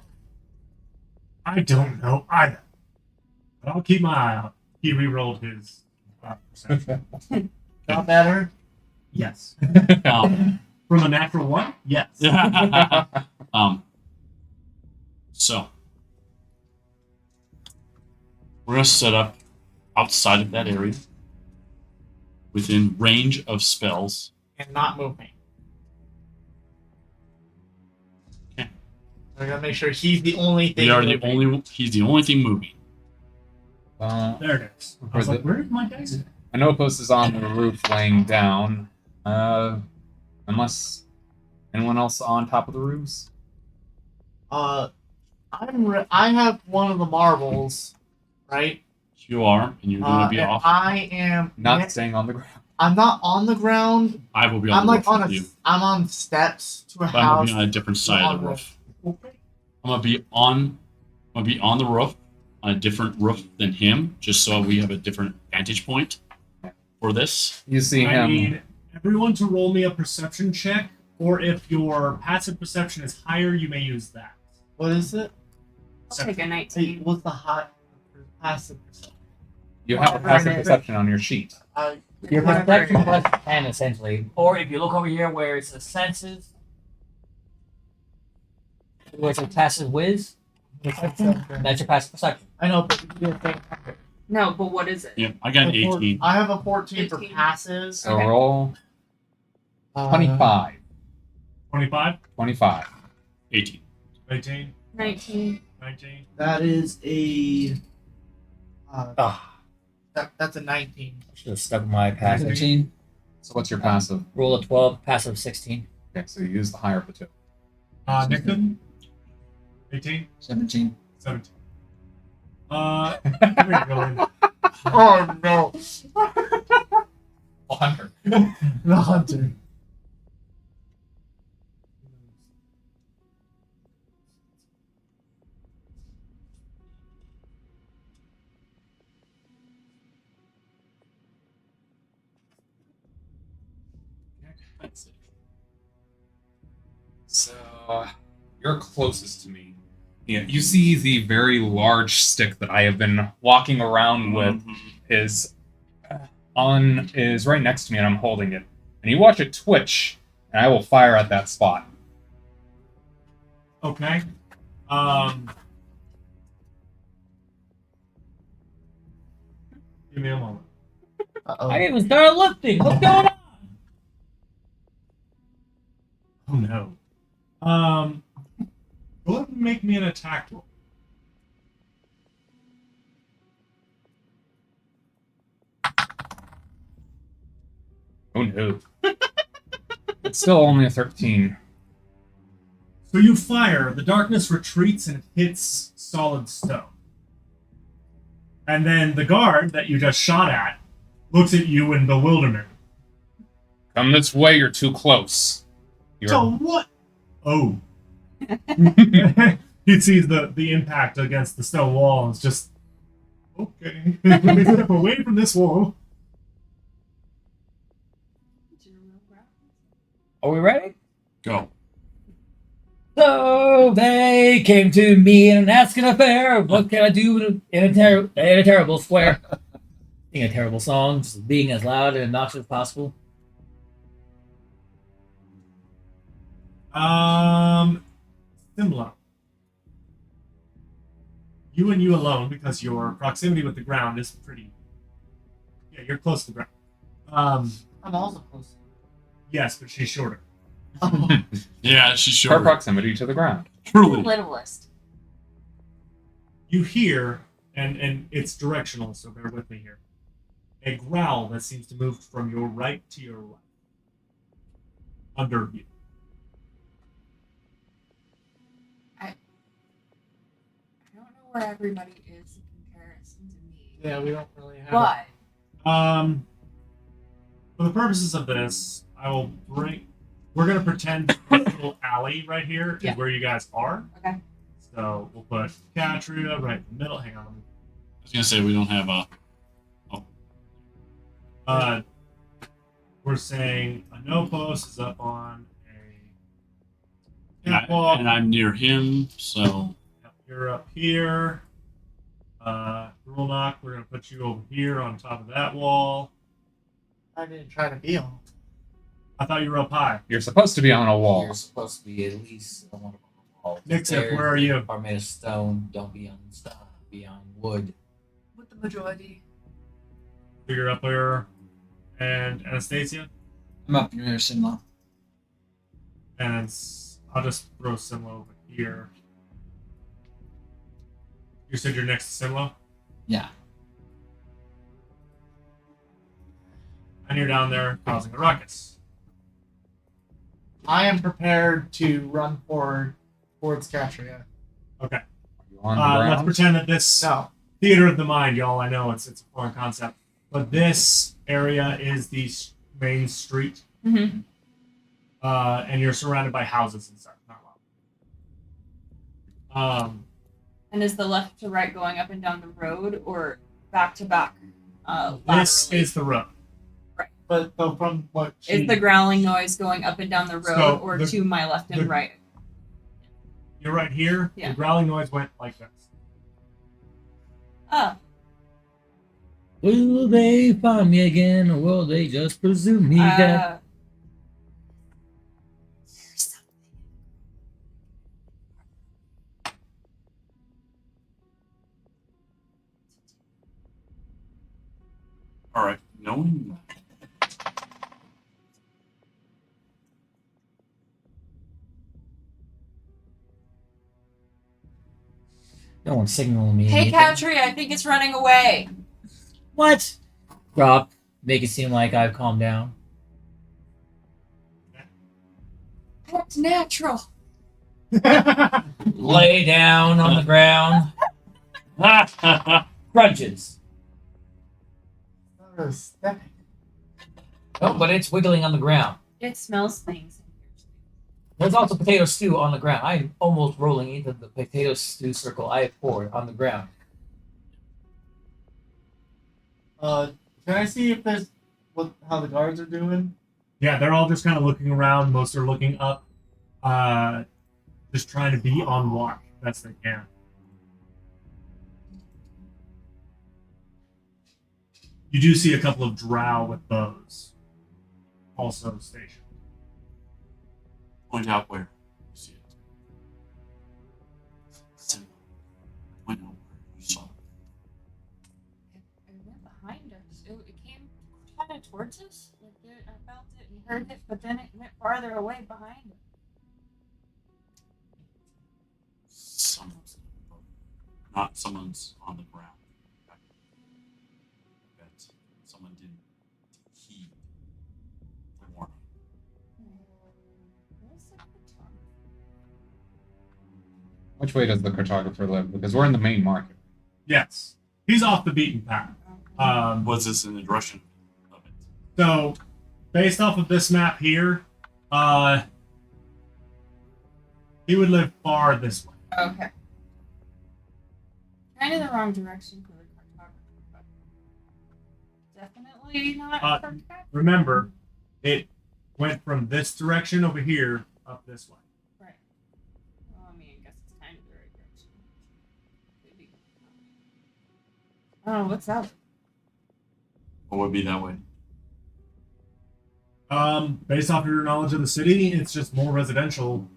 I don't know either. But I'll keep my eye out. He re-rolled his perception. Not matter. Yes. From a natural one? Yes. So we're gonna set up outside of that area, within range of spells. And not moving. Okay. I gotta make sure he's the only thing. We are the moving. only. He's the only thing moving. There it is. I was like, where did my dice go? Anopos is on the roof laying down. Unless anyone else on top of the roofs? I have one of the marbles, right? You are, and you're gonna be and off. I am Not staying on the ground. I'm not on the ground. I will be on I'm the like roof on with a. you. I'm on steps to a But I'm gonna house. be on a different side of the on roof. I'm gonna be on the roof, on a different roof than him, just so we have a different vantage point for this. You see I him. need everyone to roll me a perception check, or if your passive perception is higher, you may use that. What is it? I'll take a Hey, 19. what's the hot passive perception? You have a passive perception on your sheet. Your Whatever perception it is. plus 10, essentially. Or if you look over here where it says senses, where it says passive whiz, perception, that's your passive perception. I know, but you didn't think. No, but what is it? Yeah, I got an 18. I have a 14 for 18. passive. So Okay. roll 25. 25, 25. 18. 18, 19. 19. That is a. Ah, That's a 19. I should have stuck with my passive. 17. So what's your passive? Roll a 12, passive 16. Okay, so you use the higher of the two. Nixon? 18, 17. 17. Here we go. Oh no! Hunter. The hunter. So you're closest to me. Yeah, you see the very large stick that I have been walking around with is right next to me, and I'm holding it. And you watch it twitch, and I will fire at that spot. Okay. Give me a moment. Uh-oh. I didn't even start lifting. What's going on? Oh no. Go ahead and make me an attack roll. Oh no. It's still only a 13. So you fire, the darkness retreats and it hits solid stone. And then the guard that you just shot at looks at you in bewilderment. Come this way, you're too close. So what? Oh. He sees the impact against the stone wall and it's just, okay. Let me step away from this wall. Are we ready? Go. So they came to me in an asking affair. What can I do in a terrible square? Sing a terrible song, just being as loud and obnoxious as possible. Similar. You and you alone, because your proximity with the ground is pretty. Yeah, you're close to the ground. I'm also close. Yes, but she's shorter. Yeah, she's Her sure. proximity to the ground. Truly. Littlest. You hear, and it's directional, so bear with me here. A growl that seems to move from your right to your left. Under you. I don't know where everybody is in comparison to me. Yeah, we don't really have. But For the purposes of this, I will bring. We're gonna pretend this little alley right here is Yeah. where you guys are. Okay. So we'll put Katria right in the middle. Hang on. I was gonna say we don't have a. We're saying Anopos is up on a And, catwalk. and I'm near him, so You're up here. Rulnock, we're gonna put you over here on top of that wall. I didn't try to be on. I thought you were up high. You're supposed to be on a wall. You're supposed to be at least on the wall. Nixip, Stairs where are you? Are made of stone. Don't be on stone. Be on wood. With the majority. So you're up there, and Anastasia, I'm up near Simla. and I'll just throw Simla over here. You said you're next to Simla, Yeah. and you're down there causing a ruckus. I am prepared to run forward towards Katria. Okay. Are you on the Let's ground? pretend that this No. theater of the mind, y'all. I know it's a foreign concept, but this area is the main street, Mm-hmm. and you're surrounded by houses and stuff. Not a lot. And is the left to right going up and down the road or back to back? This Laterally? is the road. But from what she, Is the growling noise going up and down the road So or the- to my left and the- right? You're right here. Yeah. The growling noise went like this. Oh, Will they find me again, or will they just presume me dead? uh, All right, knowing that. No one's signaling me. hey, anything. Katri, I think it's running away. What? Drop. Make it seem like I've calmed down. That's natural. Lay down on the ground. Crunches. Not really stepping. Oh, but it's wiggling on the ground. It smells things. There's also potato stew on the ground. I'm almost rolling into the potato stew circle I have poured on the ground. Can I see if there's how the guards are doing? Yeah, they're all just kind of looking around. Most are looking up, just trying to be on watch best they can. You do see a couple of drow with bows, also stationed. Point out where you see it. Simba, point out where you saw it. It went behind us. It came kind of towards us. Like I felt it and heard it, but then it went farther away behind us. Someone's in the boat. Not someone's on the ground. I bet someone didn't heed the warning. Where's the guitar? Which way does the cartographer live? Because we're in the main market. Yes, he's off the beaten path. Was this in the direction of it? So, based off of this map here, he would live far this way. Okay. Kind of the wrong direction for the cartographer, but definitely not Uh, for Remember, it went from this direction over here up this way. Right. Well, I mean, I guess it's kind of the right direction. Maybe. Oh, what's up? What would be that way? Based off of your knowledge of the city, it's just more residential.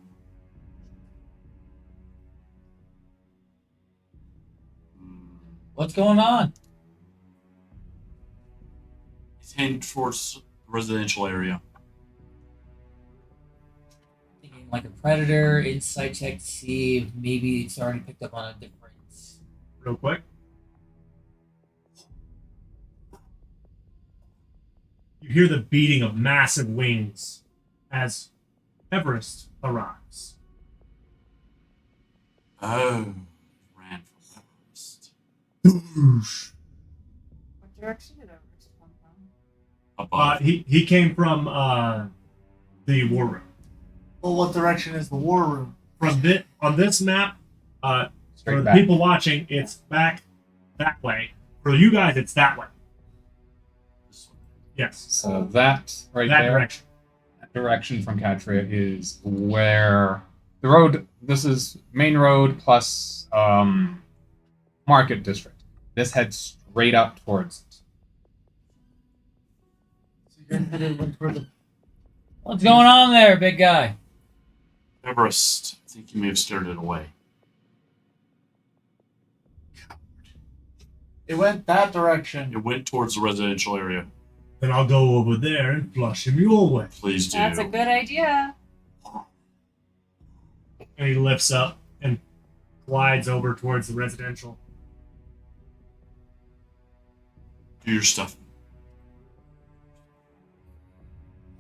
What's going on? He's heading towards the residential area. Thinking like a predator, insight check to see if maybe it's already picked up on a difference. Real quick. You hear the beating of massive wings as Everest arrives. Oh, ran from Everest. What direction did Everest come from? Above. He came from the war room. Well, what direction is the war room? From this on this map, for Straight the back. people watching, it's back that way. For you guys, it's that way. This way. Yes, So that right that there, direction. that direction from Katria is where the road. This is main road plus market district. This heads straight up towards it. So you're headed toward the What's going on there, big guy? Everest, I think you may have scared it away. It went that direction. It went towards the residential area. Then I'll go over there and flush him your way. Please do. That's a good idea. And he lifts up and glides over towards the residential. Do your stuff.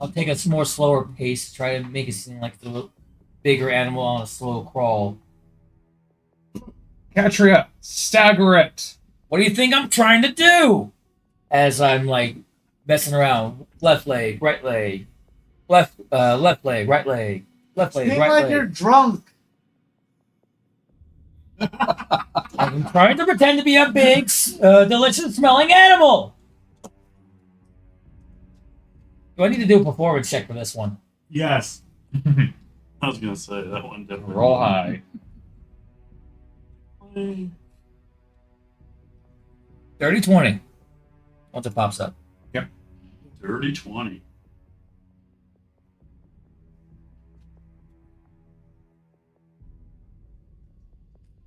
I'll take a more slower pace, try to make it seem like the bigger animal on a slow crawl. Catria, stagger it. What do you think I'm trying to do? As I'm like messing around, left leg, right leg, left leg, right leg, left leg, Seem right like leg. you're drunk. I'm trying to pretend to be a big, delicious smelling animal. Do I need to do a performance check for this one? Yes. I was gonna say that one definitely. Roll high. 30-20. Once it pops up. Dirty 20.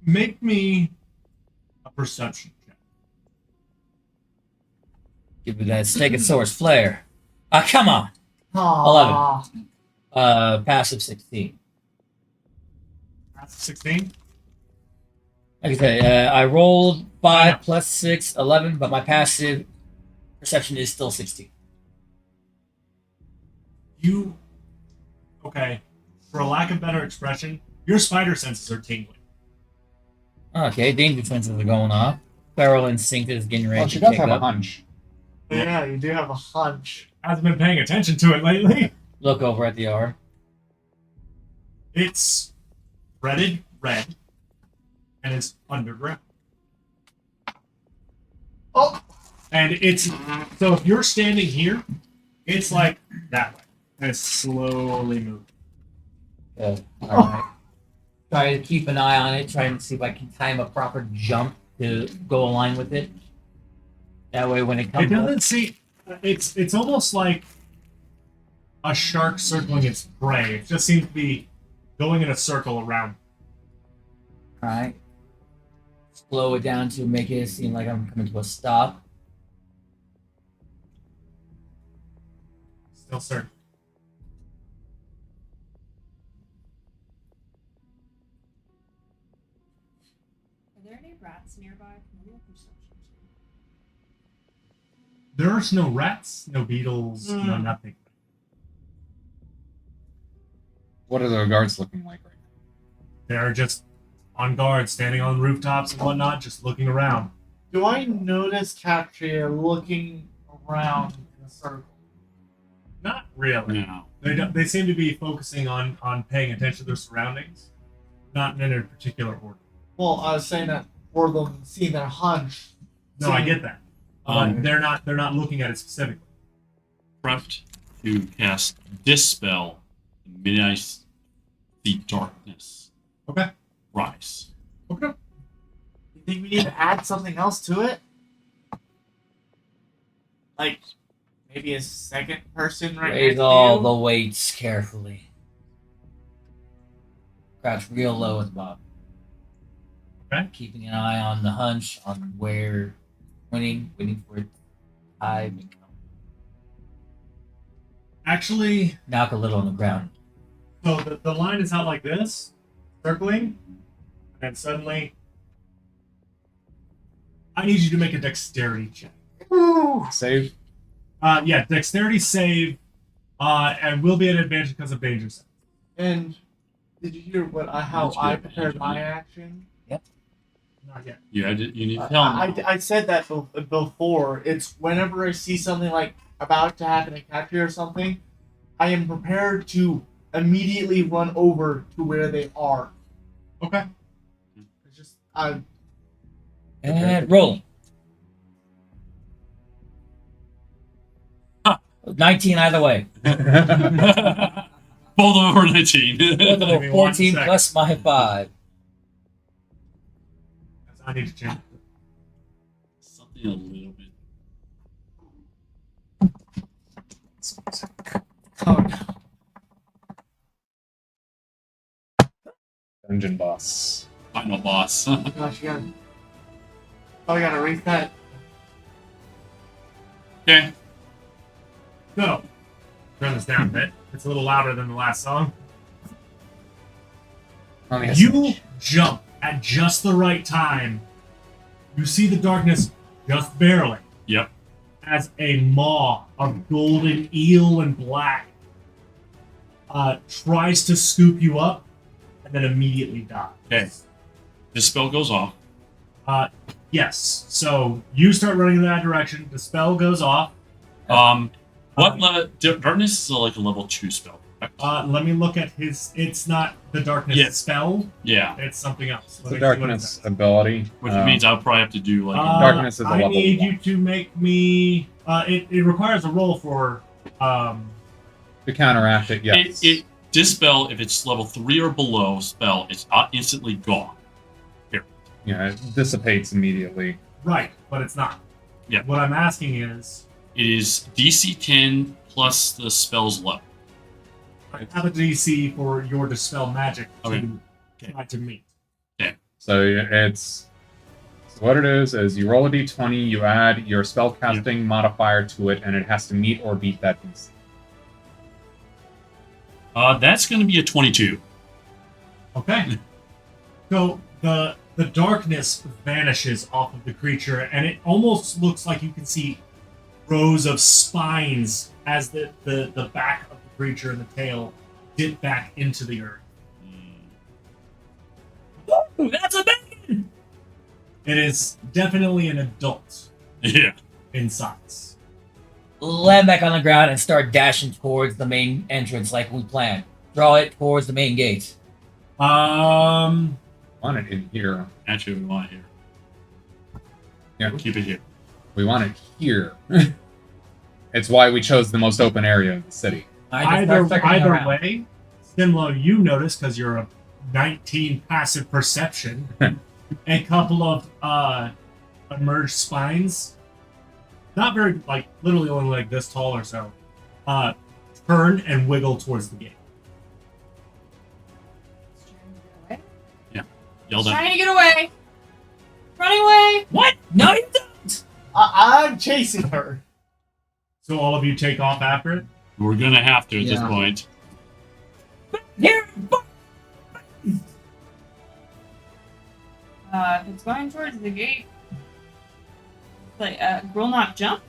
Make me a perception check. Give me that Stegosaurus flare. Ah, come on. Aww. 11. Passive 16. That's 16. Like I say, I rolled 5 Yeah. plus 6, 11, but my passive perception is still 16. You. Okay. For a lack of better expression, your spider senses are tingling. Okay, danger defenses are going off. Feral instinct is getting ready Well, to she does kick have a up. hunch. Yeah, you do have a hunch. Hasn't been paying attention to it lately. Look over at the R. It's threaded red, and it's underground. Oh, And it's so if you're standing here, it's like that way, and it's slowly moving. Alright. Try to keep an eye on it, try and see if I can time a proper jump to go align with it. That way when it It comes up, doesn't see. It's almost like a shark circling its prey. It just seems to be going in a circle around. alright. Slow it down to make it seem like I'm coming to a stop. Still circling. Are there any rats nearby? Can we do a perception check? There's no rats, no beetles, no nothing. What are the guards looking like right now? They're just on guard, standing on rooftops and whatnot, just looking around. do I notice Catria looking around in a circle? Not really. No. They seem to be focusing on paying attention to their surroundings, not in any particular order. Well, I was saying that for them seeing their hunch. No, I get that. They're not looking at it specifically. Prepped to cast Dispel the Midnight the Darkness. Okay. Rise. Okay. You think we need to add something else to it? Like maybe a second person right Raise next all to the you? weights carefully. Crouch real low at the bottom. Okay. Keeping an eye on the hunch, on where waiting for it time and come. Actually, Knock a little on the ground. so the line is out like this, circling, and suddenly I need you to make a dexterity check. Save. Yeah, dexterity save, and will be an advantage because of danger sense. And did you hear how That's I good. prepared my action? Not yet. You need to tell me. I said that before. It's whenever I see something like about to happen in Catria or something, I am prepared to immediately run over to where they are. Okay. It's just And rolling. 19 either way. Both of them are 19. Give me 1 14 sec. plus my 5. I need to change. Something a little bit. oh no. Dungeon boss. Final boss. Gosh, you gotta. Oh, I gotta erase that. Okay. So, turn this down a bit. It's a little louder than the last song. Oh, yes. You jump at just the right time. You see the darkness just barely Yep. as a maw of golden eel and black tries to scoop you up and then immediately dies. Okay. This spell goes off. Yes. So you start running in that direction. The spell goes off. Darkness is like a level 2 spell. correct? Let me look at his. It's not the darkness Yeah. spell. Yeah. It's something else. It's Let a me see what it darkness says. ability. Which means I'll probably have to do like. Darkness is a I level need 1. you to make me. It requires a roll for. To counteract it, yes. This spell, if it's level 3 or below spell, it's instantly gone. Yeah, it dissipates immediately. Right, but it's not. Yeah. What I'm asking is, It is DC 10 plus the spell's level. I have a DC for your dispel magic to Okay. try to meet. So it's so what it is you roll a d20, you add your spellcasting modifier to it, and it has to meet or beat that DC. That's going to be a 22. Okay. So the darkness vanishes off of the creature, and it almost looks like you can see rows of spines as the back of the creature and the tail dip back into the earth. Ooh, that's a bang! It is definitely an adult Yeah. in size. Land back on the ground and start dashing towards the main entrance like we planned. Draw it towards the main gate. Um, Want it in here. Actually, we want it here. Yeah. Keep it here. We want it here. It's why we chose the most open area of the city. I just start circling either around. way, Stimlo, you notice because you're a 19 passive perception, a couple of emerged spines, not very literally only like this tall or so, turn and wiggle towards the gate. Yell down. Trying to get away. Running away. What? No, you don't! I'm chasing her. So all of you take off after it. We're going to have to at this Yeah. point. Here! If it's going towards the gate, will not jump.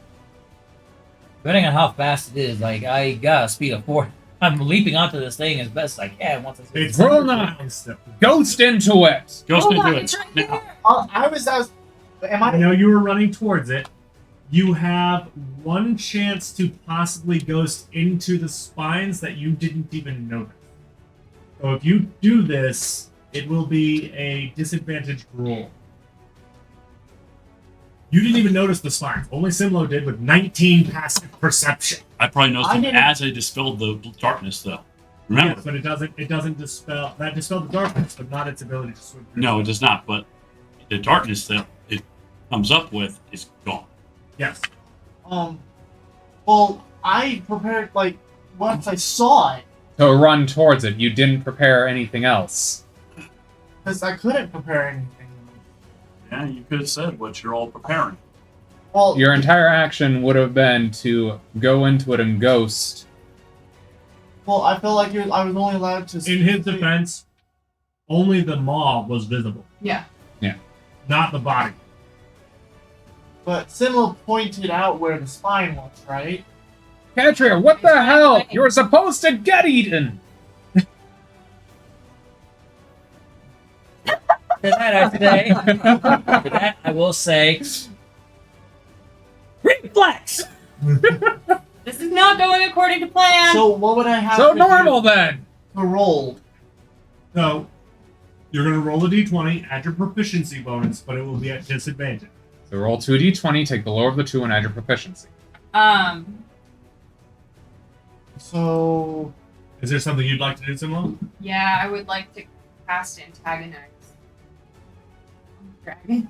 Depending on how fast it is, I got a speed of 4. I'm leaping onto this thing as best I can once it's It's Roll on the not. ground still. Ghost into it! Ghost Hold into on, it. it's right Now. there. I was. Am I I? know you were running towards it. You have one chance to possibly ghost into the spines that you didn't even notice. So if you do this, it will be a disadvantaged roll. You didn't even notice the spines. Only Simlo did with 19 passive perception. I probably noticed I it didn't- as I dispelled the darkness, though. Remember? Yes, but it doesn't dispel that dispelled the darkness, but not its ability to swim through. No, it does not. But the darkness that it comes up with is gone. Yes. Well, I prepared once I saw it To run towards it, you didn't prepare anything else. because I couldn't prepare anything. Yeah, you could have said what you're all preparing. Well, Your entire action would have been to go into it and ghost. I feel like I was only allowed to. In his defense, only the maw was visible, Yeah. not the body. But Simla pointed out where the spine was, right? Katria, what the hell? You were supposed to get eaten! To that I will say, reflex. This is not going according to plan. So what would I have So to normal do then! to roll? So you're gonna roll a d20, add your proficiency bonus, but it will be at disadvantage. So roll 2d20, take the lower of the two, and add your proficiency. So Is there something you'd like to do, Simlo? Yeah, I would like to cast antagonize. Dragon.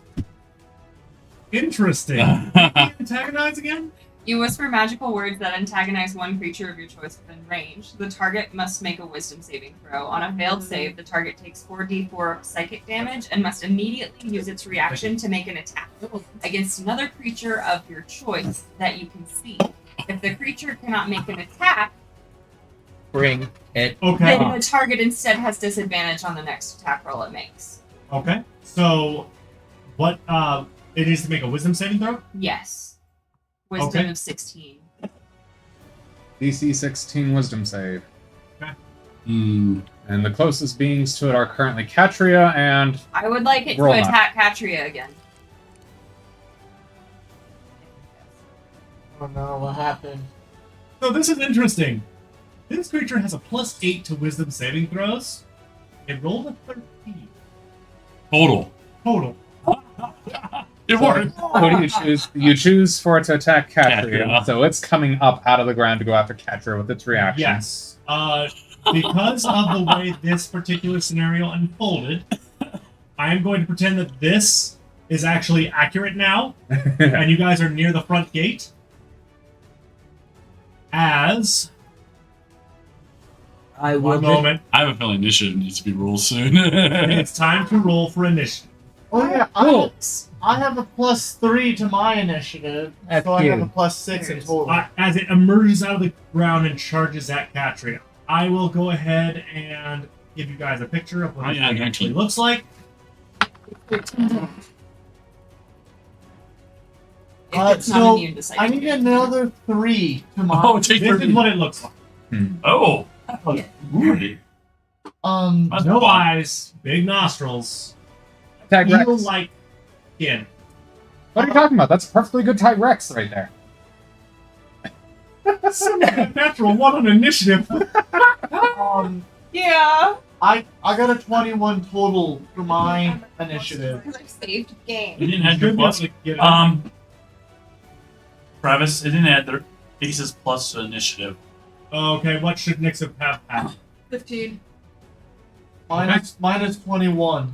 Interesting. Antagonize again? You whisper magical words that antagonize one creature of your choice within range. The target must make a wisdom saving throw. On a failed save, the target takes 4d4 psychic damage and must immediately use its reaction to make an attack against another creature of your choice that you can see. If the creature cannot make an attack, Bring it. Okay. then the target instead has disadvantage on the next attack roll it makes. Okay. So, what? It needs to make a wisdom saving throw. Yes. Wisdom Okay. of 16. DC 16 Wisdom save. Hmm. And the closest beings to it are currently Katria and I would like it to Roll that. attack Katria again. Oh no, what happened? So this is interesting. This creature has a +8 to wisdom saving throws. It rolled a 13 Total. total. It worked. who do you choose? You choose for it to attack Katria. Katria. So it's coming up out of the ground to go after Katria with its reaction. Yes. Because of the way this particular scenario unfolded, I am going to pretend that this is actually accurate now, and you guys are near the front gate. As I will. one moment, I have a feeling this should needs to be rolled soon. it's time to roll for initiative. Oh yeah, I have a +3 to my initiative, That's so I have a cute. +6 in total. As it emerges out of the ground and charges at Katria, I will go ahead and give you guys a picture of what Oh, it yeah, actually 19. looks like. 13 damage. If Uh, it's so, not immune to psychic I need damage. another 3 to my. Oh, take This is 30. what it looks like. Oh. Really? That's No fun. eyes, big nostrils, Tag Rex. eel like skin. What are you talking about? That's a perfectly good Tag Rex right there. Natural 1 on initiative. Yeah. I got a 21 total for my initiative. Because I saved the game. You didn't have your Should be able plus. to get it. Travis, it didn't add their aces plus to initiative. Okay, what should Nix have had? 15. Minus 21.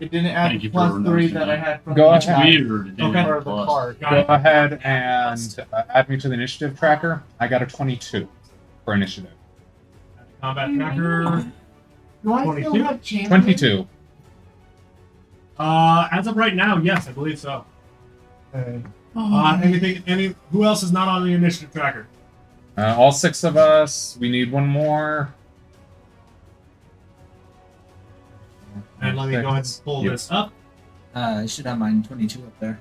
It didn't add Thank the you for +3 noticing that that. I had from Go the ahead. attack Weird. It didn't Okay. add or the plus. card. Got Go it. ahead and add me to the initiative tracker. I got a 22 for initiative. Combat tracker. Do I 22? still have champion? 22. As of right now, yes, I believe so. Okay. Who else is not on the initiative tracker? All 6 of us. We need one more. And let me go ahead and pull Yep. this up. I should have mine 22 up there.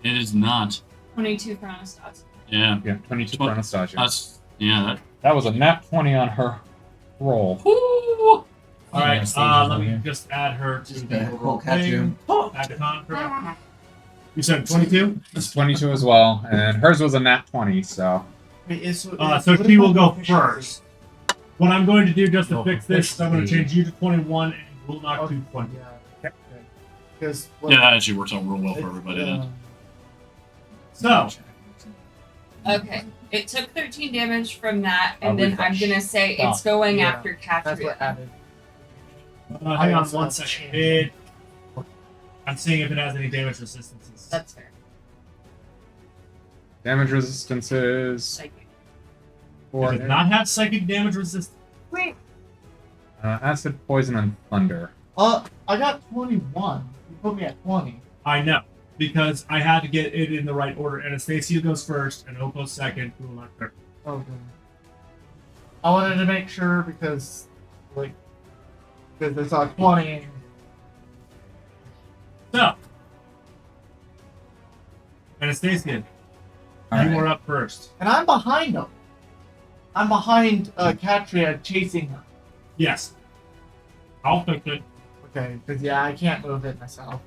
It is not. 22 for Anastasia. Yeah. Yeah, 22 for Anastasia. That's yeah. That was a nat 20 on her roll. That. Woo! Alright, Anastasia's let over me here. just add her to Just the a overall whole cat thing. Add the contract. You said 22? It's 22 as well, and hers was a nat 20, so. Wait, So she will go first. What I'm going to do just to Oh, fix this is I'm going to officially. change you to 21 and we'll knock Okay. to 20. Yeah. Because Yeah, that actually works out real well for everybody. Then. So, Okay. It took 13 damage from that, I'll and then refresh. I'm going to say Stop. it's going Yeah, after that's what Katria. added. hang on also one have second. change. I'm seeing if it has any damage resistances. That's fair. Damage resistances Psychic. for It does not have psychic damage resistance. Wait. acid, poison, and thunder. I got 21. You put me at 20. I know, because I had to get it in the right order. Anastasia goes first, and Oppo second, who will not third. Okay. I wanted to make sure because they saw 20. So, Anastasia, All you right. were up first. And I'm behind them. I'm behind Katria chasing them. Yes. I'll fix it. Okay, because I can't move it myself.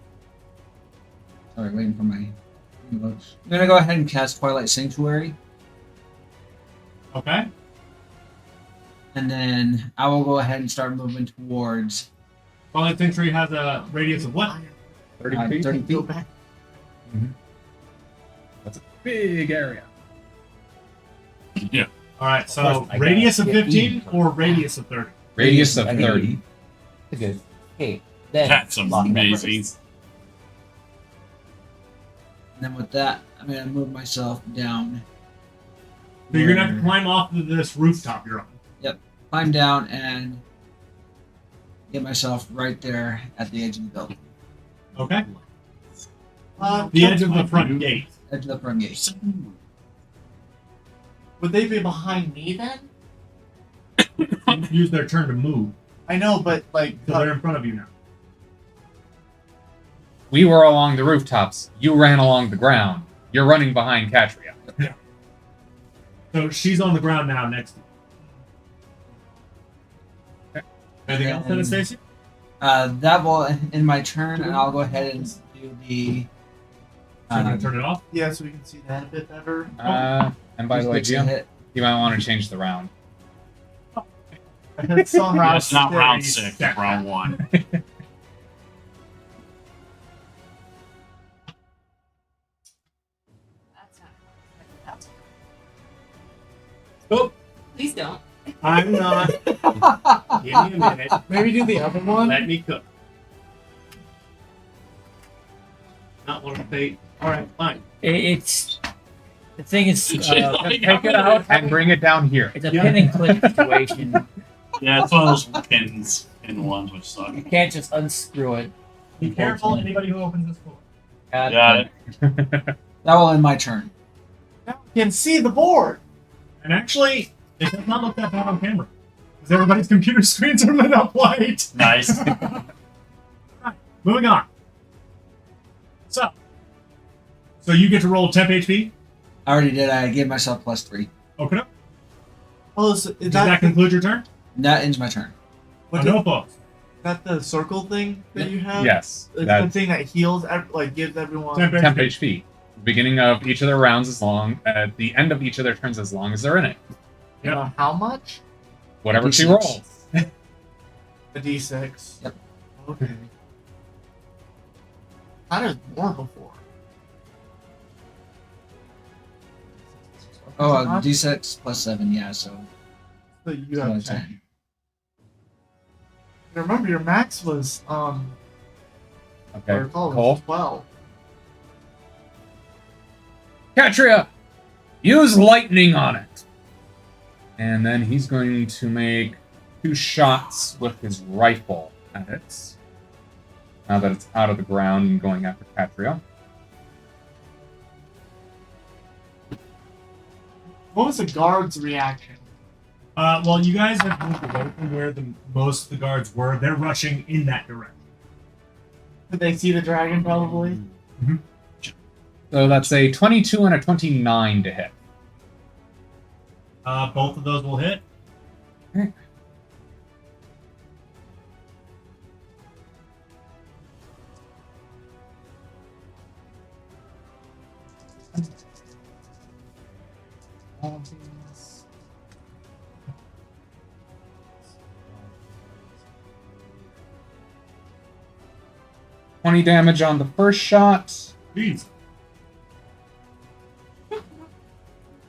Sorry, waiting for my emotes. I'm gonna go ahead and cast Twilight Sanctuary, Okay? and then I will go ahead and start moving towards Twilight Sanctuary has a radius of what? 30 feet? 30 Go feet. back. That's a big area. Yeah. Alright, so Of course, I radius of gotta get 15 eaten. or radius of 30? Radius of 30. Good. Hey, then That's lock that amazing. first. And then with that, I'm gonna move myself down So you're gonna have to climb off of this rooftop you're on. climb down and get myself right there at the edge of the building. Okay. Uh, The edge of the front gate. Edge of the front gate. Would they be behind me then? Use their turn to move. I know, but like, So they're in front of you now. We were along the rooftops. You ran along the ground. You're running behind Katria. So she's on the ground now next to you. Anything else, And- Anastasia? That will end my turn, and I'll go ahead and do the. So I'm gonna turn it off. yeah, so we can see that a bit better. And by the way, just Gio, hit. you might want to change the round. It's on Yeah, round it's not round six. 6, it's round 1. That's not. That's Oh, Please don't. I'm not. Give me a minute. Maybe do the other one. Let me cook. Not want to say. All right, fine. It's the thing is, She's take like, it out. And bring it down here. It's a Yeah. pin and click situation. Yeah, it's one of those pin ones which suck. You can't just unscrew it. Be careful, anybody who opens this door. Got it. That will end my turn. Now we can see the board. And actually, it does not look that bad on camera. Because everybody's computer screens are lit up white. Nice. Right, moving on. So you get to roll temp HP. I already did. I gave myself +3. Okay. Oh, so is Does that that conclude your turn? And that ends my turn. what No opposed. that the circle thing that you have? Yes. It's the That's thing that heals, like gives everyone. Temp temp HP. HP. Beginning of each of their rounds as long, at the end of each of their turns as long as they're in it. How much? Whatever she D6. rolls. A D6. Yep. Okay. That is more before. Oh, D6 +7. Yeah, so So you have 10. 10. Remember, your max was Okay. I recall, it Cole. was 12. Katria! Use lightning on it! And then he's going to make 2 shots with his rifle at it. Now that it's out of the ground and going after Katria. What was the guard's reaction? Well, you guys have moved away from where most of the guards were. They're rushing in that direction. Did they see the dragon, probably? So that's a 22 and a 29 to hit. Both of those will hit. All 20 damage on the first shot, Jeez.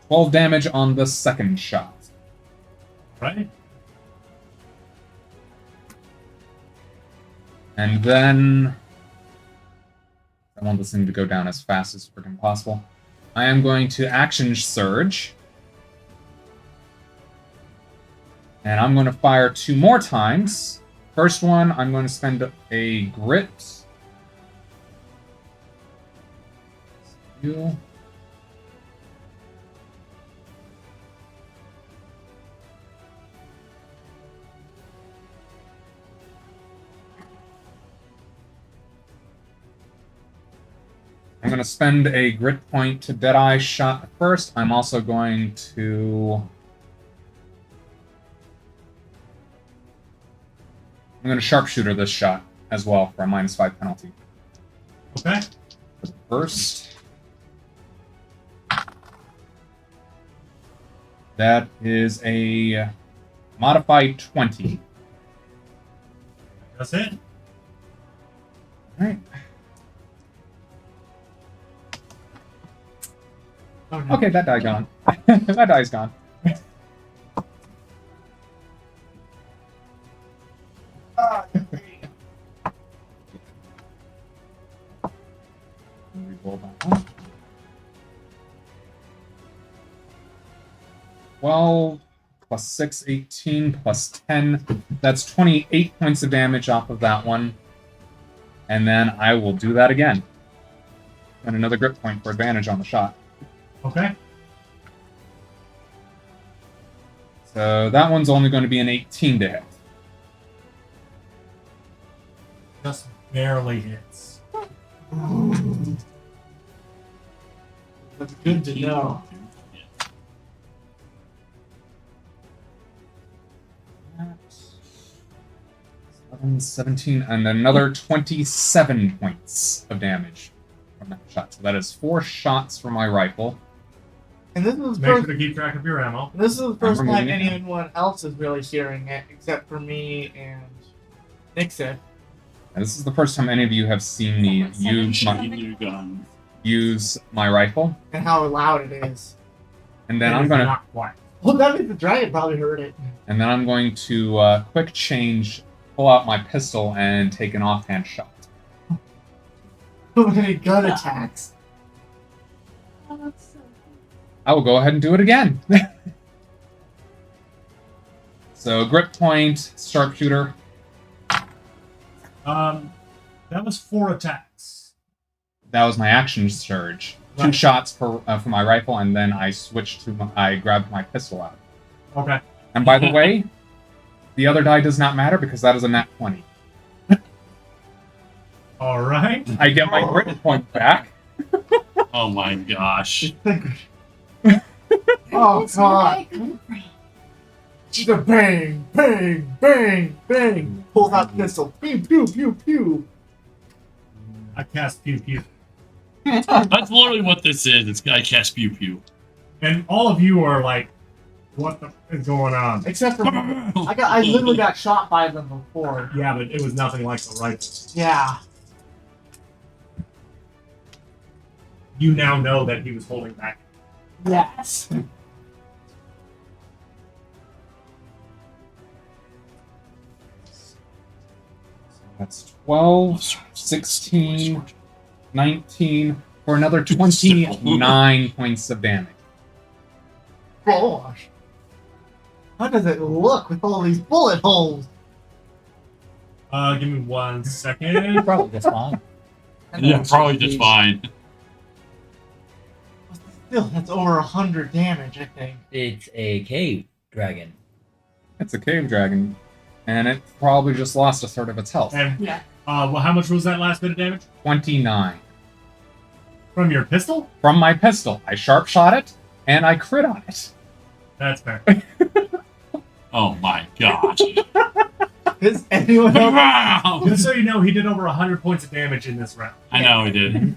12 damage on the second shot. Right? And then I want this thing to go down as fast as freaking possible. I am going to action surge. And I'm going to fire 2 more times. First one, I'm going to spend a grit. You. I'm going to spend a grit point to Deadeye shot first. I'm also going to... I'm going to sharpshooter this shot as well for a -5 penalty. Okay. First. That is a modified 20. That's it. Alright. Oh, no. Okay, that die gone. That die's gone. Reroll that one. 12 plus 6, 18 plus 10. That's 28 points of damage off of that one. And then I will do that again. And another grip point for advantage on the shot. Okay. So that one's only going to be an 18 to hit. Just barely hits. That's good to know. That's 11, 17, and another 27 points of damage from that shot. So that is 4 shots from my rifle. And this is the Make first. sure to keep track of your ammo. This is the first time removing it. anyone else is really sharing it, except for me and Nixon. And this is the first time any of you have seen me Shooting your gun. use my rifle. And how loud it is. And then It I'm is gonna not quiet. Well, that means the dragon probably heard it. quick change, pull out my pistol, and take an offhand shot. So many gun attacks. I will go ahead and do it again. So grip point, sharpshooter. That was 4 attacks. That was my action surge. 2 Right. shots for my rifle, and then I switched to I grabbed my pistol out. Okay. And by the way, the other die does not matter because that is a nat 20. All right. I get my grip point back. Oh my gosh. Oh god. Just a bang, bang, bang, bang. Pulls out pistol. Pew, pew, pew, pew. I cast pew pew, That's literally what this is. It's I cast pew pew. and all of you are like, "What the f- is going on?" Except for I literally got shot by them before. Yeah, but it was nothing like the rifle. Yeah. You now know that he was holding back. Yes. That's 12, 16, 19, for another 29 points of damage. Gosh. How does it look with all these bullet holes? Give me 1 second. Probably just fine. Yeah, probably just fine. Still, that's over 100 damage, I think. It's a cave dragon. It's a cave dragon, and it probably just lost a third of its health. And Yeah. well, how much was that last bit of damage 29. from your pistol? From my pistol, I sharp shot it, and I crit on it. That's fair. Oh my gosh. Is anyone else? Just so you know, he did over 100 points of damage in this round. I know he did.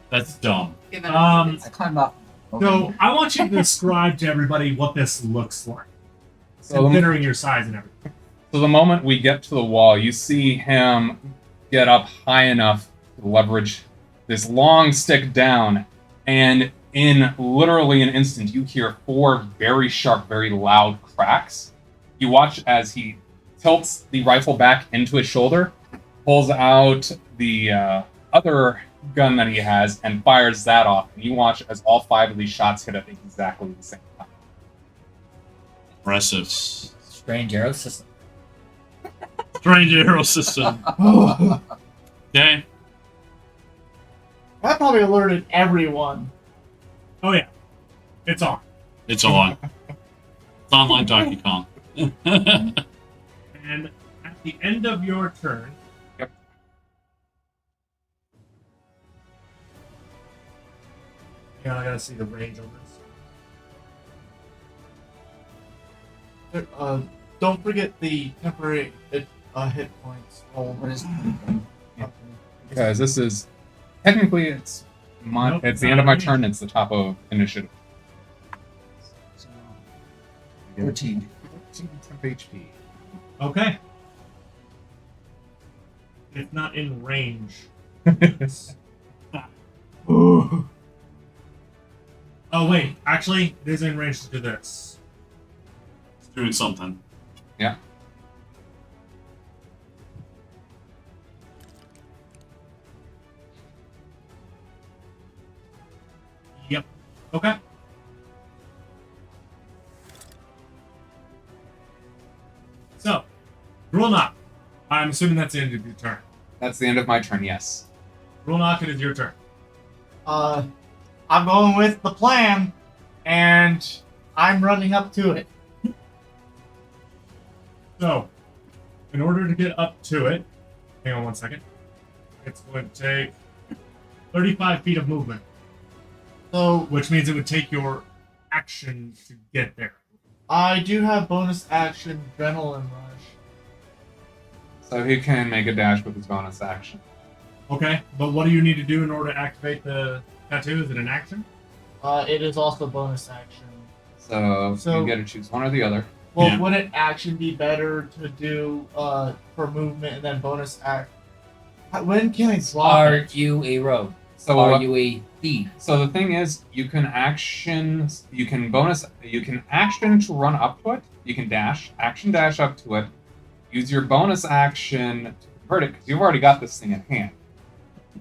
That's dumb. Given Um, I climbed off. So I want you to describe to everybody what this looks like, So considering your size and everything. the moment we get to the wall, you see him get up high enough to leverage this long stick down, and in literally an instant, you hear 4 very sharp, very loud cracks. You watch as he tilts the rifle back into his shoulder, pulls out the other gun that he has, and fires that off. And you watch as all 5 of these shots hit at exactly the same time. Impressive. Strange arrow system. Strange arrow system. Okay. That probably alerted everyone. Oh yeah, it's on. It's on. It's on like Donkey Kong. And at the end of your turn, Yep. Yeah, I gotta see the range on this. Don't forget the temporary hit points. Oh, What is Because this is technically it's Nope, it's the end of my not turn. It's the top of initiative. 13. 14 temp HP. Okay. It's not in range. Oh wait, actually, it is in range to do this. It's doing something. Yeah. Yep. Okay. Rule knock. I'm assuming that's the end of your turn. That's the end of my turn, yes. Rule knock, it is your turn. I'm going with the plan, and I'm running up to it. So, in order to get up to it, hang on one second. It's going to take 35 feet of movement, So which means it would take your action to get there. I do have bonus action adrenaline rush. So he can make a dash with his bonus action. Okay, but what do you need to do in order to activate the tattoo? Is it an action? It is also bonus action. So, So- you get to choose one or the other. Well, Yeah. wouldn't action be better to do for movement and then bonus act? When can I drop Are it? you a rogue? So Are you a thief? So the thing is, you can action to run up to it. You can action dash up to it. Use your bonus action to convert it because you've already got this thing in hand.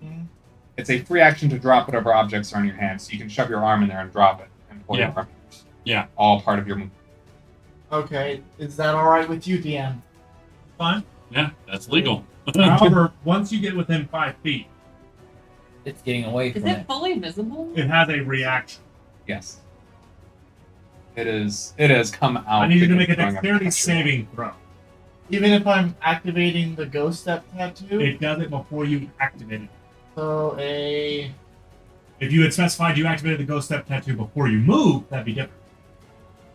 Mhm. It's a free action to drop whatever objects are in your hand, so you can shove your arm in there and drop it and pull your arm. Yeah. All part of your movement. Okay, is that all right with you, DM? Fine. Yeah, that's legal. However, once you get within 5 feet, It's getting away Is from it it. fully visible? it has a reaction. Yes. It has come out. I need you to because make a it's going up dexterity against saving throw. Even if I'm activating the ghost step tattoo? It does it before you activate it. So a If you had specified you activated the ghost step tattoo before you move, that'd be different.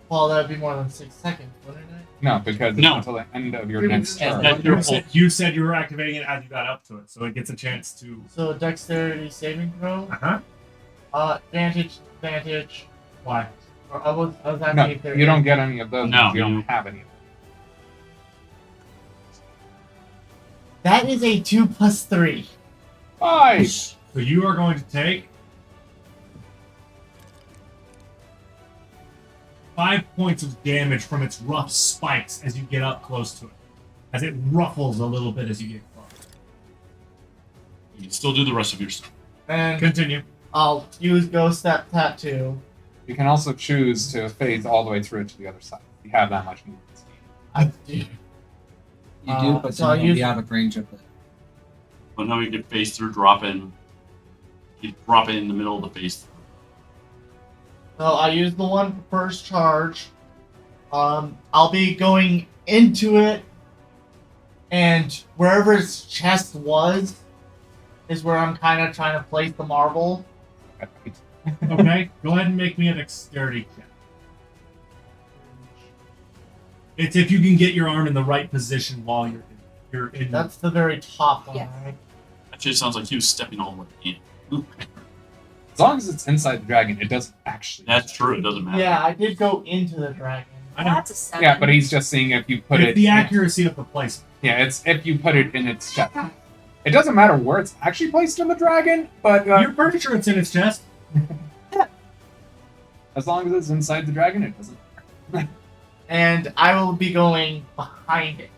well, that'd be more than 6 seconds, wouldn't it? No, because it's No. until the end of your It next was- turn. That's your You said you were activating it as you got up to it, so it gets a chance to. So dexterity saving throw. Uh-huh. Advantage. Why? Or I was asking No, if there you is- don't get any of those. No, because you you- don't have any. That is a 2 plus 3. 5. So you are going to take 5 points of damage from its rough spikes as you get up close to it, as it ruffles a little bit as you get close. You can still do the rest of your stuff. And Continue. I'll use ghost step tattoo. You can also choose to phase all the way through it to the other side. You have that much movement speed. I do. You do, but so you I'll won't use- be out of range of it. But now you can phase through, drop in. You drop it in the middle of the phase through. So I use the one for first charge. I'll be going into it, and wherever its chest was, is where I'm kind of trying to place the marble. Okay, go ahead and make me a dexterity check. It's if you can get your arm in the right position while you're in. That's the very top one, Yes. right? Actually, it sounds like he was stepping all the way in. As long as it's inside the dragon, it doesn't actually. That's true. It doesn't matter. Yeah, I did go into the dragon. I know. That's a 7. Yeah, but he's just seeing if you put It's it. the accuracy of the placement. Yeah, it's if you put it in its chest. It doesn't matter where it's actually placed in the dragon, but You're pretty sure it's in its chest. as long as it's inside the dragon, it doesn't. And I will be going behind it.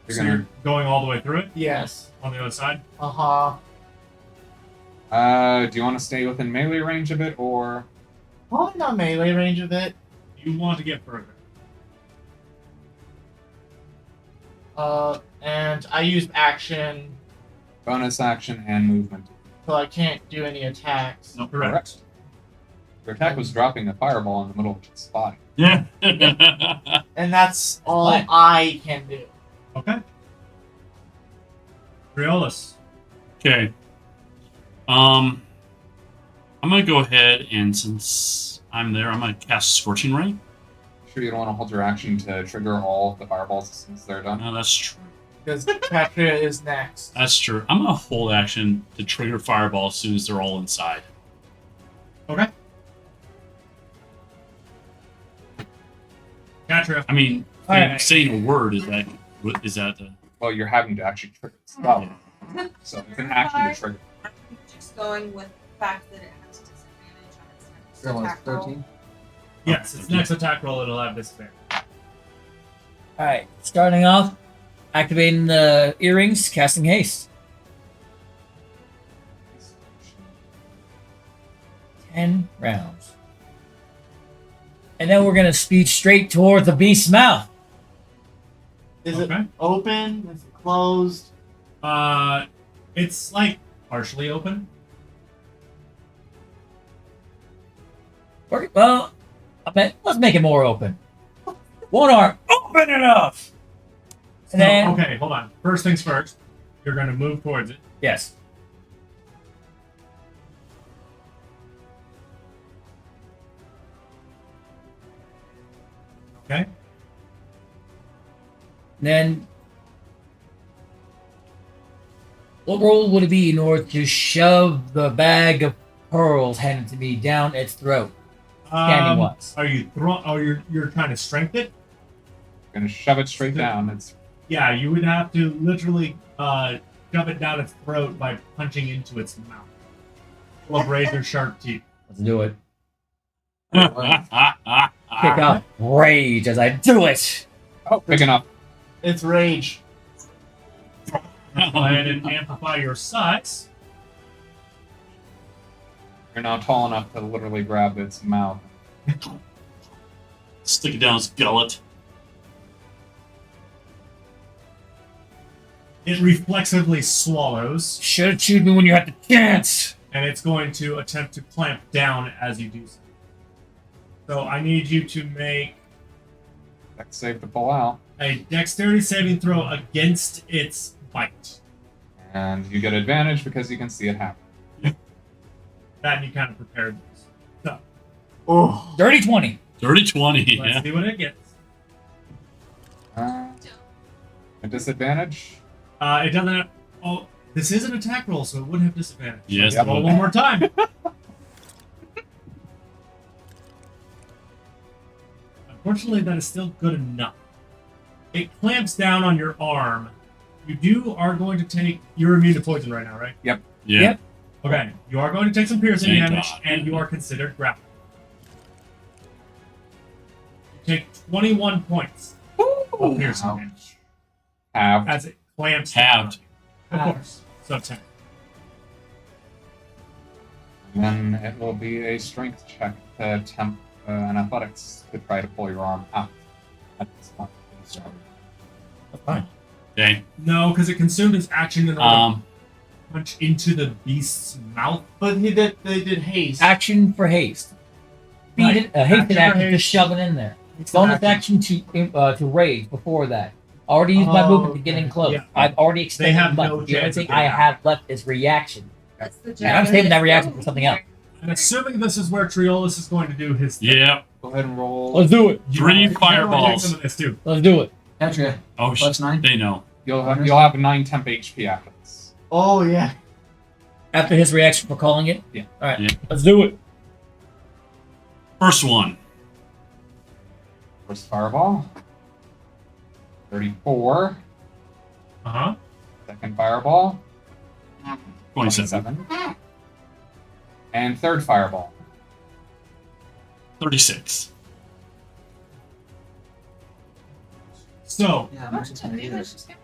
You're So gonna. you're going all the way through it Yes. on the other side. Uh-huh. Do you want to stay within melee range of it, or Probably not melee range of it. You want to get further. And I used action, bonus action and movement? so I can't do any attacks. No. Correct. Your attack was dropping a fireball in the middle of its body. Yeah. And that's all fine. I can do. Okay. Riolis. Okay. I'm gonna go ahead and since I'm there, I'm gonna cast Scorching Ray. Sure, you don't want to hold your action to trigger all of the fireballs as soon as they're done. No, that's true. Because Patria is next. That's true. I'm gonna hold action to trigger Fireball as soon as they're all inside. Okay. Catria. I mean, Alright. saying a word is that the Well, you're having to actually trigger the spell, so it's an action to trigger. I'm just going with the fact that it has disadvantage on its next So it's attack roll. 13. Yes, its next attack roll it'll have disadvantage. Alright, starting off, activating the earrings, casting haste. 10 rounds. And then we're going to speed straight toward the beast's mouth. Is Okay. it open? Is it closed? It's like partially open. Well, let's make it more open. One arm, open enough. So, And then, okay, hold on. First things first. You're going to move towards it. yes. Okay. Then, what role would it be in order to shove the bag of pearls handed to me down its throat? Standing wise. Are you you're trying to strength it? Gonna shove it straight down. It's Yeah, you would have to literally shove it down its throat by punching into its mouth. Full of razor sharp teeth. Let's do it. That's Kick out rage as I do it. big enough. It's rage. Go ahead and amplify your size. You're now tall enough to literally grab its mouth. Stick it down its gullet. It reflexively swallows, Should have chewed me when you had the chance. and it's going to attempt to clamp down as you do so. So I need you to make Dex save to pull out. a dexterity saving throw against its bite. And you get advantage because you can see it happen. That you kind of prepared this. So Oh. Dirty 20. Dirty 20, let's yeah. see what it gets. A disadvantage? It doesn't have. Oh, this is an attack roll, so it would have disadvantage. Yes, Let's roll one more time. Unfortunately, that is still good enough. It clamps down on your arm. You are going to take. You're immune to poison right now, right? Yeah. Yep. Okay. You are going to take some piercing Thank damage, God. and you are considered grappled. You take 21 points of piercing Ouch. damage Halved. as it clamps Halved. down. Of course. So 10. Then it will be a strength check to attempt an athletics to try to pull your arm out at this point. So, Fine. Okay. No, because it consumed its action in order to punch into the beast's mouth. But they did haste. Action for haste. Beat Right. it. A hasted Action for action to haste. shove it in there. It's Bonus an action to rage before that. Already used my Oh, movement to get in okay. close. Yeah. I've already extended have much. no The only chance thing of I getting out. have left is reaction. That's the And I'm saving that reaction for something else. I'm assuming this is where Triolis is going to do his thing. Yeah. go ahead and roll. Let's do it. You Three wanna- fireballs. you wanna take some of this too. Let's do it. Petra, Oh, plus 9. they know. You'll have 9 temp HP after this. Oh yeah. After his reaction for calling it? Yeah. Alright. Yeah. Let's do it. First one. First fireball. 34. Uh-huh. Second fireball. 27. 27. And third fireball. 36. So, Yeah, How I'm much just did gonna you do guys this. just get?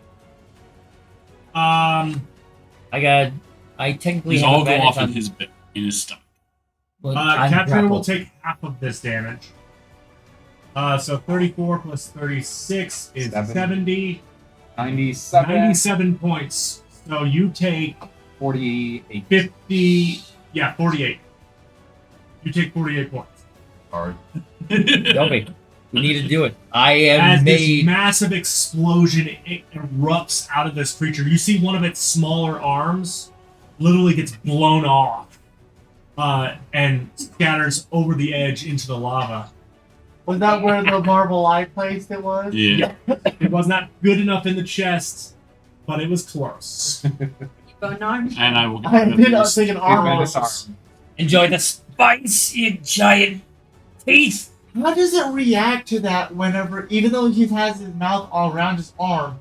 I technically These have all go advantage off on in his bit, in his stomach. when I'm Catherine will grappled. take half of this damage. So 34 plus 36 is 70. 97. 97 points. So you take 48. 50. Yeah, 48. You take 48 points. Hard. Dobby, we need to do it. I As am this made. massive explosion erupts out of this creature, you see one of its smaller arms literally gets blown off and scatters over the edge into the lava. Was that where the marble I placed it was? Yeah. It was not good enough in the chest, but it was close. Bone arm. And I will get I rid of did. I was these. thinking Tremendous arms. arm. Enjoy the spice, you giant teeth. How does it react to that whenever, even though he has his mouth all around his arm,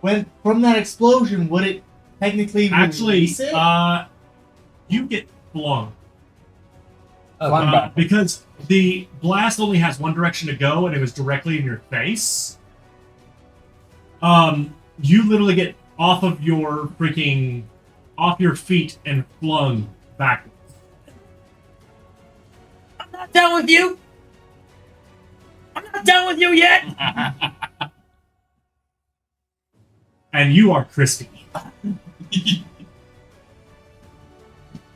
when from that explosion, would it technically Actually, release it? you get flung. Flung back. Because the blast only has one direction to go, and it was directly in your face. You literally get off of your feet and flung backwards. I'm not done with you. I'm not done with you yet. and you are crispy.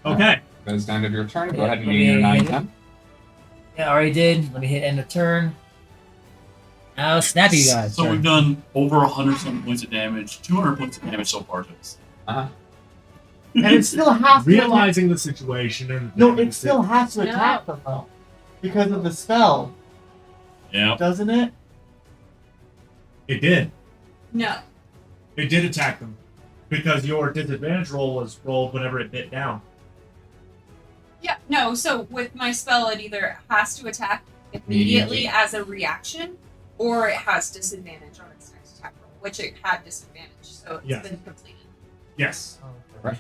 Okay. That is the end of your turn. Go Yeah, ahead and let gain your me 9 hit it. 10. Yeah, I already did. Let me hit end of turn. Now snap you guys. So we've done over 100 points of damage, 200 points of damage so far. Uh-huh. And it still has to Realizing the situation and No, it still has to No. attack them though. Because of the spell, Yeah. doesn't it? it did. No. It did attack them because your disadvantage roll was rolled whenever it bit down. Yeah, no, so with my spell, it either has to attack immediately as a reaction, or it has disadvantage on its next attack roll, which it had disadvantage, so it's Yes. been completed. Yes. Right.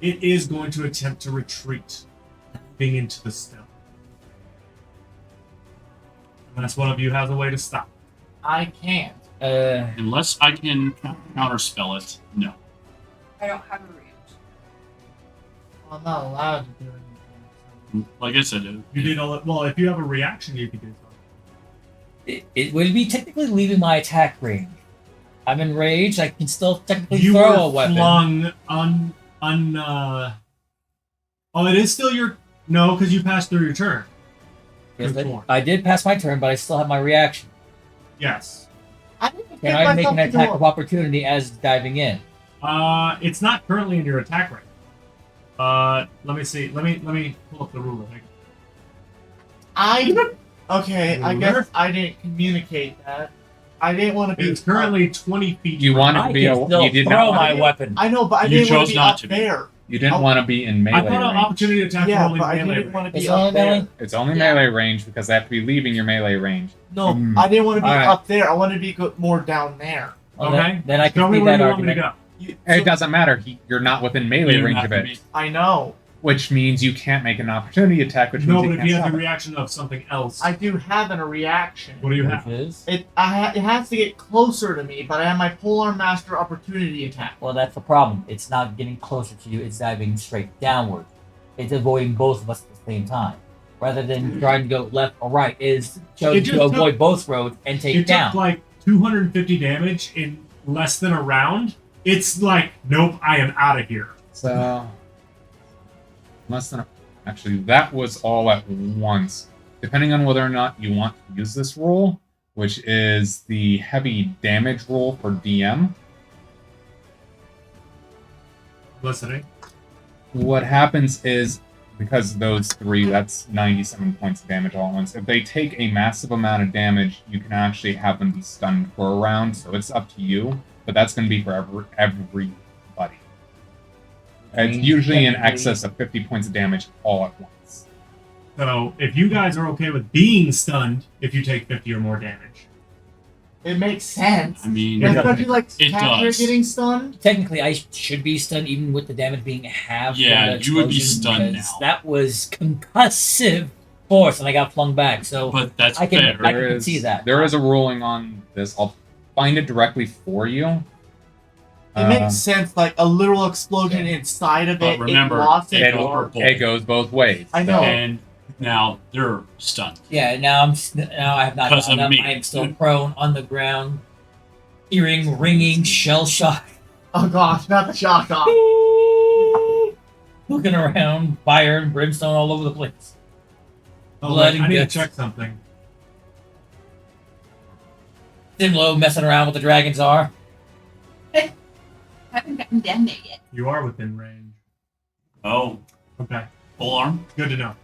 It is going to attempt to retreat, being into the snow. Unless one of you has a way to stop. I can't. Unless I can counterspell it, no. I don't have a reaction. I'm not allowed to do anything. Like I said, You did all well. If you have a reaction, you could do something. It would be technically leaving my attack range. I'm enraged. I can still technically You throw were a weapon. flung Oh, it is still your no, because you passed through your turn. Yes, Good form. I did pass my turn, but I still have my reaction. Yes. I didn't Can get I make myself an to attack do of opportunity as diving in? It's not currently in your attack range. Let me see. Let me pull up the ruler. Okay, I guess I didn't communicate that. I didn't want to be. It's currently 20 feet. You want I to be can a, still you did throw not my want, weapon. I know, but I You didn't want chose to be not up to be. there. you didn't want to be in I melee thought an range. opportunity attack Yeah, only but I melee. didn't want to be It's up only there. melee? It's only Yeah. melee range because they have to be leaving your melee range. No, Hmm. I didn't want to be Alright. up there. I wanted to be more down there. Well, Okay. Then I Tell can me see where that you want me to argument. go. It doesn't matter. You're not within melee You're range not of gonna it, be- I know. which means you can't make an opportunity attack, which No, means but you if can't you have stop the it. reaction of something else, I do have a reaction. what do you Which have? is? It has to get closer to me, but I have my Polar Master opportunity attack. Well, that's the problem. It's not getting closer to you. It's diving straight downward. It's avoiding both of us at the same time. Rather than trying to go left or right, is It chosen just to took- avoid both roads and take It down. took like 250 damage in less than a round. It's like, nope, I am out of here. So, less than actually, that was all at once. Depending on whether or not you want to use this roll, which is the heavy damage roll for DM. Listening. What happens is, because those three, that's 97 points of damage all at once. If they take a massive amount of damage, you can actually have them be stunned for a round, so it's up to you. But that's going to be for everybody. It's usually in excess of 50 points of damage all at once. So if you guys are okay with being stunned, if you take 50 or more damage, It makes sense. I mean, Yeah. Especially like It Catherine does. getting stunned. Technically, I should be stunned even with the damage being half. Yeah, from the you would be explosion, stunned because now. That was concussive force, and I got flung back. So but that's I can- fair. I can see that. There is a ruling on this. I'll find it directly for you. It makes sense, like a literal explosion inside of But it. remember, it lost it it. goes or- purple. It goes both ways. I know. And now they're stunned. yeah, now I have not Because gotten of up. me. I am still prone on the ground, hearing ringing shell shock, Oh gosh, not the shock off. looking around, fire and brimstone all over the place. oh, Blood wait, and I need to guts. check something. Simlo messing around with the dragons are. Haven't gotten down there yet. You are within range. Oh, Okay, full arm? good to know.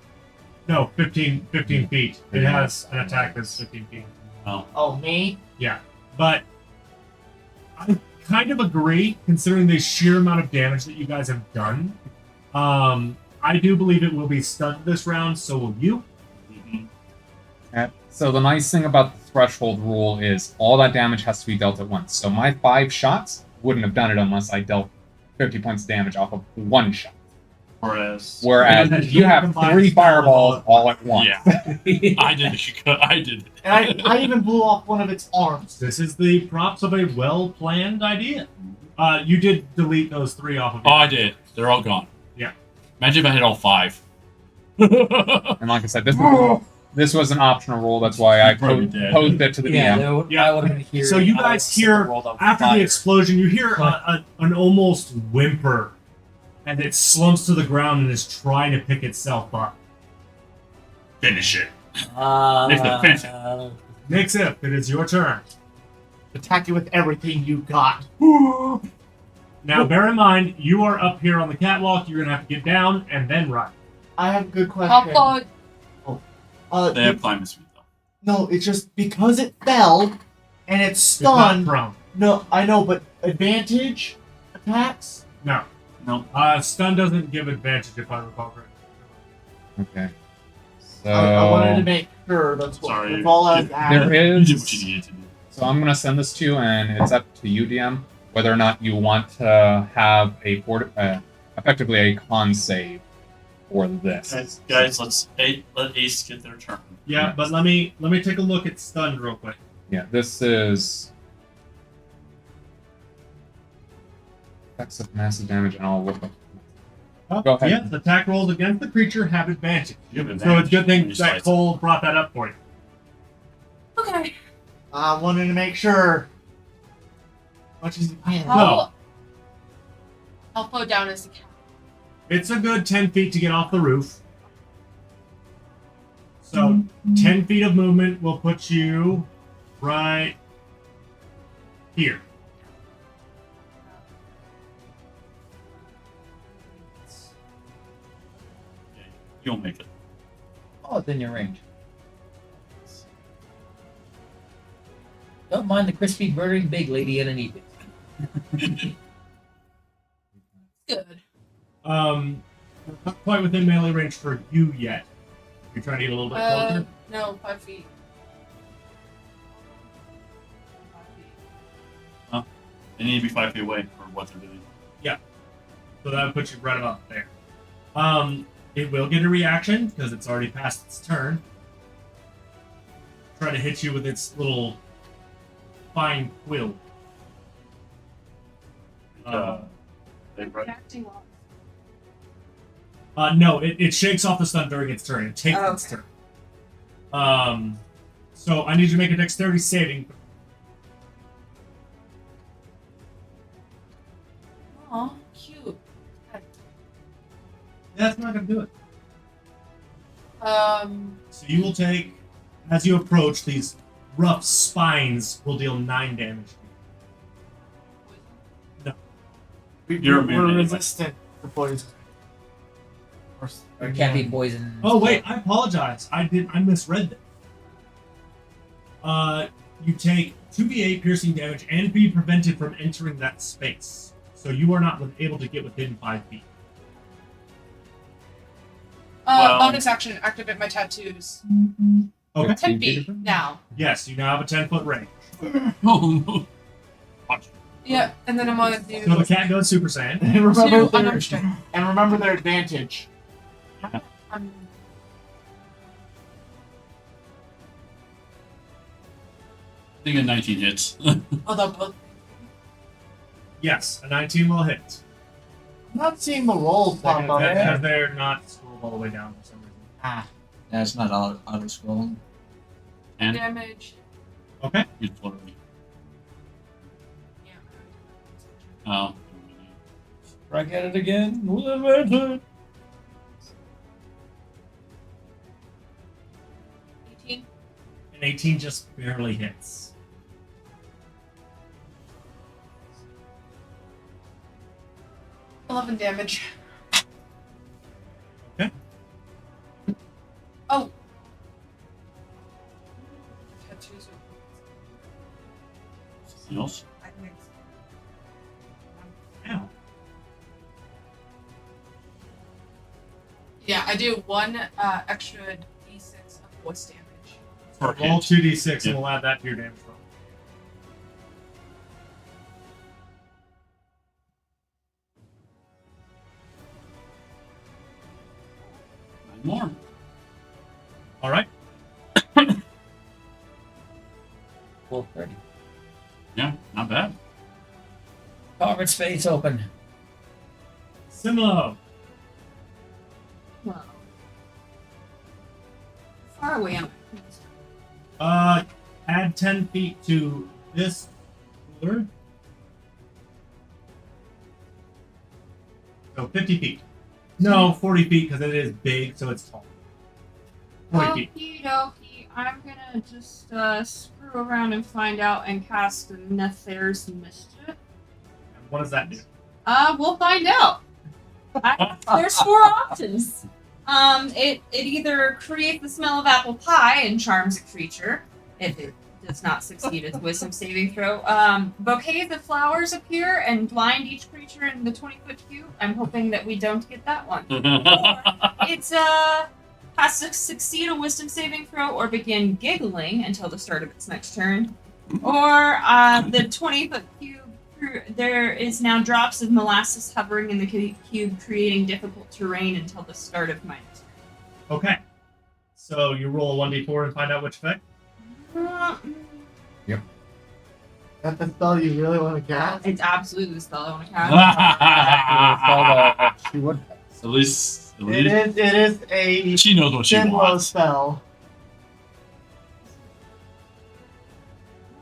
No, 15 feet. It has an attack that's 15 feet. Oh, me? But I kind of agree, considering the sheer amount of damage that you guys have done. I do believe it will be stunned this round, so will you. So the nice thing about the threshold rule is all that damage has to be dealt at once. So my 5 shots wouldn't have done it unless I dealt 50 points of damage off of 1 shot. Whereas, Whereas you have Combined 3 fireballs spells all at once. yeah, I did it. I did it. And I even blew off one of its arms. This is the props of a well-planned idea. You did delete those 3 off of Oh, your I did. They're all gone. Yeah. Imagine if I hit all 5. And like I said, this is This was an optional roll. That's why I Probably dead. posed it to the Yeah, DM. yeah. I would have been here. So you I guys would've hear rolled on after fire. the explosion, you hear an almost whimper, and it slumps to the ground and is trying to pick itself up. Finish it. Uh, Finish it. uh, Nixif, it is your turn. Attack it with everything you got. Now, bear in mind, you are up here on the catwalk. You're gonna have to get down and then run. I have a good How question. far? They have climate speed though. No, it's just because it fell and it's It's not stunned. prone. No, I know, but advantage attacks? No. No. Stun doesn't give advantage if I recall correctly. Okay. So I wanted to make sure that's what Sorry. that's all I was there asking. You did what is. you needed to do. So I'm gonna send this to you, and it's up to you, DM, whether or not you want to have effectively a con save for this. Guys, let Ace get their turn. Yeah, but let me take a look at stun real quick. Yeah, this is effects of massive damage, and I'll look up. Go ahead. Yes, attack rolls against the creature have advantage. You have So it's a good when thing you that slice it. Cole brought that up for you. Okay. I wanted to make sure. Much as you can. How far down is the cat? It's a good 10 feet to get off the roof. So 10 feet of movement will put you right here. Yeah, you'll make it. oh, it's in your range. Don't mind the crispy burning big lady underneath it. Good. Not quite within melee range for you yet. You're trying to get a little bit closer. No, 5 feet. 5 feet. They need to be 5 feet away for what they're doing. So that would put you right about there. It will get a reaction because it's already past its turn. Try to hit you with its little fine quill. They right. Reacting off. No, it shakes off the stun during its turn. It takes Oh, its turn. So I need you to make a dexterity saving. Aw, cute. That's not gonna do it. So you will take, as you approach, these rough spines will deal 9 damage. You're we're immune. resistant to poison. Or it can't be poison. Oh wait, I apologize. I misread that. You take 2d8 piercing damage and be prevented from entering that space. So you are not able to get within 5 feet. Well- Bonus action, activate my tattoos. Okay. 10 feet now. Yes, you now have a 10-foot range. Oh, watch. Yeah, and then I'm gonna do So the cat goes Super Saiyan. And remember, 2 unrestricted. and remember their advantage. I'm I think a 19 hits. although both. Yes, a 19 will hit. I'm not seeing the rolls pop up. Because they're not scrolled all the way down for some reason. Ah, Yeah, it's not auto scrolling. And Damage. Okay. you floated. Yeah. Oh. Strike at it again. Limited. 18. An 18 just barely hits. 11 damage. Okay. Oh. Tattoos Something else? Ow. Yeah, I do 1 extra d6 of voice damage. Per Roll hit. 2d6 Yeah. and we'll add that to your damage roll. More. All right. Full 30. Yeah, not bad. Carved space open. Simlo. Well. far away am I? Add 10 feet to this cooler. So 50 feet. No, 40 feet because it is big, so it's tall. 40 feet. Okie dokie. I'm gonna just screw around and find out and cast Nether's Mischief. And what does that do? We'll find out. There's 4 options. It either creates the smell of apple pie and charms a creature if it does not succeed its wisdom saving throw. Bouquets of flowers appear and blind each creature in the 20-foot cube. I'm hoping that we don't get that one. It's has to succeed a wisdom saving throw or begin giggling until the start of its next turn. Or the 20-foot cube. There is now drops of molasses hovering in the cube, creating difficult terrain until the start of my next turn. Okay. So you roll a 1d4 and find out which effect? That's the spell you really want to cast? It's absolutely the spell I want to cast. She would. At least It is a she knows what she Shinlo wants. spell.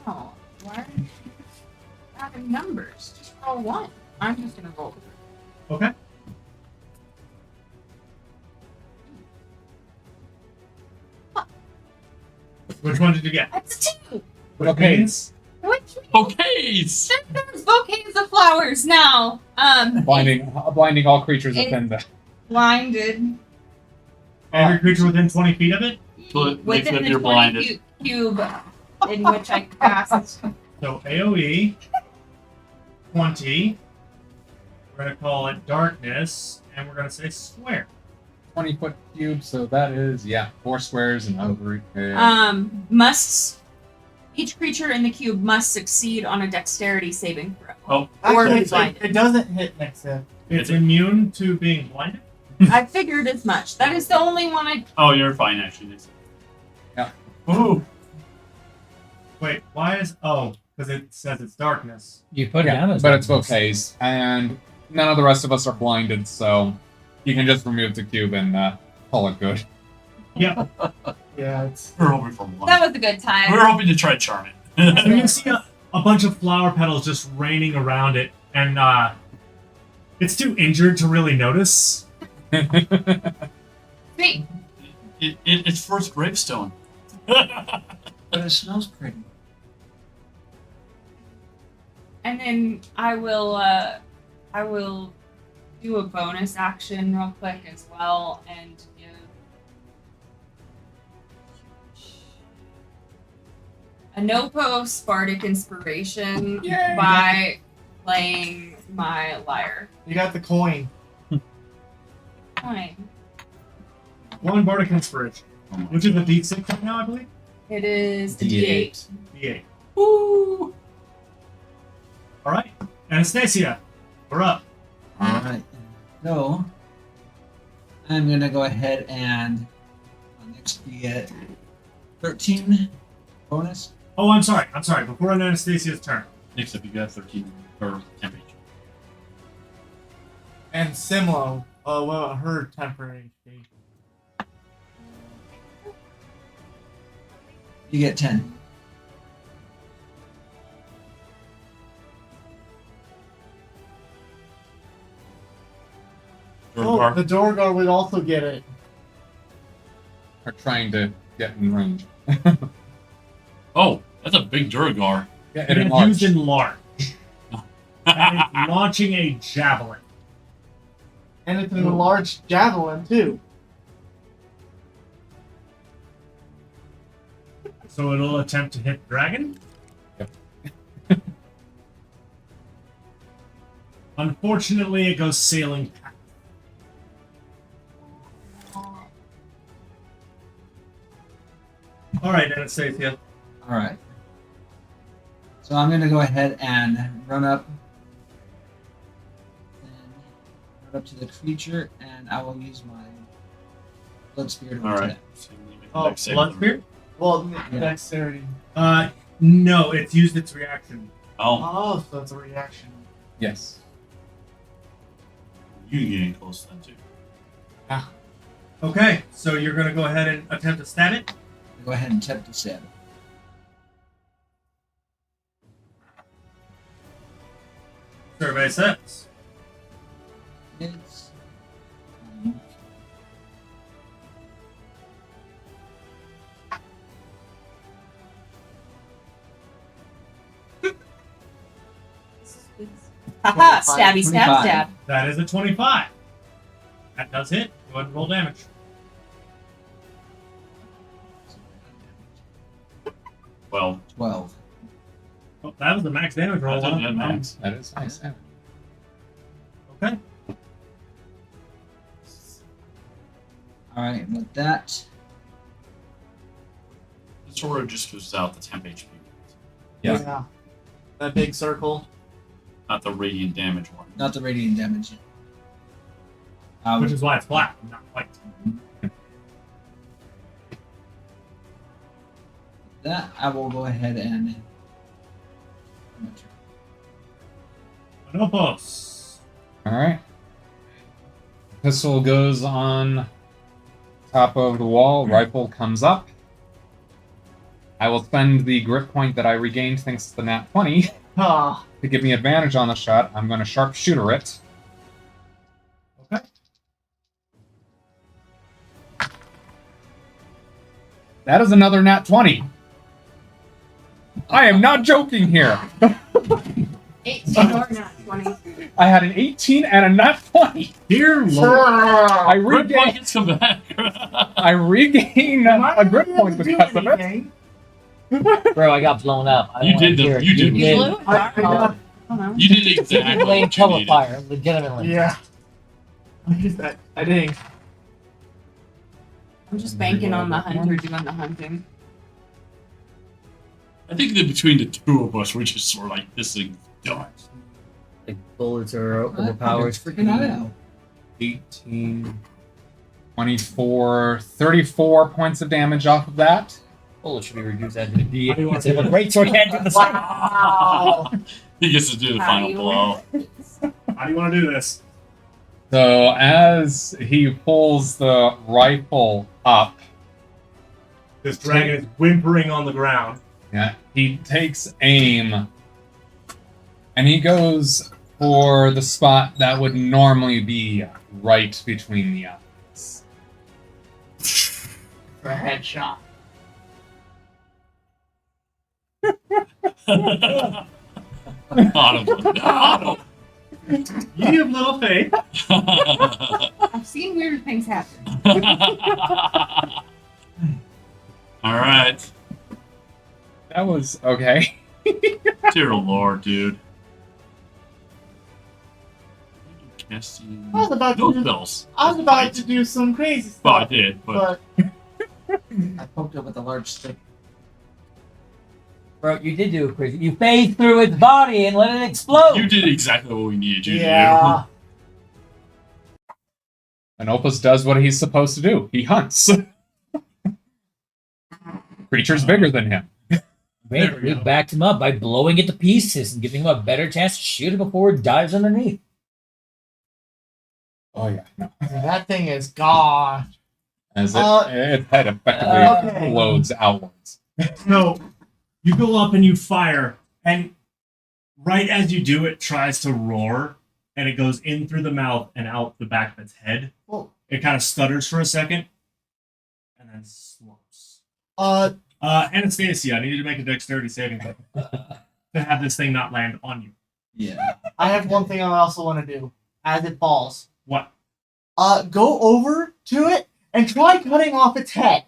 Oh, why are you adding numbers? Just roll 1. I'm just gonna roll 3. Okay. Which one did you get? That's a 2. Which Okay. means? Which Okay. there's bouquets of flowers now. Blinding all creatures within the. Blinded. Every creature within 20 feet of it? Put- make Within them the you're 20 blinded. cube in which I cast. So AoE, 20. We're going to call it darkness, and we're going to say square. 20-foot cube, so that is 4 squares and over. Each creature in the cube must succeed on a dexterity saving throw. Oh, Or Actually, be blinded. it doesn't hit next to. It's immune to being blinded? I figured as much. That is the only one I. oh, you're fine actually. Yeah. Ooh. Wait, why is... Oh, because it says it's darkness. You put it down as but it's darkness. bouquets, and none of the rest of us are blinded, so you can just remove the cube and call it good. Yep. Yeah, it's. We're hoping for one. That was a good time. We're hoping to try to charm So it. you can see a bunch of flower petals just raining around it, and it's too injured to really notice. Sweet. It's first gravestone. But it smells pretty. And then I will do a bonus action real quick as well and give Anopo Spartic inspiration by playing my lyre. You got the coin. Fine. One bardic inspiration, which is a D6 right now, I believe? It is a D8. D8. D8. Woo! All right. Anastasia, we're up. Alright. So, I'm going to go ahead and I'll next be at 13 bonus. Oh, I'm sorry. Before Anastasia's turn. Next up, you got 13 or temperature. And Simlo. Oh, well, her temporary HP. You get 10. Oh, the Dorgar would also get it. Are trying to get in range. Oh, that's a big Duragar. Yeah, It it is used in large. And it's launching a javelin. And it's a large javelin, too. So it'll attempt to hit dragon. Yep. Unfortunately, it goes sailing past. All right, Anastasia. Alright. So I'm going to go ahead and run up to the creature, and I will use my Blood Spirit. All right. Oh, Blood Spirit? Well, Yeah. dexterity. No, it's used its reaction. Oh, Oh, so it's a reaction. Yes. you can get in close then too. Okay, so you're gonna go ahead and attempt to stab it. Go ahead and attempt to stab it. Survey says. It's Haha, stabby, stab, 25. stab. That is a 25. That does hit. Go ahead and roll damage. Well, 12. Oh, that was the max damage roll. that's Huh? a max. That is nice. Yeah. Okay. Alright, with that, The sword just goes out the temp HP, Yeah. That big circle. not the radiant damage one. not the radiant damage. Which is why it's black, not white. That I will go ahead and. Anopos. All right. Pistol goes on top of the wall. Rifle comes up. I will spend the grip point that I regained thanks to the nat 20 Ah, to give me advantage on the shot. I'm going to sharpshooter it. Okay. That is another nat 20. I am not joking here. 18 or Not 20. I had an 18 and a nat 20. Dear Lord. I Grip regain, points come back. I regain a grip point because of it. Bro, I got blown up. I You don't wanna did the- hear it. you did- You did. blew? I got- I don't know. You did exactly You blamed what you cover needed. fire, legitimately. Yeah. I didn't. I'm just banking on the hunter doing the hunting. I think that between the two of us, we're just sort of like, this thing's done. Like bullets are overpowered. Freaking out. 18, 24, 34 points of damage off of that. Bullets should be reduced as a D. How do you want It's a to do great sword can't do the same. Wow. He gets to do the How final do you blow. How do you want to do this? So as he pulls the rifle up, This dragon is whimpering on the ground. yeah, he takes aim and he goes for the spot that would normally be right between the eyes. For a headshot. Auto. You have little faith. I've seen weird things happen. All right. That was okay. Dear Lord, dude. Casting. I was about No to do, spells. I was about to do some crazy Well, I stuff, did, but but I poked it with a large stick. Bro, you did do it crazy. You phased through its body and let it explode. you did exactly what we needed you yeah. And Opus does what he's supposed to do. He hunts. Creature's bigger than him. Great, There we we go. backed him up by blowing it to pieces and giving him a better chance to shoot it before it dives underneath. Oh yeah, no. That thing is gone. As Uh, its head effectively okay. explodes outwards. So you go up and you fire, and right as you do, it tries to roar, and it goes in through the mouth and out the back of its head. Well, It kind of stutters for a second, and then slumps. Anastasia, I need you to make a dexterity saving throw to have this thing not land on you. Yeah. I have one thing I also want to do as it falls. What? Go over to it and try cutting off its head.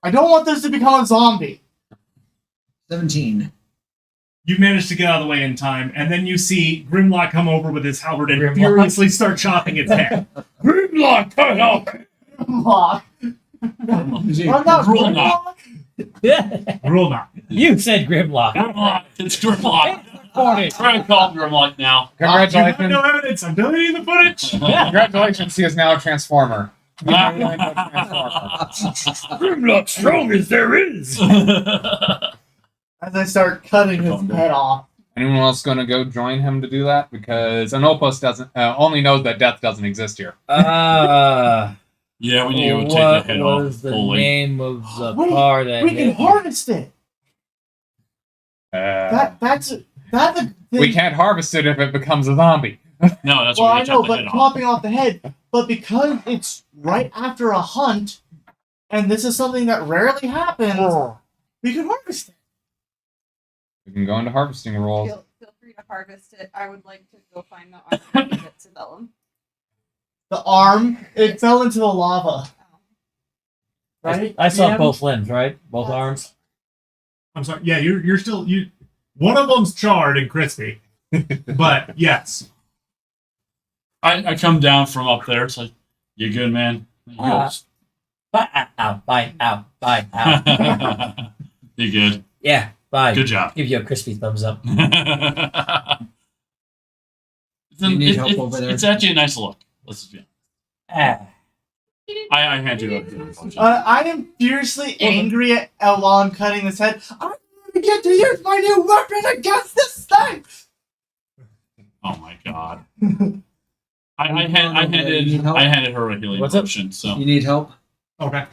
I don't want this to become a zombie. 17. You manage to get out of the way in time, and then you see Grimlock come over with his halberd and Grimlock? furiously start chopping its head. Grimlock, cut off! Lock. I'm not Grimlock. Grimlock. Rule not. You said Grimlock. Grimlock. It's Grimlock. Recorded. We're gonna call him Grimlock now. You have Congratulations. no evidence. I'm deleting the footage. Congratulations, he is now a Transformer. Grimlock strong as there is. As I start cutting his head off. Anyone else going to go join him to do that? Because Anopos doesn't only knows that death doesn't exist here. Yeah, we need to take the what head off was the fully. name of the Wait, car that we can hit you? harvest it. That's the thing. We can't harvest it if it becomes a zombie. No, that's Well, what I we know, chop the but head off. chopping off the head. But because it's right after a hunt, and this is something that rarely happens, we can harvest it. We can go into harvesting rolls. Feel free to harvest it. I would like to go find the arm and give it to Vellum. The arm, it fell into the lava. Right? I saw Yeah. both limbs, right? Both Yes. arms. I'm sorry. Yeah, you're still you. One of them's charred and crispy, but yes. I come down from up there. It's like, you good, man? He goes, Bye, ow, bye, ow, bye, ow. you good? Yeah, bye. Good job. Give you a crispy thumbs up. You need help over there? It's actually a nice look. Let's just be honest. Ah. I hand you a I am fiercely angry at Elon cutting his head. I'm gonna get to use my new weapon against this thing! Oh my god. I You need help? handed her a healing What's up? potion, so You need help? Okay.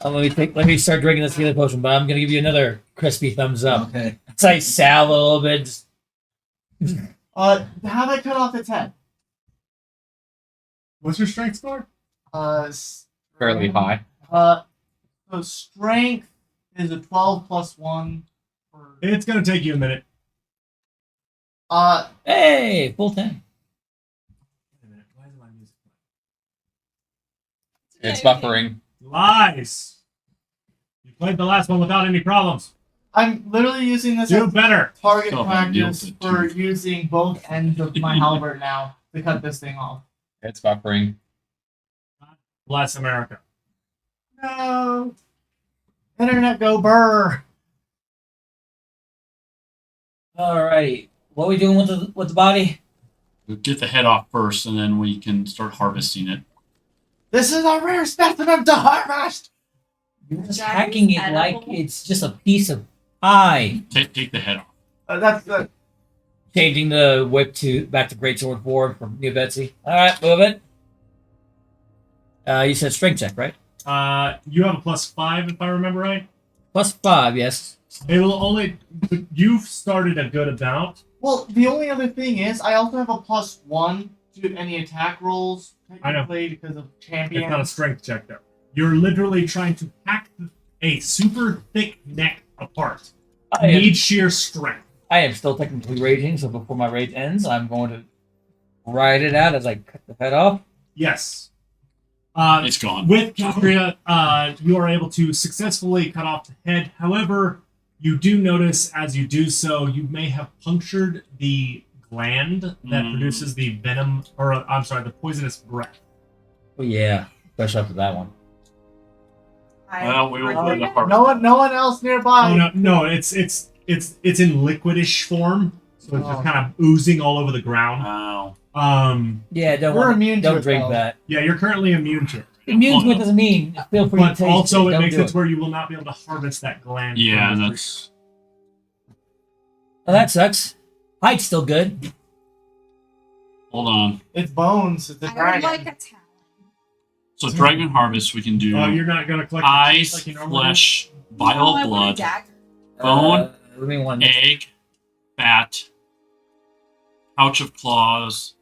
Let me start drinking this healing potion, but I'm gonna give you another crispy thumbs up. Okay. As I salve a little bit. Just, How do I cut off its head? What's your strength score? Fairly high. So strength is a 12 plus 1. It's gonna take you a minute. hey, full 10. Why is my music It's buffering. Lies. You played the last one without any problems. I'm literally using this Do as better. target Still haven't dealt practice with it, for too. using both ends of my halberd now to cut this thing off. It's buffering. Bless America. No. Internet go burr. All right. What are we doing with the body? we'll get the head off first, and then we can start harvesting it. This is a rare specimen to harvest. You're just That hacking is it like edible. it's just a piece of pie. Take the head off. That's the. Changing the whip back to Greatsword forward from New Betsy. All right, move it. You said strength check, right? You have a +5 if I remember right. +5, yes. It will only. You've started a good amount. Well, the only other thing is, I also have a +1 to any attack rolls. I know. Technically, because of It's not a champion. strength check though. You're literally trying to hack a super thick neck apart. Need sheer strength. I am still technically raging, so before my rage ends, I'm going to ride it out as I cut the head off. Yes. It's gone. With Calabria, you are able to successfully cut off the head. However, you do notice as you do so, you may have punctured the gland that produces the venom, or I'm sorry, the poisonous breath. Oh yeah, especially after that one. Well, we will put the harvest. No one else nearby. Oh no, it's in liquidish form, so it's just kind of oozing all over the ground. Wow. Yeah, We're immune to don't it, drink though. that. Yeah, you're currently immune to it, Immune to it doesn't mean feel free to but taste also it. it Don't makes do it to where you will not be able to harvest that gland. from Yeah, the that's. Oh, that sucks. Height's still good. Hold on. It's bones. It's a I would dragon. like a talent. So dragon harvest, we can do Oh, you're not gonna collect the eyes, cheese like you normally do? flesh, No, vial I of want a blood, dagger. Bone, Let me one. egg, fat, pouch of claws,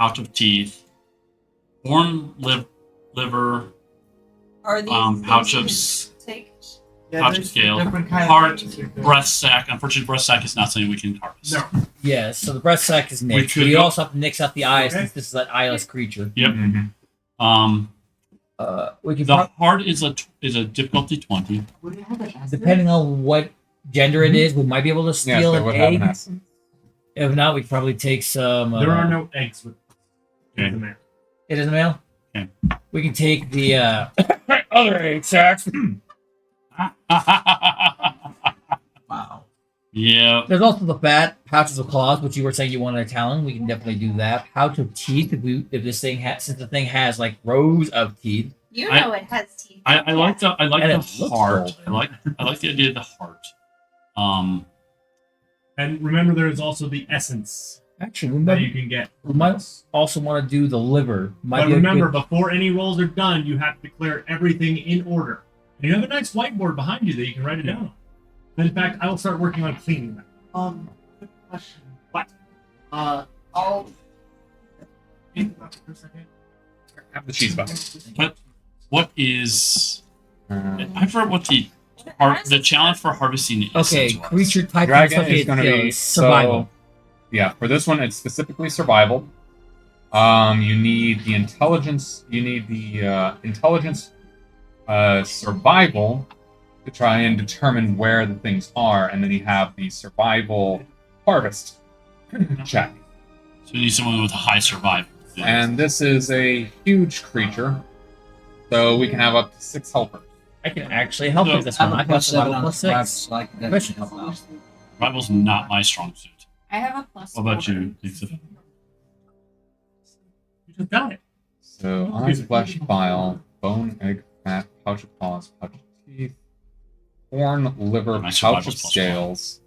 pouch of teeth, horn liver, Are these pouch things of you s- can take? Yeah, pouch of there's scale, different kind of heart, things you can- breath sac. Unfortunately, breath sac is not something we can harvest. No. Yeah, so the breast sac is We nixed. could You go- also have to nix out the eyes Okay. since this is an eyeless creature. Yep. Mhm. We can The heart is a difficulty 20. Would it have an acid? depending on what gender it is, we might be able to Yes, steal they an would have an egg. essence. If not, we could probably take some. There are no eggs with Okay. in there. It is a male. Okay. We can take the other egg sacs. Wow. Yeah. There's also the fat pouches of claws, which you were saying you wanted a talon. We can definitely do that. Pouch of teeth, if this thing since the thing has like rows of teeth. You I- know it has teeth. I like And the it looks heart. golden. I like the idea of the heart. And remember, there is also the essence Actually, we that might, you can get. we might also want to do the liver. Might But be a remember, good- before any rolls are done, you have to declare everything in order. And you have a nice whiteboard behind you that you can write it down on. And in fact, I will start working on cleaning that. Quick question. What? I'll. Think about it for a second. Have the cheese button. But what is? Uh, I forgot what the challenge for harvesting the Okay, essence was. creature type Dragon and stuff is going to be survival. So, yeah, for this one, it's specifically survival. You need the intelligence. You need the intelligence survival to try and determine where the things are, and then you have the survival harvest check. So you need someone with a high survival. And this is a huge creature, so we can have up to 6 helpers. I can actually help No, with this I have one. a I got +7 survival on plus survival, 6. so I can Question. definitely help out. Survival's not my strong suit. I have a plus. What about 4. you, Lisa? You just got it. So, eyes, flesh, bile, bone, egg, fat, pouch of paws, pouch of teeth, horn, liver, My pouch survival's of plus scales.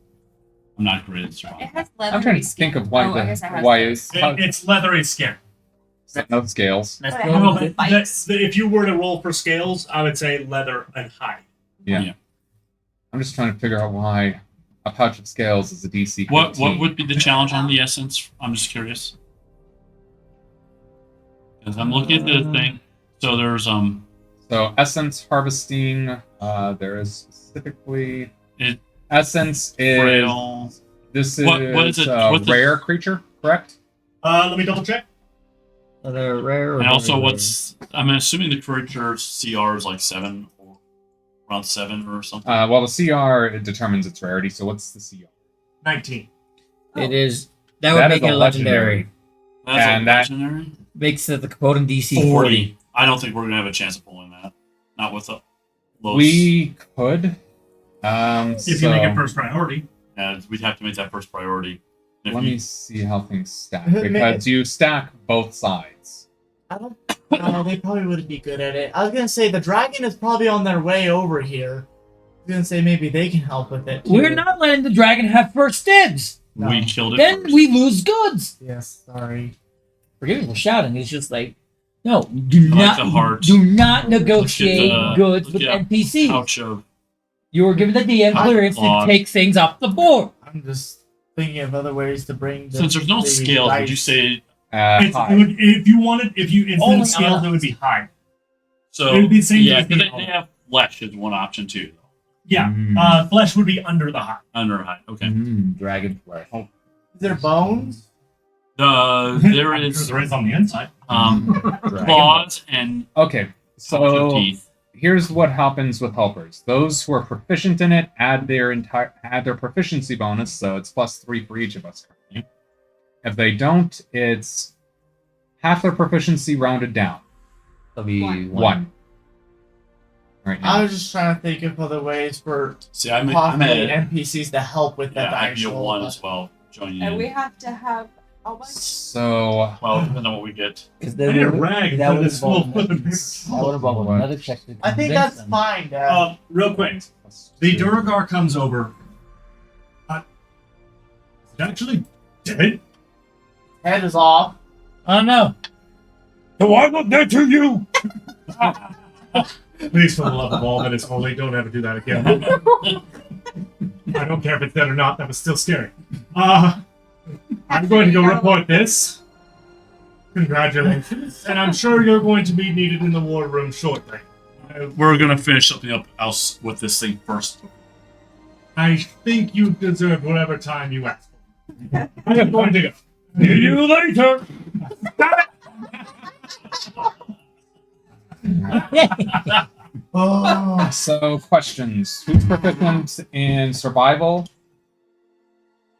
I'm not great at It survival. has leather. I'm trying to think of why I guess it has why this. is It's leathery skin. no scales. That's But the I only have thing- Spikes. If you were to roll for scales, I would say leather and hide. Yeah. Yeah. I'm just trying to figure out why a pouch of scales is a DC 15. What would be the challenge on the essence? I'm just curious. Because I'm looking at the thing. So there's So essence harvesting, there is specifically It- essence is frail. this is What is it? a What's the- rare creature, correct? Let me double check. Are they rare or And also, very rare? what's I'm assuming the creature CR is like 7 or around 7 or something. Well, the CR it determines its rarity. So what's the CR? 19. It is. That would That make is it a legendary. That's and a that- legendary. Makes it the Capote DC 40. I don't think we're gonna have a chance of pulling that. Not with the lows. We could. If you make it first priority. And we'd have to make that first priority. If Let you- me see how things stack May- because you stack both sides. I don't. They probably wouldn't be good at it. I was gonna say the dragon is probably on their way over here. I was gonna say maybe they can help with it. Too. We're not letting the dragon have first dibs. No. we killed it. Then first. we lose goods. Yes, sorry. Forgive me for shouting. It's just like, no, do I like not, the heart. do not negotiate Look at the- goods look with at NPCs. pouch of You were given the DM clearance to Odd. take things off the board. I'm just thinking of other ways to bring. The, since there's no the scales, would you dice. say It would, if you wanted, if you instead Only of scales, on- it would be hide. so? It would be the same Yeah, as 'cause the- they have flesh is one option too. Though. Yeah, Mm. flesh would be under the hide. Under high. Okay. Dragon flesh. Is there bones? There I'm sure is there is on the inside. claws and Okay, pouch of so teeth. here's what happens with helpers. Those who are proficient in it add their proficiency bonus, so it's +3 for each of us currently. If they don't, it's half their proficiency rounded down. That'll be One. One. Right I now. was just trying to think of other ways for See, I'm possibly at NPCs to help with that yeah, I'd be a actual. 1 as well. Joining And in. we have to have how much? So Well, depending on what we get. Because I need a rag that for would this little involve flipping another- paper. that would involve What? another check to I think convince that's them. fine, Dad. Real quick, the Duragar comes over. Is it actually dead? Head is off. I don't know. So I look dead to you. Please, for the love of all that is holy, don't ever do that again. I don't care if it's dead or not. That was still scary. I'm going to go report this. Congratulations, and I'm sure you're going to be needed in the war room shortly. We're gonna finish something up else with this thing first. I think you deserve whatever time you ask for. I am going to go. See you later. Oh, So, questions. Who's proficient in survival?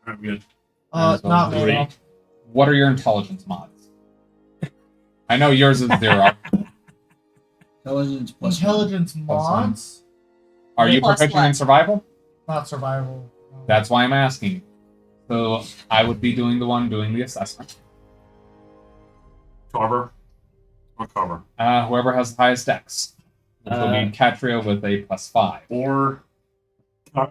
Alright, good. not me. Three. What are your intelligence mods? I know yours is 0. Intelligence plus Intelligence mods, Are you Plus proficient in what? survival? not survival. No. That's why I'm asking. So, I would be doing the one doing the assessment. Carver or cover. Whoever has the highest dex. Which will be Catria with a +5. Or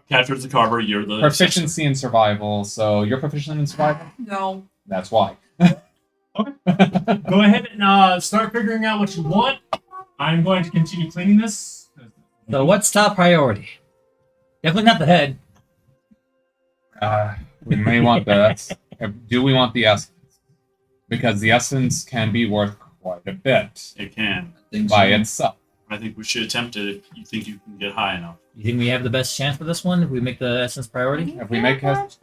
Catcher's the carver. You're the Proficiency in survival. So you're proficient in survival. No. That's why. Go ahead and start figuring out what you want. I'm going to continue cleaning this. So what's top priority? Definitely not the head. We may want that. Do we want the essence? Because the essence can be worth quite a bit It can. I think by so. itself. I think we should attempt it if you think you can get high enough. You think we have the best chance for this one if we make the essence priority? If we make it,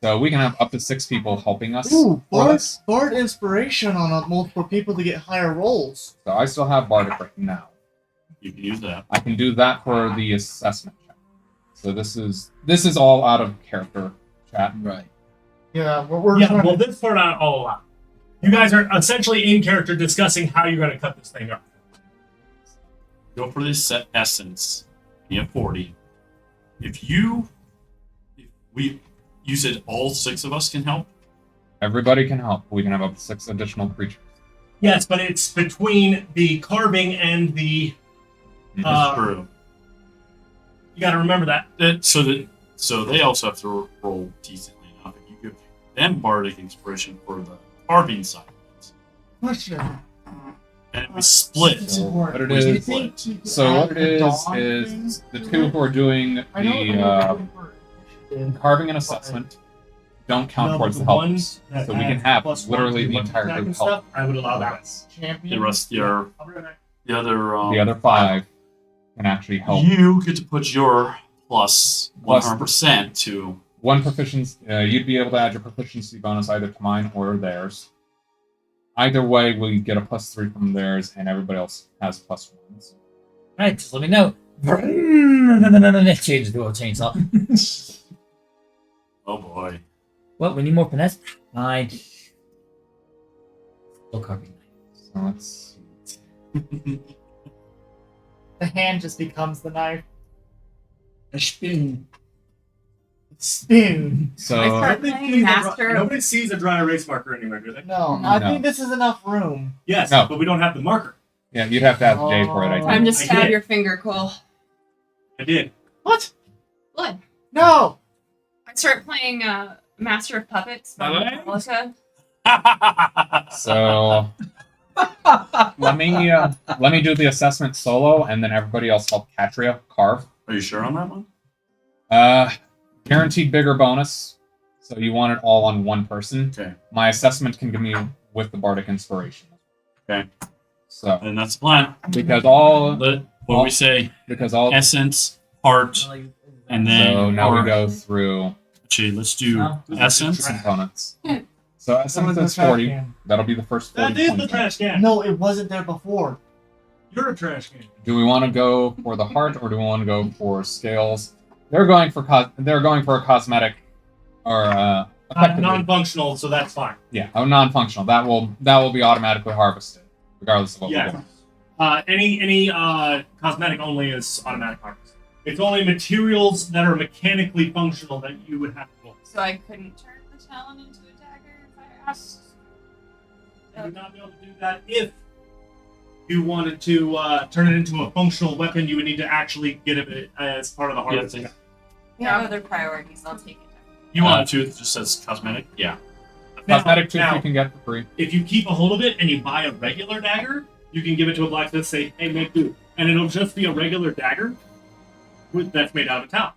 so we can have up to 6 people helping us. Ooh, for Bard, this. Bard inspiration on multiple people to get higher rolls. So I still have Bardic right now. You can use that. I can do that for the assessment check. So this is all out of character chat. Right. Yeah, we're Yeah, trying well, to, this part I'm all allowed. You guys are essentially in character discussing how you're going to cut this thing up. Go for this set essence. You have 40. If you said all 6 of us can help. Everybody can help. We can have up to 6 additional creatures. Yes, but it's between the carving and the. That's true. You got to remember that. So they also have to roll decently enough. If you give them bardic inspiration for the carving side, question. and we split. So what it We is- Do you split. think you could So what add it the is dawn is thing the to 2 it? who are doing I know the you're looking for initiative. carving and assessment don't count No, towards but the ones helpers. that So we can add have plus literally one the to entire attack group and help. stuff, I would allow that. Champion. The rest, your I'll be right back. the other The other 5 can actually help. You get to put your plus Plus- 100% to. One proficiency, you'd be able to add your proficiency bonus either to mine or theirs. Either way, we get a +3 from theirs, and everybody else has +1s. Alright, just let me know. Change the dual chainsaw. Oh boy. What? We need more finesse? Fine. Still carving. So let's see. The hand just becomes the knife. A spoon. Spoon. So start Nobody playing sees a Master dry- of- Nobody sees a dry erase marker anywhere, do they? No, I No. think this is enough room. Yes, No. but we don't have the marker. yeah, you'd have to ask Jay for it. I Time think. to I stab did. your finger, Cole. I did. What? Blood. No. I start playing Master of Puppets by Alright. Metallica. So let me do the assessment solo, and then everybody else help Katria carve. Are you sure on that one? Guaranteed bigger bonus. So you want it all on one person. Okay. My assessment can give me with the bardic inspiration. Okay. So And that's the plan. because all What do we say? because all Essence, heart, and then. so now we or- go through Actually, let's do No. essence. components. So essence Someone's is trash 40. can. That'll be the first 40 That is the points. trash can. No, it wasn't there before. You're a trash can. Do we want to go for the heart or do we want to go for scales? They're going for a cosmetic or effectively, Non-functional, so that's fine. yeah, a non-functional. That will be automatically harvested regardless of what Yeah. we do. Any cosmetic only is automatic harvest. It's only materials that are mechanically functional that you would have to. So I couldn't turn the talon into a dagger if I asked. You would not be able to do that if you wanted to turn it into a functional weapon. You would need to actually get it as part of the harvest. Yeah, We have other priorities. I'll take it. You want to? It just says cosmetic. Yeah. Cosmetic tooth now, you can get for free. if you keep a hold of it and you buy a regular dagger, you can give it to a blacksmith. Say, "Hey, make do," and it'll just be a regular dagger that's made out of talent.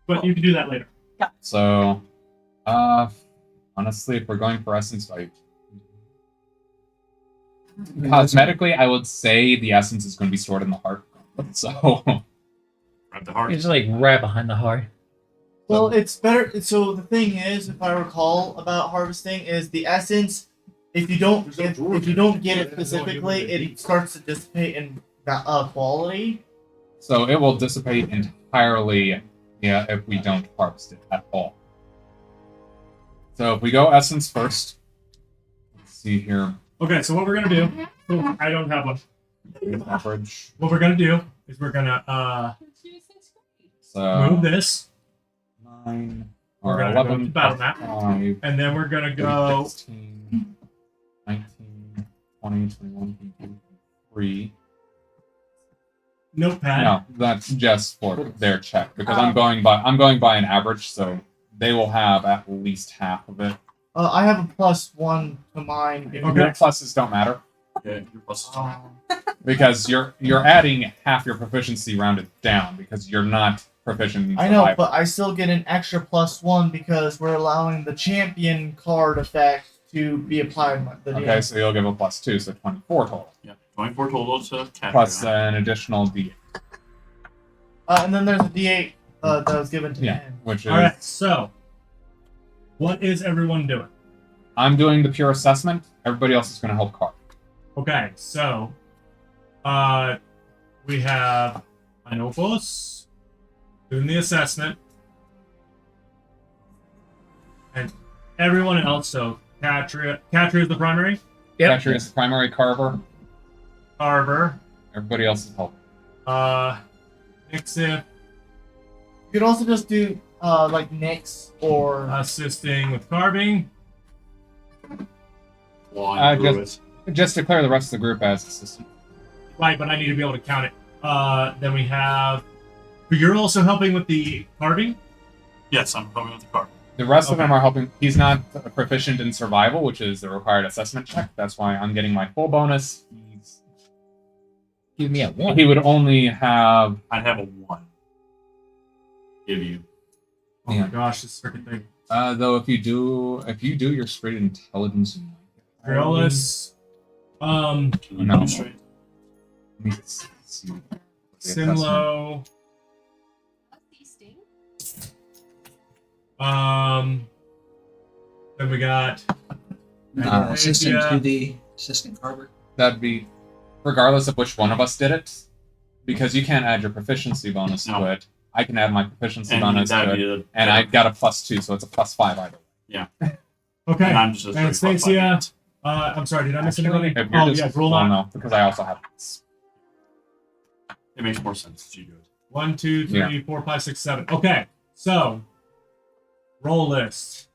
But you can do that later. So, honestly, if we're going for essence, cosmetically, I would say the essence is going to be stored in the heart. So, Grab the heart. It's like right behind the heart. Well, it's better. So the thing is, if I recall about harvesting, is the essence. If you don't, if you don't get it specifically, it starts to dissipate in quality. so it will dissipate entirely, yeah, if we don't harvest it at all. So if we go essence first, let's see here. Okay, so what we're gonna do? Oh, I don't have one. Average. What we're gonna do is we're gonna So move this, 9 We're or gonna go 11, to battle map. 5, and then we're gonna go 16, 19, 20, 21, 22, 23. notepad. No, that's just for their check because I'm going by an average, so they will have at least half of it. I have a +1 to mine. Okay. Your pluses don't matter Yeah, your plus is because you're adding half your proficiency rounded down because you're not proficient in I know, survival. but I still get an extra +1 because we're allowing the champion card effect to be applied by the Okay, DM. so you'll give a +2, so 24 total. yeah, 24 total to capture. Plus that. an additional D8. And then there's a D8 that was given to Yeah, him. which is All right. So, what is everyone doing? I'm doing the pure assessment. Everybody else is going to help Carl. Okay. So, we have Inopos doing the assessment, and everyone else. So, Katria is the primary. Yep. Catcher is the primary carver. Carver. Everybody else is helping. Nixif You could also just do like Nyx or assisting with carving. Blind just- Druid. Just declare the rest of the group as assistant. Right, but I need to be able to count it. Then we have. You're also helping with the carving. Yes, I'm coming with the card. The rest of Okay. them are helping. He's not proficient in survival, which is the required assessment check. That's why I'm getting my full bonus. Give me a 1. He would only have. I'd have a 1. Give you. Oh Yeah. my gosh, this freaking thing. Though if you do your straight intelligence. Grillus. Can you No. do straight? Let me see. Sinlo. Feasting. Then we got. Assistant Athenia. to the assistant carver. That'd be regardless of which one of us did it, because you can't add your proficiency bonus No. to it. I can add my proficiency And bonus to that'd it, be the, and I got a +2, so it's a +5 either. Okay. And I'm just a straight Anastasia. +5. I'm sorry, did I miss Actually, anybody? if you're Oh, just, yeah, roll well, on. no, because I also have this. It makes more sense as you do it. 1, 2, 3, Yeah. 4, 5, 6, 7. Okay, so roll list.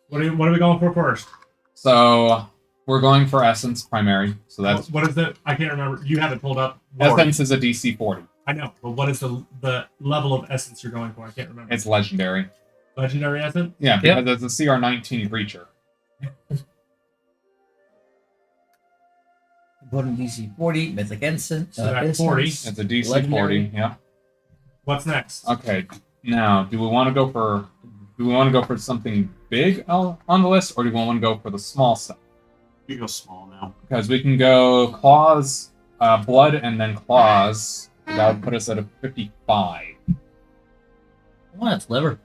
What are we going for first? So we're going for essence primary. So that's What is the? I can't remember. You have it pulled up. essence is a DC 40. I know, but what is the level of essence you're going for? I can't remember. It's legendary. Legendary essence. Yeah, Yep. because it's a CR 19 creature. Golden DC 40, Mythic Instance. So that's 40. It's a DC Legendary. 40. Yeah. What's next? Okay. Now, do we want to go for something big on the list, or do we want to go for the small stuff? We go small now. Because we can go claws, blood, and then claws. That would put us at a 55. I want its liver.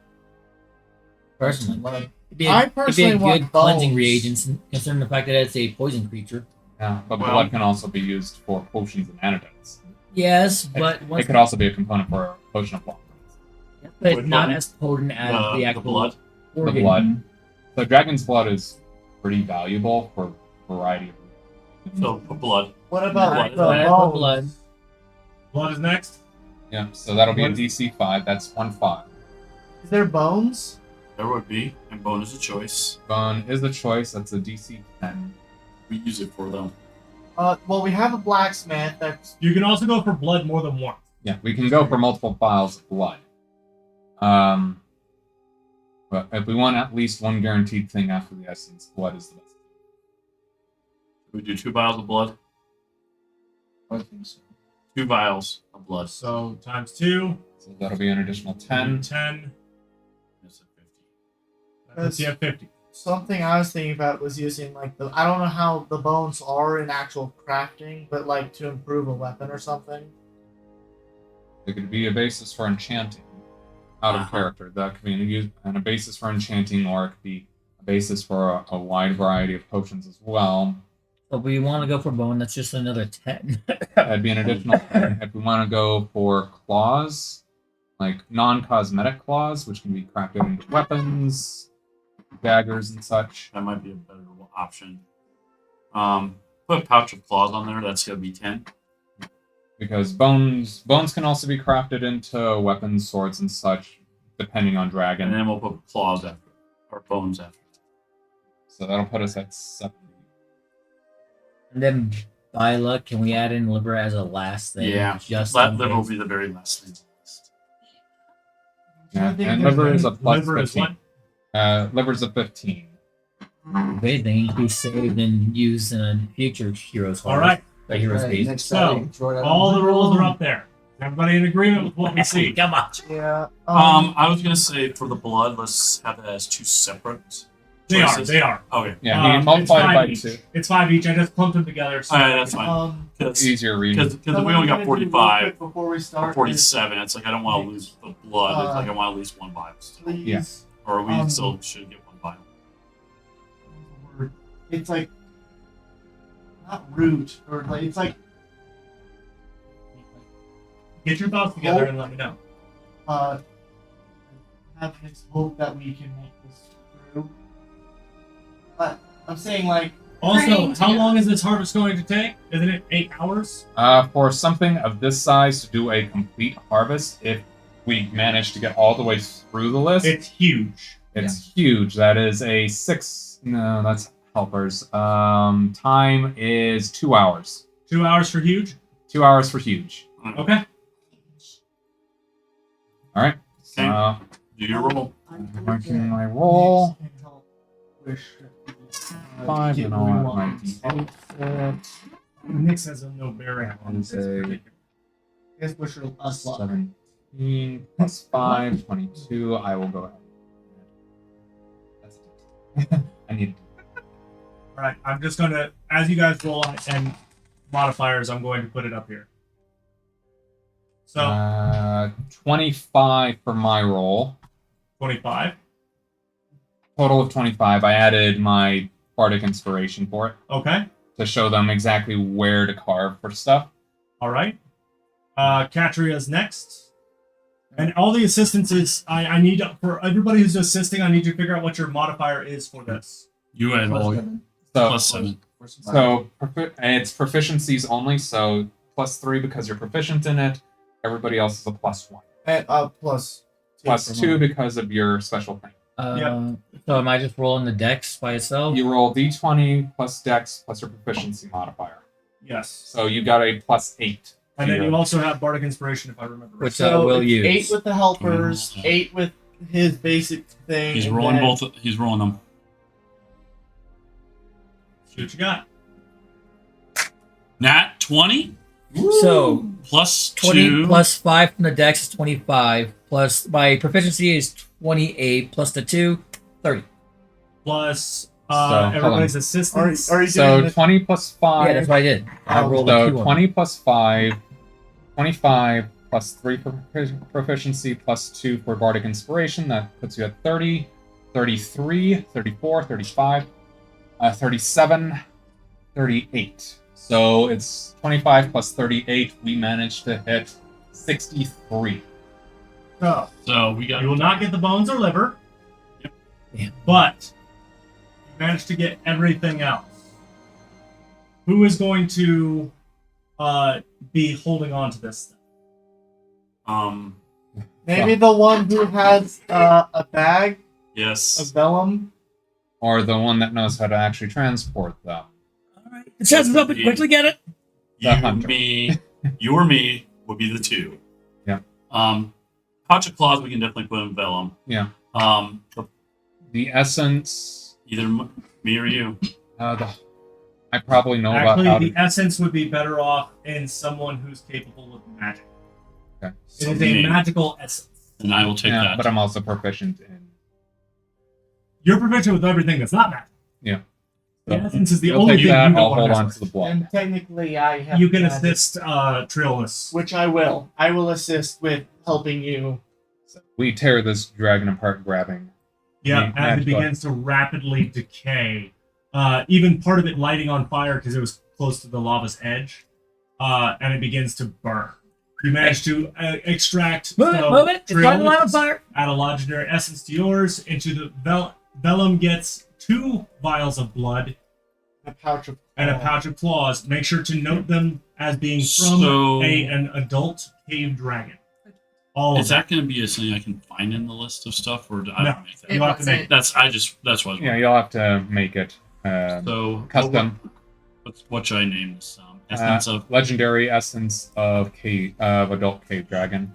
Personally, it'd be I it'd be personally a want good cleansing bones. reagent, considering the fact that it's a poison creature. Yeah, but Well- blood can also be used for potions and antidotes. Yes, but It once could also be a component for a potion of blood. but it's Which not one? as potent as the The actual blood. organ. The blood. So dragon's blood is pretty valuable for a variety of reasons. So blood. What about Blood. the Blood. bones? Blood. Blood is next. Yeah, so that'll be a What- DC 5. That's 1/5. Is there bones? There would be, and bonus a choice. Bone is the choice. That's a DC 10. We use it for them. Well, we have a blacksmith that's You can also go for blood more than once. Yeah, we can go for multiple vials of blood. But if we want at least one guaranteed thing after the essence, blood is the best. We do 2 vials of blood. I think so. 2 vials of blood. So times 2, So that'll be an additional 10. 10. That's a 50. That puts you at 50. something I was thinking about was using like the I don't know how the bones are in actual crafting, but like to improve a weapon or something. It could be a basis for enchanting out of Uh-huh. character. That could be a basis for enchanting, or it could be a basis for a wide variety of potions as well. So we want to go for bone. That's just another 10. That'd be an additional 10. If we want to go for claws, like non-cosmetic claws, which can be crafted into weapons, daggers, and such. That might be a better option. Put a pouch of claws on there. That's gonna be 10. Because bones can also be crafted into weapons, swords, and such, depending on dragon. And then we'll put claws after, or bones after. So that'll put us at 70. And then Thyla, can we add in liver as a last thing? Yeah, Just that in liver will case? be the very last thing. Yeah, I think and there's liver is a any- plus Liver is 15. Liver's a 15. Okay, then can be saved and used in a future hero's All right. The hero's Right, phase. next So, Saturday, Jordan. All the rules are up there. Everybody in agreement with what we see? Come on. Yeah. I was gonna say for the blood, let's have that as two separate. They are. choices. They are. Okay. Yeah, he It's multiplied it 5 by each. 2. It's 5 each. I just clumped them together. So Alright, that's fine. Because Easier reading. we only got 45 before we or start. 47. It's like I don't want to lose the blood. It's like I want at least one vial still. Please. Yeah. Or we Um, still should get one vial. It's like not root or like it's like get your thoughts together and let me know. have this hope that we can make this through. But I'm saying like Also, Bring how together. long is this harvest going to take? Isn't it 8 hours? For something of this size to do a complete harvest, if we manage to get all the way through the list, It's huge. it's huge. That is a 6. No, that's helpers. Time is 2 hours. 2 hours for huge. 2 hours for huge. Okay. All right. Okay. So Do your roll. marking my roll. Wish 5 and all my d8. Nix has no bearing on Is this. a Guess wish us luck. 17 plus 5, 22. I will go ahead. That's I need. All right. I'm just going to, as you guys roll and modifiers, I'm going to put it up here. So 25 for my roll. 25. Total of 25. I added my bardic inspiration for it Okay. to show them exactly where to carve for stuff. All right. Katria's next. And all the assistances, I need, for everybody who's assisting, I need you to figure out what your modifier is for this. You add all So, plus 7. it's proficiencies only. So +3 because you're proficient in it. Everybody else is a +1. And plus +2 because of your special thing. So am I just rolling the dex by itself? You roll d20 plus dex plus your proficiency modifier. Yes. So you got a +8. And then you also have Bardic Inspiration, if I remember right. Which So I will it's use. 8 with the helpers, 8 with his basic thing. He's and rolling then- both. He's rolling them. See what you got. Nat 20 So plus 20 2. plus 5 from the dex is 25. Plus my proficiency is 28. Plus the 2, 30. Plus hold on. everybody's Are, assistance. are you So doing the 20 plus 5. Yeah, that's what I did. I Oh, rolled a 2 So on 20 plus 5, 25 plus 3 for proficiency plus 2 for bardic inspiration. That puts you at 30, 33, 34, 35, 37, 38. So it's 25 plus 38. We managed to hit 63. stuff? So we got. You will not get the bones or liver. Yep. Damn. But you managed to get everything else. Who is going to be holding on to this stuff? Maybe the one who has a bag Yes. of vellum. Or the one that knows how to actually transport them. Alright. The chest is open. Quickly get it. The hunter. You or me would be the 2. Yeah. Pouch of claws we can definitely put in vellum. Yeah. But The essence. either me or you. I probably know Actually, about how the to. essence would be better off in someone who's capable of magic. Okay. It is a magical essence. And I will take Yeah, that. but I'm also proficient in. You're proficient with everything that's not magic. Yeah. The essence is the You'll only take thing that, you don't I'll want hold to on mess to the with. blood. And technically, I have. You can magic, assist Trillus. which I will. I will assist with helping you. We tear this dragon apart, grabbing. Yeah, Yeah, as it magic begins to rapidly decay. Even part of it lighting on fire because it was close to the lava's edge. And it begins to burn. You manage to extract Move it, move it. It's on the line of fire. add a legendary essence to yours. Into the vellum gets 2 vials of blood A pouch of. and a pouch of claws. Make sure to note them as being from So- an adult cave dragon. All Is of that going to be a something I can find in the list of stuff, or do I No. don't make that? You have to make That's what I was. Yeah, you'll have to make it So custom. What should I name this? Essence of legendary essence of adult cave dragon.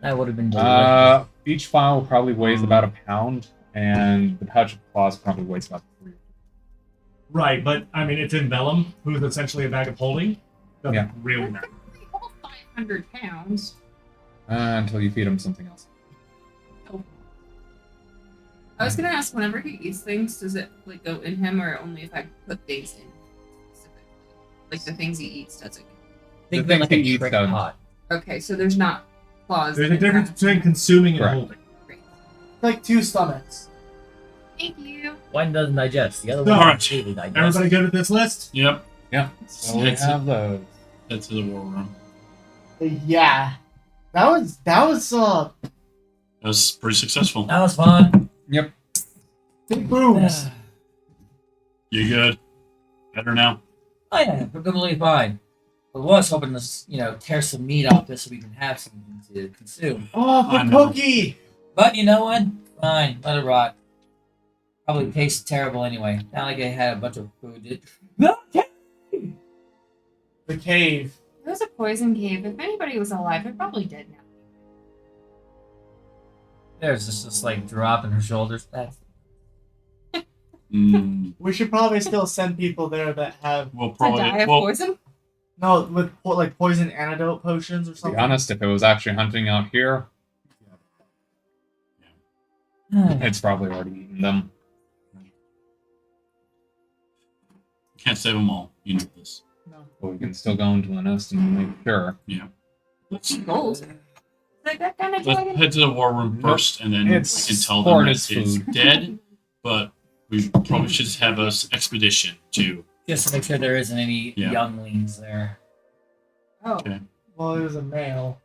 That would have been delicious. Each file probably weighs about a pound, and the pouch of claws probably weighs about 3. Right, but I mean, it's in Vellum, who's essentially a bag of holding. Doesn't Yeah. really matter. We hold 500 pounds. Until you feed him something else. I was gonna ask, whenever he eats things, does it like go in him, or only if I put things in specifically? Like the things he eats, does it? Think the of it like things a he eats trick don't. pot. Okay, so there's not claws. There's in a it, difference right? between consuming and Correct. holding. Like 2 stomachs. Thank you. One doesn't digest. The other So, one alright. completely digests. Everybody good with this list? Yep. Yeah. So we It's- have those. Head to the war room. Yeah. That was That was pretty successful. That was fun. big booms. You good? Better now? Oh yeah, we're completely fine. I was hoping to, tear some meat off this so we can have something to consume. Oh, I the know. cookie! But you know what? Fine, let it rot. Probably tastes terrible anyway. Not like I had a bunch of food. The cave. It was a poison cave. If anybody was alive, they're probably dead now. There's just this like drop in her shoulders. That's Mm, We should probably still send people there that have we'll To probably. die of Well, poison? no with like poison antidote potions or To something. be honest, if it was actually hunting out here, it's probably already eaten them. can't save them all. You know this. No. But we can still go into the nest and make sure. Let's, Gold. Like that kind of let's dragon? head to the war room first, and then It's we can tell them hoarded that it's food. dead. But we probably should just have an expedition to. just to make sure there isn't any Yeah. younglings there. Oh. Well, it was a male.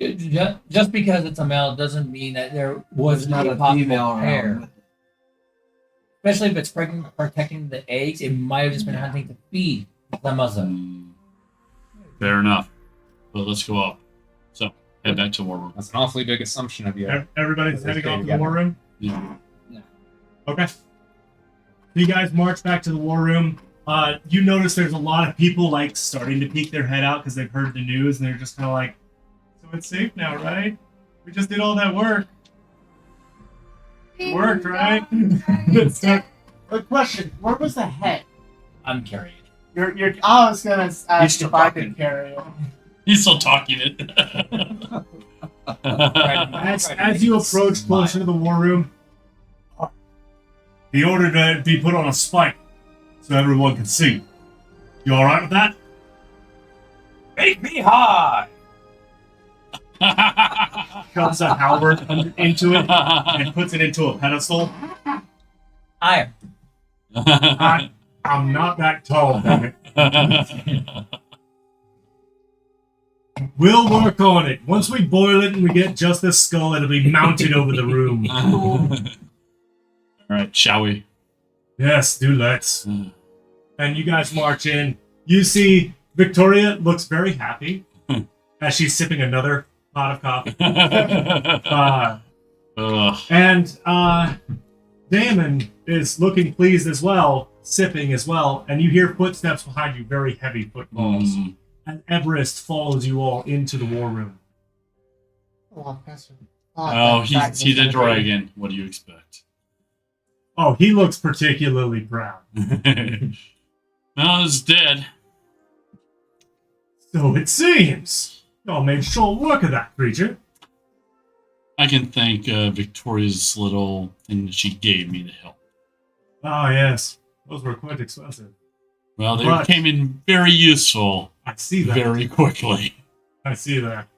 Just because it's a male doesn't mean that there was There's not a a possible female pair. around. Especially if it's protecting the eggs, it might have just been hunting to feed the mother. Fair enough. But let's go up. So head back to war room. That's an awfully big assumption of you. Everybody's Let's heading off to the stay war room? Yeah. Okay. You guys march back to the war room. You notice there's a lot of people like starting to peek their head out because they've heard the news and they're just kind of like, "So it's safe now, right? We just did all that work. It worked, right?" So- A question: where was the head? I'm carrying it. You're. I was gonna ask still if I talking. could carry it. He's still talking it. as you approach closer to the war room, be ordered to be put on a spike so everyone can see. You all right with that? Make me high! Shoves a halberd into it and puts it into a pedestal. Iron. I'm not that tall, damn it. We'll work on it. Once we boil it and we get just this skull, it'll be mounted over the room. All right, shall we? Yes, do let's. And you guys march in. You see Victoria looks very happy as she's sipping another pot of coffee. And Damon is looking pleased as well, sipping as well. And you hear footsteps behind you, very heavy footfalls. And Everest follows you all into the war room. Oh, he's a dragon. What do you expect? Oh, he looks particularly proud. No, it's dead. So it seems. Y'all made short work of that creature. I can thank Victoria's little thing that she gave me to help. Ah, yes. Those were quite expensive. Well, they But- came in very useful I see that. very quickly. I see that.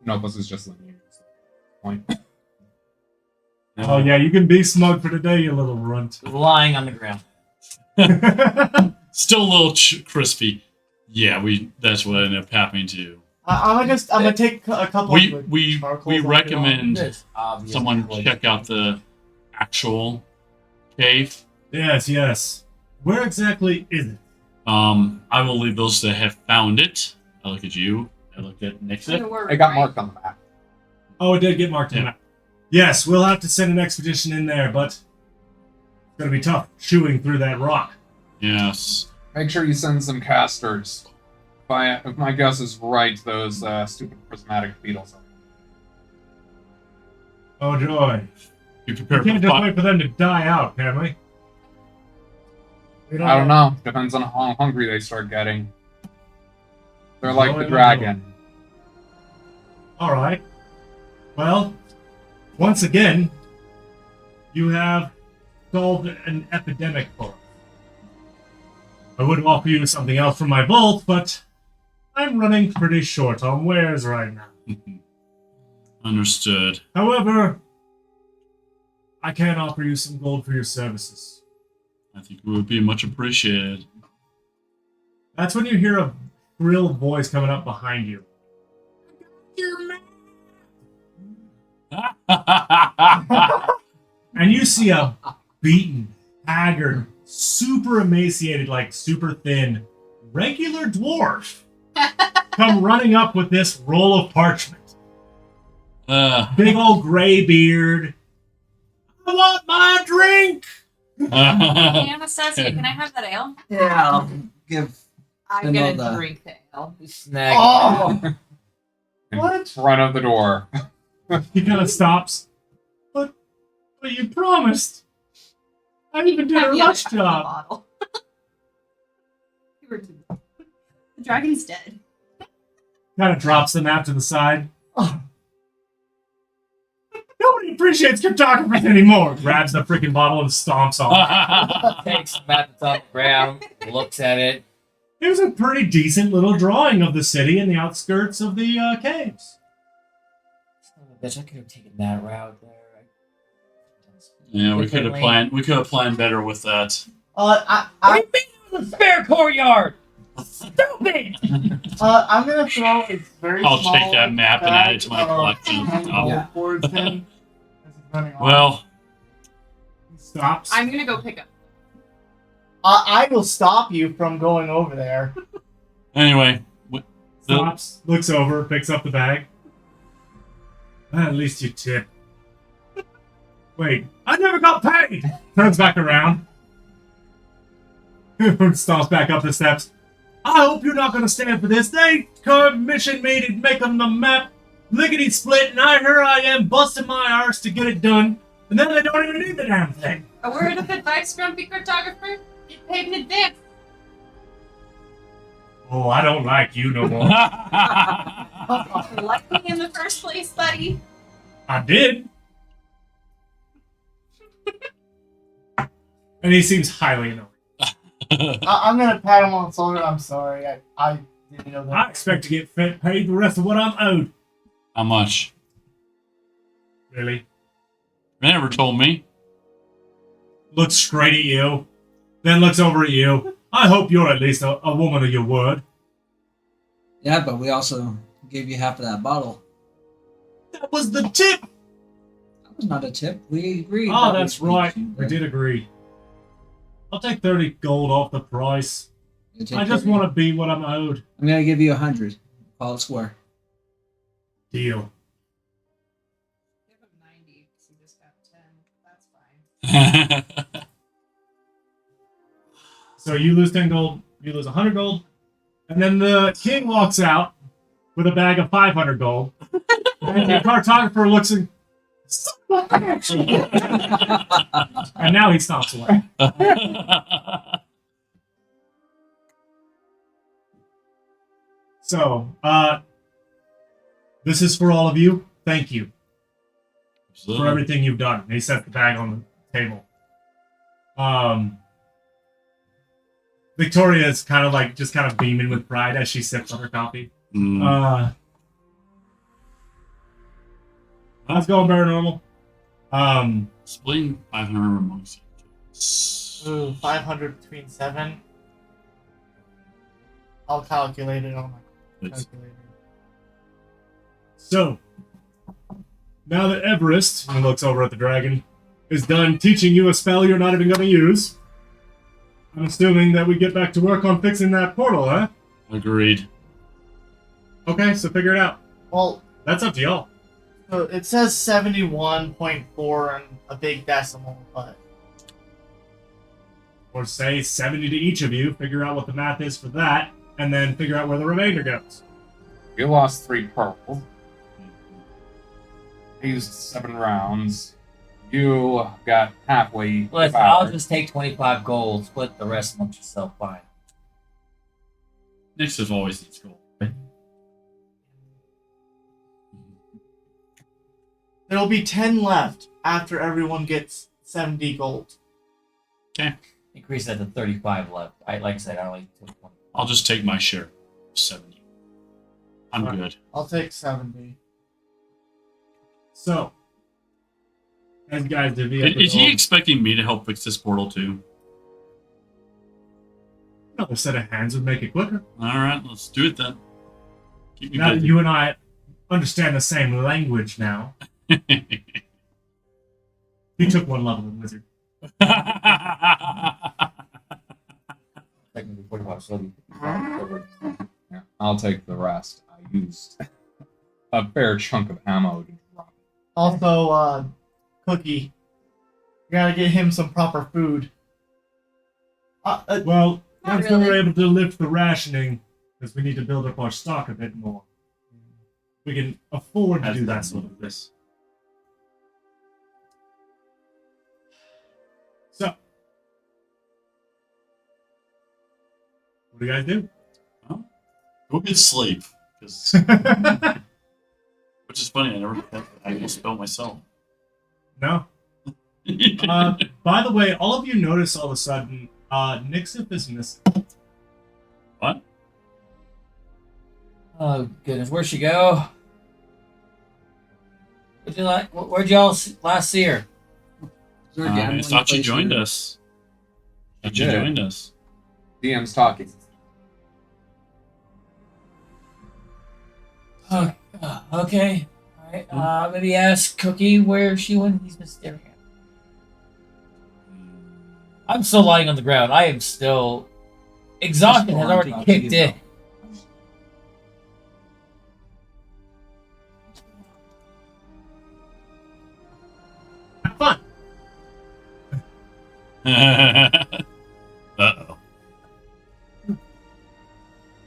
Nopus is just letting you point. Oh, yeah, you can be smug for today, you little runt. Lying on the ground. Still a little crispy. Yeah, that's what ended up happening too. I'm gonna take a couple. We of we charcoals we and recommend This obviously someone would- check out the actual cave. Yes, yes. Where exactly is it? I will leave those that have found it. I look at you. I look at Nixon. I got marked on the map. Oh, it did get marked in. Yeah. Yes, we'll have to send an expedition in there, but it's going to be tough chewing through that rock. Yes. Make sure you send some casters. If my guess is right, those stupid prismatic beetles. Oh joy. Be We prepared can't for just fun. wait for them to die out, can we? We I don't know. Depends on how hungry they start getting. They're like Enjoy the the dragon. All right. Well, once again, you have solved an epidemic for us. I would offer you something else from my vault, but I'm running pretty short on wares right now. Understood. However, I can offer you some gold for your services. I think it would be much appreciated. That's when you hear a shrill voice coming up behind you. And you see a beaten, haggard, super emaciated, like super thin, regular dwarf come running up with this roll of parchment. Big old gray beard. I want my drink! Hey, Anastasia, can I have that ale? Yeah, I'll give. I'm And all gonna the- drink the ale. Snag. Oh! In What? front of the door. He kind of stops. But you promised. I even did a Have the other rush half of the job. bottle. The dragon's dead. Kind of drops the map to the side. Oh. Nobody appreciates cryptographers anymore. Grabs the freaking bottle and stomps on it. Takes him at the top ground, looks at it. It was a pretty decent little drawing of the city and the outskirts of the caves. Son of a bitch, I could have taken that route there. Yeah, we could have planned. We could have planned better with that. I Spare courtyard! Stupid! I'm gonna throw a very I'll small take that map and add it to my bag of collection. handle Oh. towards him as he's running off. Well, He stops. I'm gonna go pick up. I will stop you from going over there. anyway, Stops, looks over, picks up the bag. At least you tip. Wait, I never got paid! Turns back around. Stomps back up the steps. I hope you're not gonna stand for this. They commissioned me to make them the map. Lickety split, and here I am busting my arse to get it done. And then they don't even need the damn thing. A word of advice, grumpy cryptographer: get paid in advance. Oh, I don't like you no more. You like me in the first place, buddy. I did. And he seems highly annoyed. I'm gonna pat him on the shoulder. I'm sorry. I didn't know that. I expect to get paid the rest of what I'm owed. how much? Really? They never told me. Looks straight at you, then looks over at you. I hope you're at least a woman of your word. Yeah, but we also gave you half of that bottle. That was the tip! That was not a tip. We agreed. Oh, that we that's agreed right. to, We but did agree. I'll take 30 gold off the price. you take I just 30. want to be what I'm owed. I'm gonna give you 100. Call it square. Deal. Give him 90 because he just got 10. That's fine. So you lose 10 gold, you lose 100 gold, and then the king walks out with a bag of 500 gold, and the cartographer looks and and now he stomps away. So, this is for all of you. Thank you for everything you've done. And he set the bag on the table. Victoria is kind of like just kind of beaming with pride as she sips on her coffee. Mm. How's it going, Paranormal? Splitting 500 amongst you. Ooh, 500 between 7. I'll calculate it on my It's- calculator. So, now that Everest, and looks over at the dragon, is done teaching you a spell you're not even going to use, I'm assuming that we get back to work on fixing that portal, huh? Agreed. Okay, so figure it out. Well, That's up to y'all. so it says 71.4 and a big decimal, but Or say 70 to each of you, figure out what the math is for that, and then figure out where the remainder goes. You lost 3 purple. I used 7 rounds. You got halfway. Listen, devoured. I'll just take 25 gold, split the rest amongst yourself. Fine. Nixif always needs gold. Right? There'll be 10 left after everyone gets 70 gold. Increase that to 35 left. Like I said, I only took 20. I'll just take my share. 70. I'm Alright. good. I'll take 70. So, as you guys divvy up Is the he gold, expecting me to help fix this portal too? another set of hands would make it quicker. Alright, let's do it then. Keep me Now that busy. you and I understand the same language now. He took one level in wizard. Technically 45, so Yeah, I'll take the rest. I used a fair chunk of ammo to drop it. Also, Cookie. You gotta get him some proper food. Well, Not once we were really. able to lift the rationing, because we need to build up our stock a bit more, we can afford to do that sort of thing. So, what do you guys do? Go get sleep. 'cause- which is funny, I will spell myself. No. By the way, all of you notice all of a sudden, Nixif is missing. What? Oh goodness, where'd she go? Where'd y'all last see her? I thought you joined us. Thought you did. joined us. DM's talking. Okay. Alright. Maybe ask Cookie where she went. He's been staring at. I'm still lying on the ground. I am still. Exhaustion has already kicked in. Have fun. Uh-oh.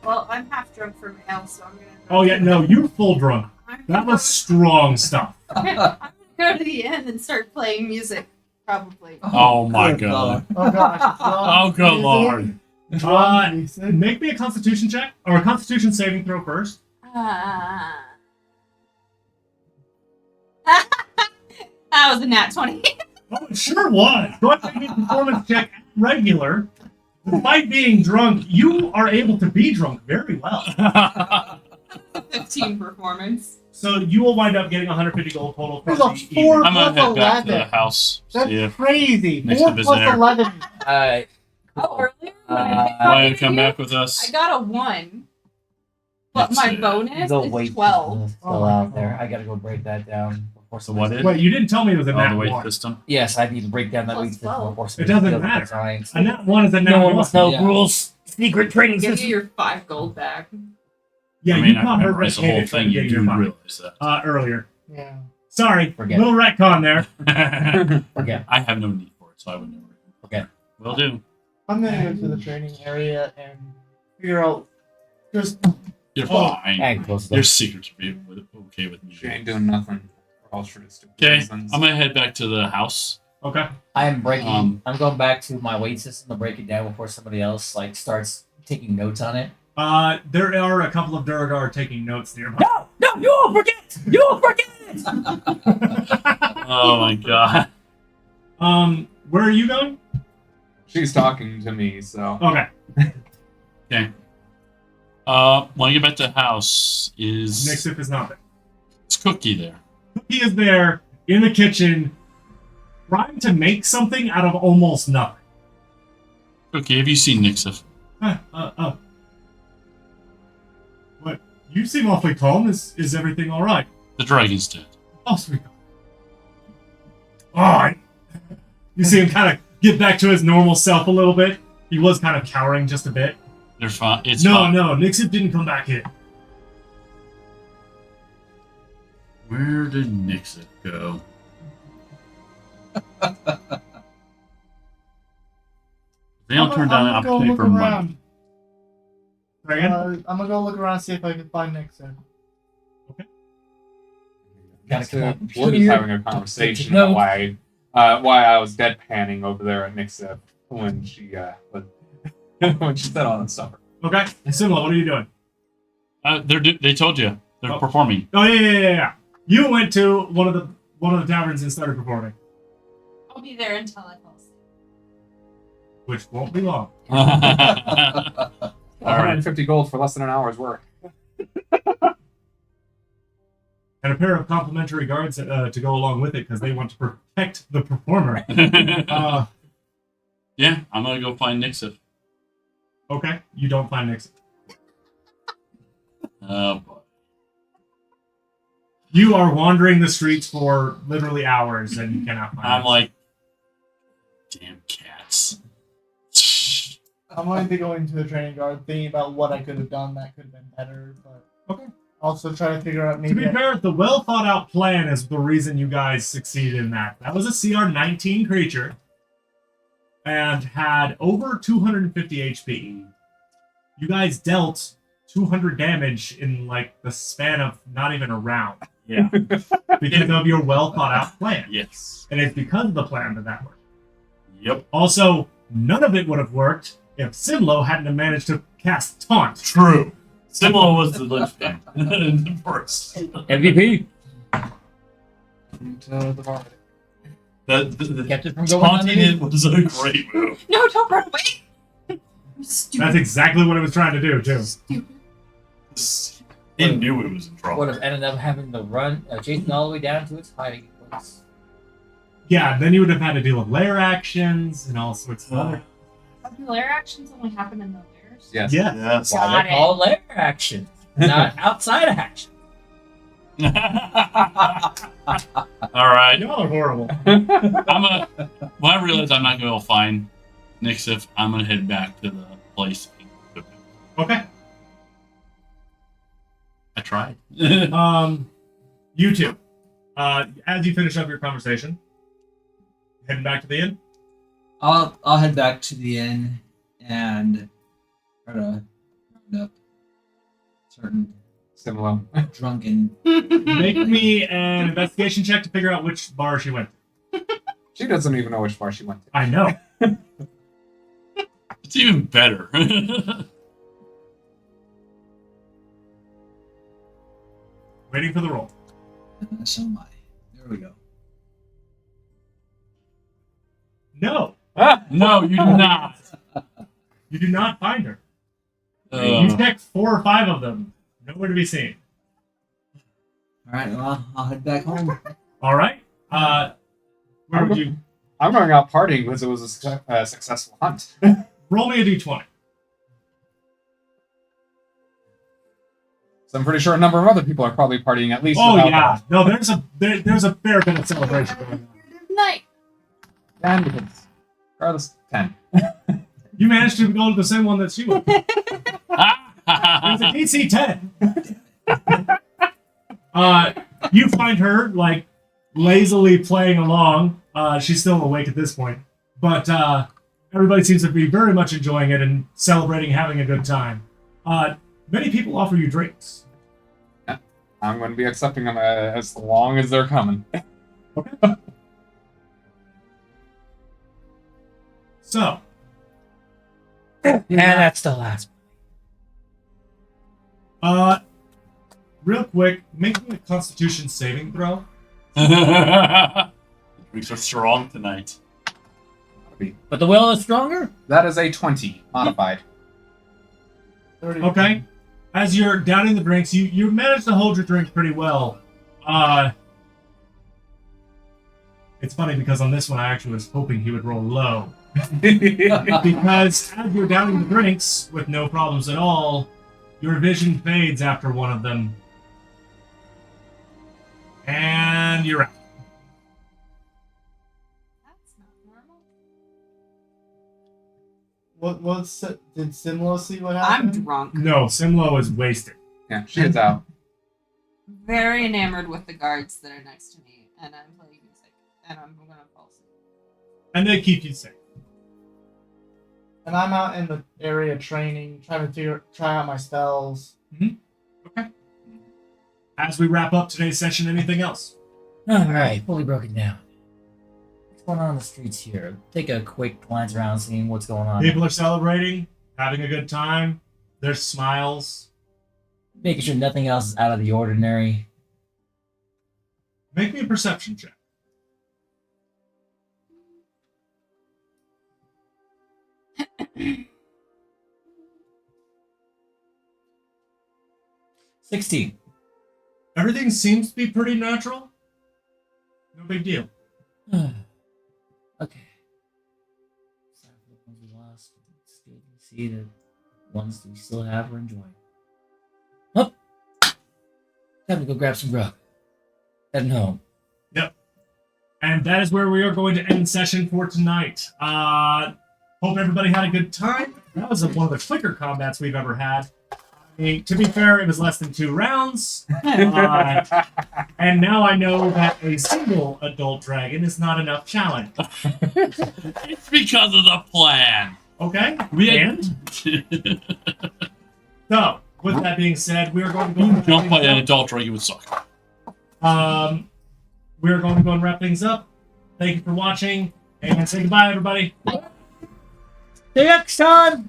Well, I'm half drunk from ale, so I'm gonna. Oh yeah, no, you're full drunk. That was strong stuff. I'm gonna go to the inn and start playing music, probably. Oh my god. Oh gosh. Oh good lord. Make me a Constitution check or a Constitution saving throw first. That was a nat 20. Oh, it sure was. Go ahead and make me a performance check regular. Despite being drunk, you are able to be drunk very well. 15 performance. So you will wind up getting 150 gold total for There's a the evening. 4 I'm gonna plus head back to the 11. house. That's See if crazy. Next 4 to plus Visionaire. 11. Alright. Oh, earlier? When I Uh, picked Why up come you, back with us? I got a 1. But Let's my see. bonus The is weight 12. is still out there. I gotta go break that down before So what is? Wait, you didn't tell me it was a Oh, nat the weight 1. system. Yes, I need to break down that Plus weight system 12. before It somebody doesn't steals matter. science. A nat 1 is a nat No 1. one must know Yeah. rules. Secret training Give you system. your 5 gold back. Yeah, I you mean, I caught her memorized the whole red-handed, thing. but yeah, You you're do fine. realize that. Earlier. Yeah. Sorry, Forget little retcon there. Forget. I have no need for it, so I would never. Okay. Will do. I'm gonna go to the training area and figure out just You're Oh, fine. And close the Your door. secrets are okay with me. She ain't doing nothing. We're all altruistic. Okay, reasons. I'm gonna head back to the house. Okay. I am breaking. Um, I'm going back to my weight system to break it down before somebody else starts taking notes on it. There are a couple of Duragar taking notes nearby. No, you won't forget. You won't forget it. Oh my god. Where are you going? She's talking to me, so. Okay. Okay. When I get back to the house, is Nixif is not there. it's Cookie there? He is there in the kitchen, trying to make something out of almost nothing. Cookie, have you seen Nixif? What? You seem awfully calm. Is everything all right? The dragon's dead. Oh, sweet. All right. You see him kind of get back to his normal self a little bit. He was kind of cowering just a bit. They're fine. It's No, fine. no, Nixif didn't come back in. Where did Nixif go? turn down an I'm gonna opportunity go for look money. around. Sorry, again? I'm gonna go look around see if I can find Nixon. Gotta come up We're just here. having a conversation No. about why I was deadpanning over there at Nixa when she when she said all that stuff. Okay. Simla, what are you doing? They told you they're Oh. performing. Oh yeah. You went to one of the taverns and started performing, I'll be there until I fall asleep. which won't be long. All right. 150 gold for less than an hour's work. And a pair of complimentary guards to go along with it because they want to protect the performer. Yeah, I'm gonna go find Nixif. Okay, you don't find Nixon. Oh boy. You are wandering the streets for literally hours and you cannot find I'm Nixon. like, damn cats. I'm going to be going to the training guard, thinking about what I could have done that could have been better, but Okay. also try to figure out To maybe. be fair, the well thought out plan is the reason you guys succeeded in that. That was a CR 19 creature and had over 250 HP. You guys dealt 200 damage in like the span of not even a round Yeah. because of your well thought out plan. Yes. And it's because of the plan that worked. Yep. Also, none of it would have worked if Simlo hadn't have managed to cast Taunt. True. Simla was the linchpin first. MVP. To the bar. The Kept it from going taunting it underneath. was a great move. No, don't run away! You stupid. That's exactly what it was trying to do, too. Stupid. It knew it was in trouble. Would have ended up having to run Jason all the way down to its hiding place. Yeah, then you would have had to deal with lair actions and all sorts of other. Do lair actions only happen in the lairs? Yes. Yeah. Yes. Why Got they're called lair action, not outside action. All right. Y'all are horrible. When I realize I'm not going to be able to find Nixif, I'm going to head back to the place. Okay. I tried. You two. As you finish up your conversation, heading back to the inn. I'll head back to the inn and try to round up certain Similar. drunken. Make me an investigation check to figure out which bar she went to. She doesn't even know which bar she went to. I know. It's even better. Waiting for the roll. So am I. There we go. No, No, you do not. you do not find her. You Uh, checked 4 or 5 of them. Nowhere to be seen. All right. Well, I'll head back home. All right. Where would you I'm going out partying because it was a successful hunt. roll me a d20? So I'm pretty sure a number of other people are probably partying at least. Oh without yeah. No, there's a fair bit of celebration going on. Night. that. 10 because regardless, 10. You managed to go to the same one that she went. It was a DC 10. You find her like lazily playing along. She's still awake at this point, but everybody seems to be very much enjoying it and celebrating, having a good time. Many people offer you drinks. I'm going to be accepting them as long as they're coming. So, And that's the last. real quick, make me a Constitution saving throw. Drinks are strong tonight. But the will is stronger? That is a 20 modified. 30. Okay. As you're downing the drinks, you manage to hold your drink pretty well. It's funny because on this one I actually was hoping he would roll low. Because as you're downing the drinks with no problems at all, your vision fades after one of them. And you're out. That's not normal. Did Simlo see what I'm happened? drunk. No, Simlo is wasted. Yeah, she is out. Very enamored with the guards that are next to me, and I'm playing music, and I'm gonna fall asleep. And they keep you safe. And I'm out in the area training, trying to try out my spells. As we wrap up today's session, anything else? Alright, fully broken down. What's going on in the streets here? Take a quick glance around, seeing what's going on. People are celebrating, having a good time. There's smiles. Making sure nothing else is out of the ordinary. Make me a perception check. $16. Everything seems to be pretty natural. No big deal. Okay. Sorry for the ones we lost. It's good to see the ones we still have are enjoying. Oh! Time to go grab some grub. Heading home. And that is where we are going to end session for tonight. Hope everybody had a good time. That was one of the quicker combats we've ever had. I mean, to be fair, it was less than 2 rounds. And now I know that a single adult dragon is not enough challenge. It's because of the plan. Okay? We And so, with that being said, we are going to go and jump by an adult dragon would suck. we're going to go and wrap things up. Thank you for watching, and say goodbye, everybody. See you next time!